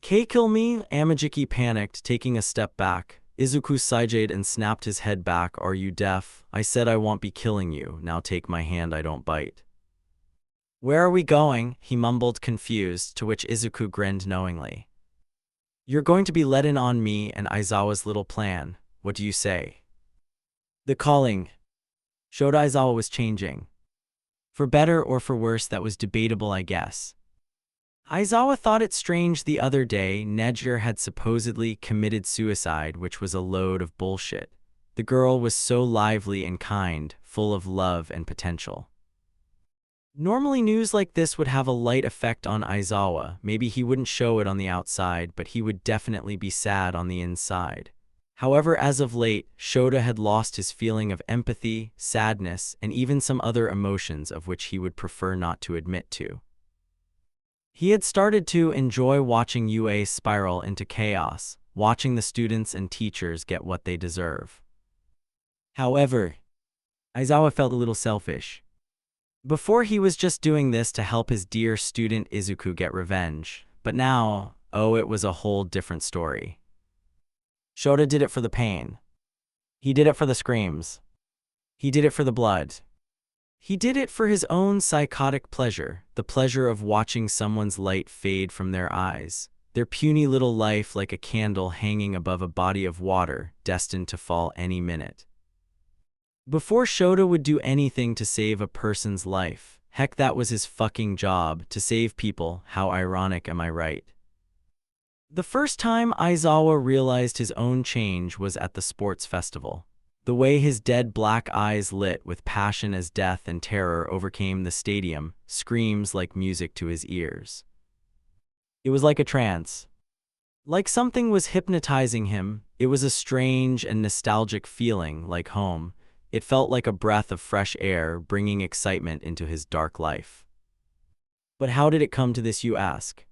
"Kill me?" Amajiki panicked, taking a step back. Izuku sighed and snapped his head back. "Are you deaf? I said I won't be killing you. Now take my hand, I don't bite." "Where are we going?" he mumbled, confused, to which Izuku grinned knowingly. "You're going to be let in on me and Aizawa's little plan. What do you say?" The calling showed Aizawa was changing. For better or for worse, that was debatable, I guess. Aizawa thought it strange the other day Nezu had supposedly committed suicide, which was a load of bullshit. The girl was so lively and kind, full of love and potential. Normally news like this would have a light effect on Aizawa. Maybe he wouldn't show it on the outside, but he would definitely be sad on the inside. However, as of late, Shota had lost his feeling of empathy, sadness, and even some other emotions of which he would prefer not to admit to. He had started to enjoy watching UA spiral into chaos, watching the students and teachers get what they deserve. However, Aizawa felt a little selfish. Before he was just doing this to help his dear student Izuku get revenge, but now, oh, it was a whole different story. Shota did it for the pain. He did it for the screams. He did it for the blood. He did it for his own psychotic pleasure, the pleasure of watching someone's light fade from their eyes, their puny little life like a candle hanging above a body of water, destined to fall any minute. Before Shota would do anything to save a person's life, heck, that was his fucking job, to save people. How ironic, am I right? The first time Aizawa realized his own change was at the sports festival. The way his dead black eyes lit with passion as death and terror overcame the stadium, screams like music to his ears. It was like a trance. Like something was hypnotizing him. It was a strange and nostalgic feeling, like home. It felt like a breath of fresh air, bringing excitement into his dark life. But how did it come to this, you ask?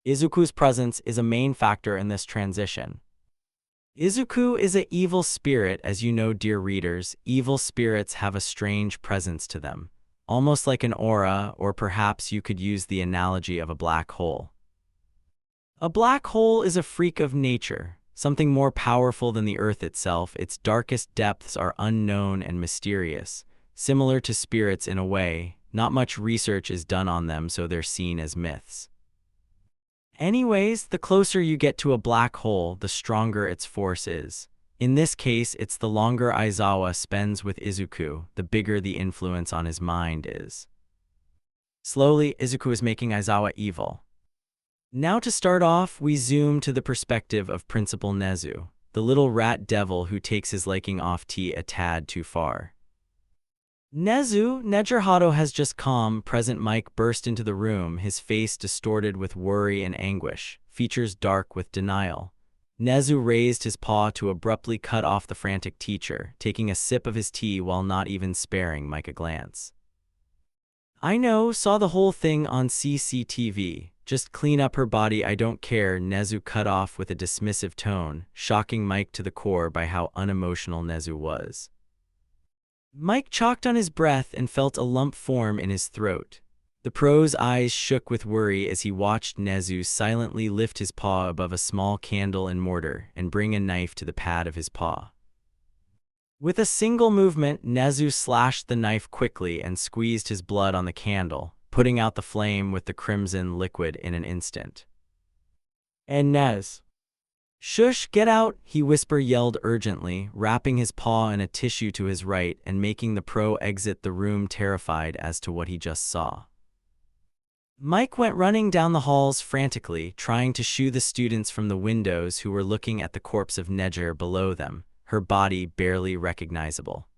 Izuku's presence is a main factor in this transition. Izuku is an evil spirit, as you know, dear readers. Evil spirits have a strange presence to them, almost like an aura, or perhaps you could use the analogy of a black hole. A black hole is a freak of nature, something more powerful than the Earth itself. Its darkest depths are unknown and mysterious, similar to spirits in a way. Not much research is done on them, so they're seen as myths. Anyways, the closer you get to a black hole, the stronger its force is. In this case, it's the longer Aizawa spends with Izuku, the bigger the influence on his mind is. Slowly, Izuku is making Aizawa evil. Now to start off, we zoom to the perspective of Principal Nezu, the little rat devil who takes his liking off tea a tad too far. Nejerhado has just calm, present. Mike burst into the room, his face distorted with worry and anguish, features dark with denial. Nezu raised his paw to abruptly cut off the frantic teacher, taking a sip of his tea while not even sparing Mike a glance. I know, saw the whole thing on CCTV. Just clean up her body, I don't care, Nezu cut off with a dismissive tone, shocking Mike to the core by how unemotional Nezu was. Mike choked on his breath and felt a lump form in his throat. The pro's eyes shook with worry as he watched Nezu silently lift his paw above a small candle and mortar and bring a knife to the pad of his paw. With a single movement, Nezu slashed the knife quickly and squeezed his blood on the candle, putting out the flame with the crimson liquid in an instant. And Nez. Shush, get out, he yelled urgently, wrapping his paw in a tissue to his right and making the pro exit the room terrified as to what he just saw. Mike went running down the halls frantically, trying to shoo the students from the windows who were looking at the corpse of Nejer below them, her body barely recognizable.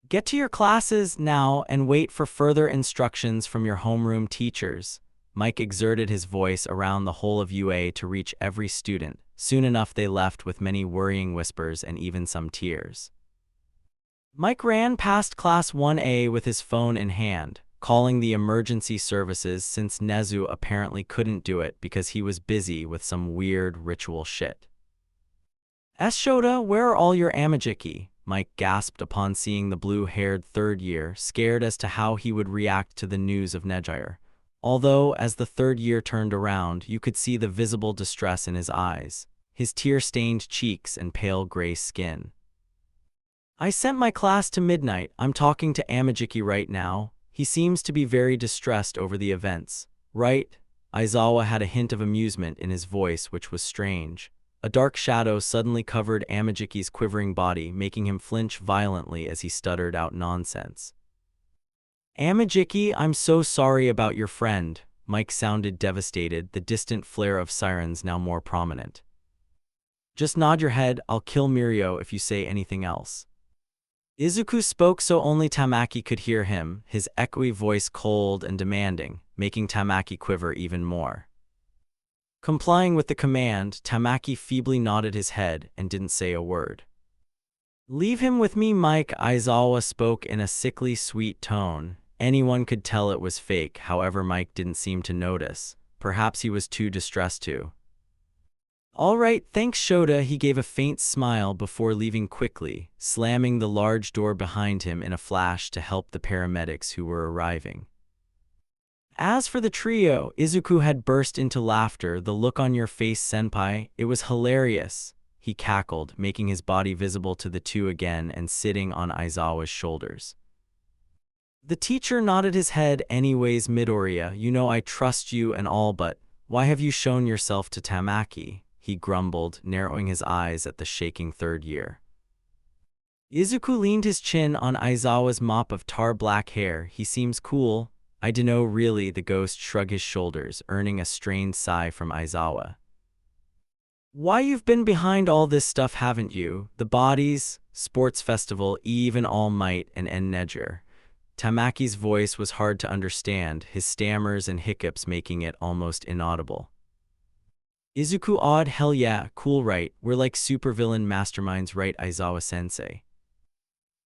Get to your classes now and wait for further instructions from your homeroom teachers. Mike exerted his voice around the whole of UA to reach every student. Soon enough they left with many worrying whispers and even some tears. Mike ran past Class 1A with his phone in hand, calling the emergency services since Nezu apparently couldn't do it because he was busy with some weird ritual shit. Shota, where are all your amajiki? Mike gasped upon seeing the blue-haired third year, scared as to how he would react to the news of Nejer. Although, as the third year turned around, you could see the visible distress in his eyes, his tear-stained cheeks and pale gray skin. I sent my class to midnight. I'm talking to Amajiki right now. He seems to be very distressed over the events. Right? Aizawa had a hint of amusement in his voice, which was strange. A dark shadow suddenly covered Amajiki's quivering body, making him flinch violently as he stuttered out nonsense. Amajiki, I'm so sorry about your friend. Mike sounded devastated, the distant flare of sirens now more prominent. Just nod your head, I'll kill Mirio if you say anything else. Izuku spoke so only Tamaki could hear him, his echoey voice cold and demanding, making Tamaki quiver even more. Complying with the command, Tamaki feebly nodded his head and didn't say a word. Leave him with me, Mike, Aizawa spoke in a sickly sweet tone. Anyone could tell it was fake, however Mike didn't seem to notice. Perhaps he was too distressed to. All right, thanks Shota. He gave a faint smile before leaving quickly, slamming the large door behind him in a flash to help the paramedics who were arriving. As for the trio, Izuku had burst into laughter. The look on your face, senpai, it was hilarious. He cackled, making his body visible to the two again and sitting on Aizawa's shoulders. The teacher nodded his head. Anyways, Midoriya, you know I trust you and all, but why have you shown yourself to Tamaki? He grumbled, narrowing his eyes at the shaking third year. Izuku leaned his chin on Aizawa's mop of tar-black hair. He seems cool. I dunno really, the ghost shrugged his shoulders, earning a strained sigh from Aizawa. Why, you've been behind all this stuff, haven't you? The bodies, sports festival, even All Might and Nezu. Tamaki's voice was hard to understand, his stammers and hiccups making it almost inaudible. Izuku awed. Hell yeah, cool, right? We're like supervillain masterminds, right, Aizawa-sensei?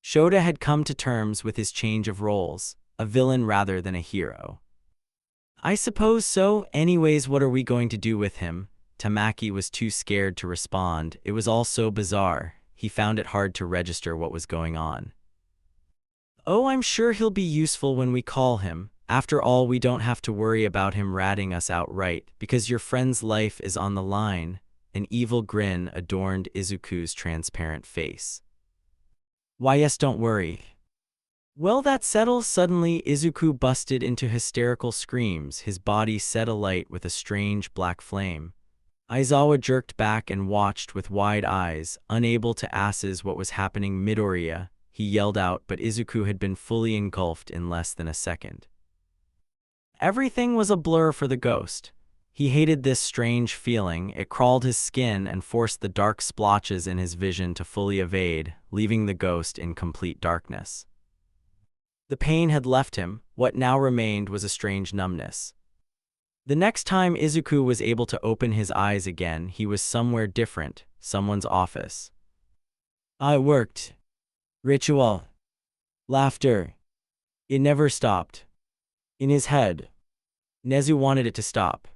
Shota had come to terms with his change of roles, a villain rather than a hero. I suppose so. Anyways, what are we going to do with him? Tamaki was too scared to respond. It was all so bizarre. He found it hard to register what was going on. Oh, I'm sure he'll be useful when we call him. After all, we don't have to worry about him ratting us outright, because your friend's life is on the line. An evil grin adorned Izuku's transparent face. Why, yes, don't worry. Well, that settles. Suddenly, Izuku busted into hysterical screams, his body set alight with a strange black flame. Aizawa jerked back and watched with wide eyes, unable to assess what was happening. Midoriya, he yelled out, but Izuku had been fully engulfed in less than a second. Everything was a blur for the ghost. He hated this strange feeling. It crawled his skin and forced the dark splotches in his vision to fully evade, leaving the ghost in complete darkness. The pain had left him. What now remained was a strange numbness. The next time Izuku was able to open his eyes again, he was somewhere different, someone's office. I worked. Ritual. Laughter. It never stopped. In his head. Nezu wanted it to stop.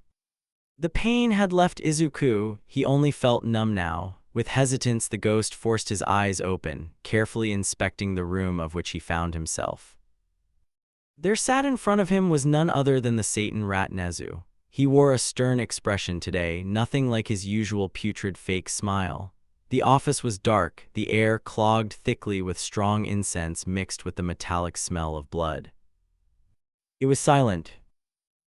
The pain had left Izuku. He only felt numb now. With hesitance, the ghost forced his eyes open, carefully inspecting the room of which he found himself. There sat in front of him was none other than the Satan rat Nezu. He wore a stern expression today, nothing like his usual putrid fake smile. The office was dark, the air clogged thickly with strong incense mixed with the metallic smell of blood. It was silent.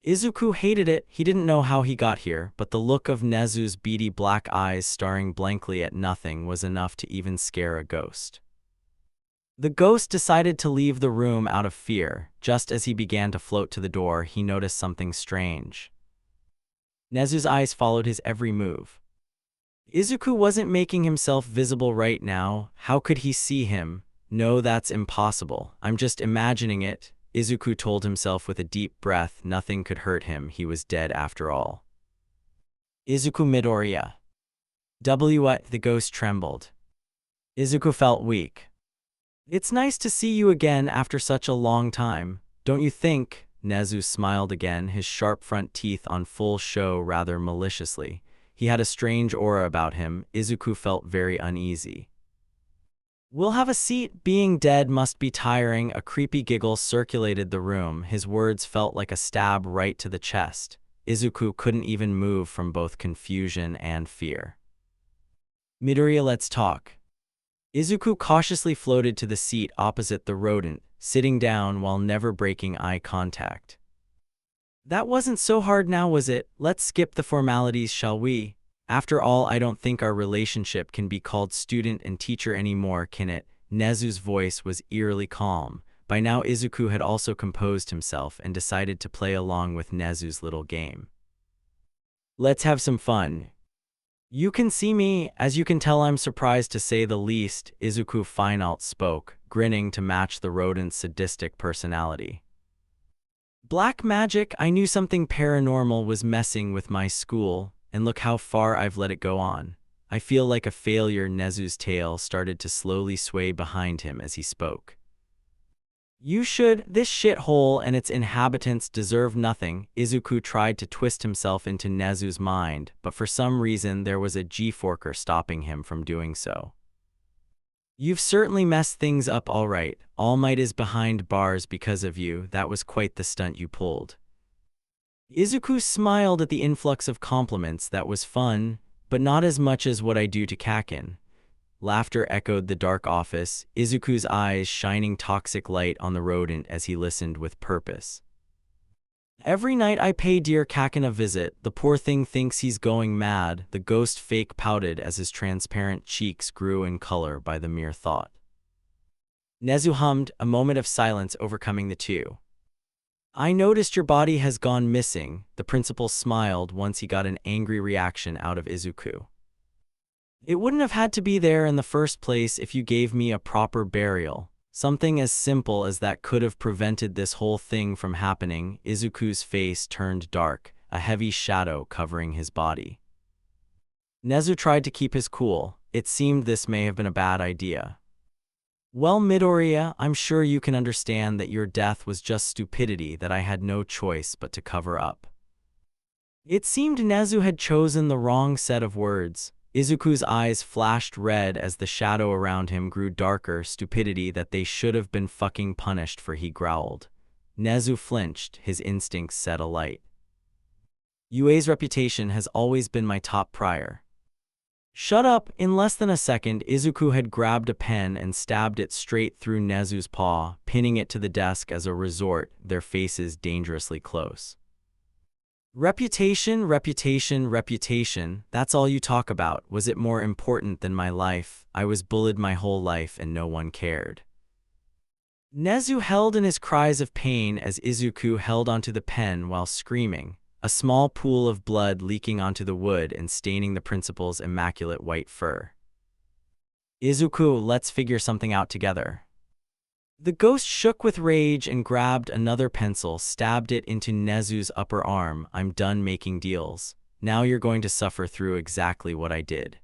Izuku hated it. He didn't know how he got here, but the look of Nezu's beady black eyes staring blankly at nothing was enough to even scare a ghost. The ghost decided to leave the room out of fear. Just as he began to float to the door, he noticed something strange. Nezu's eyes followed his every move. Izuku wasn't making himself visible right now. How could he see him? No, that's impossible. I'm just imagining it. Izuku told himself with a deep breath. Nothing could hurt him. He was dead after all. Izuku Midoriya. What? The ghost trembled. Izuku felt weak. It's nice to see you again after such a long time, don't you think? Nezu smiled again, his sharp front teeth on full show rather maliciously. He had a strange aura about him. Izuku felt very uneasy. We'll have a seat. Being dead must be tiring. A creepy giggle circulated the room. His words felt like a stab right to the chest. Izuku couldn't even move from both confusion and fear. Midoriya, let's talk. Izuku cautiously floated to the seat opposite the rodent, sitting down while never breaking eye contact. That wasn't so hard now, was it? Let's skip the formalities, shall we? After all, I don't think our relationship can be called student and teacher anymore, can it? Nezu's voice was eerily calm. By now Izuku had also composed himself and decided to play along with Nezu's little game. Let's have some fun. You can see me. As you can tell, I'm surprised to say the least, Izuku finally spoke, grinning to match the rodent's sadistic personality. Black magic. I knew something paranormal was messing with my school, and look how far I've let it go on. I feel like a failure. Nezu's tail started to slowly sway behind him as he spoke. You should. This shithole and its inhabitants deserve nothing. Izuku tried to twist himself into Nezu's mind, but for some reason there was a G-forker stopping him from doing so. You've certainly messed things up all right. All Might is behind bars because of you. That was quite the stunt you pulled. Izuku smiled at the influx of compliments. That was fun, but not as much as what I do to Kakin. Laughter echoed the dark office, Izuku's eyes shining toxic light on the rodent as he listened with purpose. Every night I pay dear Kakin a visit. The poor thing thinks he's going mad. The ghost fake pouted as his transparent cheeks grew in color by the mere thought. Nezu hummed, a moment of silence overcoming the two. I noticed your body has gone missing. The principal smiled once he got an angry reaction out of Izuku. It wouldn't have had to be there in the first place if you gave me a proper burial. Something as simple as that could have prevented this whole thing from happening. Izuku's face turned dark, a heavy shadow covering his body. Nezu tried to keep his cool. It seemed this may have been a bad idea. Well, Midoriya, I'm sure you can understand that your death was just stupidity that I had no choice but to cover up. It seemed Nezu had chosen the wrong set of words. Izuku's eyes flashed red as the shadow around him grew darker. Stupidity that they should have been fucking punished for, he growled. Nezu flinched, his instincts set alight. Yue's reputation has always been my top prior. Shut up! In less than a second, Izuku had grabbed a pen and stabbed it straight through Nezu's paw, pinning it to the desk as a resort, their faces dangerously close. Reputation, reputation, reputation, that's all you talk about. Was it more important than my life? I was bullied my whole life and no one cared. Nezu held in his cries of pain as Izuku held onto the pen while screaming, a small pool of blood leaking onto the wood and staining the principal's immaculate white fur. Izuku, let's figure something out together. The ghost shook with rage and grabbed another pencil, stabbed it into Nezu's upper arm. I'm done making deals. Now you're going to suffer through exactly what I did.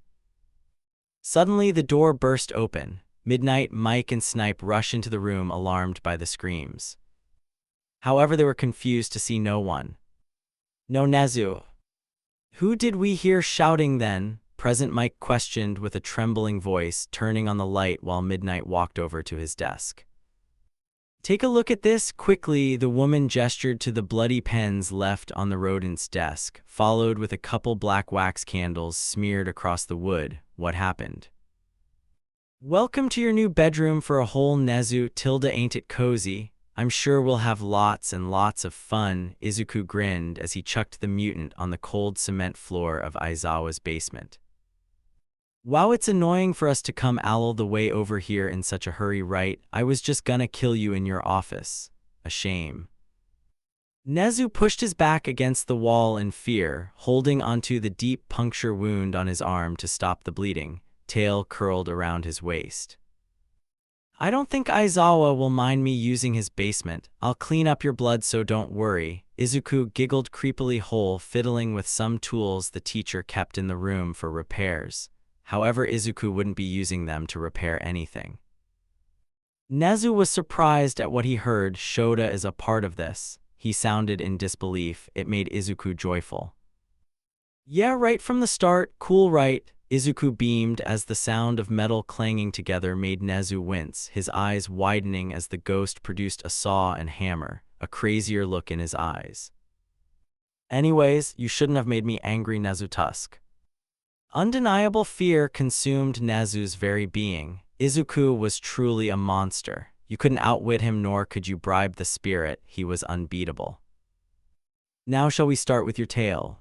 Suddenly, the door burst open. Midnight, Mike and Snipe rush into the room, alarmed by the screams. However, they were confused to see no one. No Nezu. Who did we hear shouting then? Present Mike questioned with a trembling voice, turning on the light while Midnight walked over to his desk. Take a look at this. Quickly, the woman gestured to the bloody pens left on the rodent's desk, followed with a couple black wax candles smeared across the wood. What happened? Welcome to your new bedroom for a whole Nezu. Ain't it cozy? I'm sure we'll have lots and lots of fun. Izuku grinned as he chucked the mutant on the cold cement floor of Aizawa's basement. Wow, it's annoying for us to come all the way over here in such a hurry, right? I was just gonna kill you in your office. A shame. Nezu pushed his back against the wall in fear, holding onto the deep puncture wound on his arm to stop the bleeding, tail curled around his waist. I don't think Aizawa will mind me using his basement. I'll clean up your blood, so don't worry. Izuku giggled creepily, fiddling with some tools the teacher kept in the room for repairs. However, Izuku wouldn't be using them to repair anything. Nezu was surprised at what he heard. Shota is a part of this. He sounded in disbelief. It made Izuku joyful. Yeah, right from the start. Cool, right? Izuku beamed as the sound of metal clanging together made Nezu wince, his eyes widening as the ghost produced a saw and hammer, a crazier look in his eyes. Anyways, you shouldn't have made me angry, Nezu Tusk. Undeniable fear consumed Nezu's very being. Izuku was truly a monster. You couldn't outwit him, nor could you bribe the spirit. He was unbeatable. Now shall we start with your tale?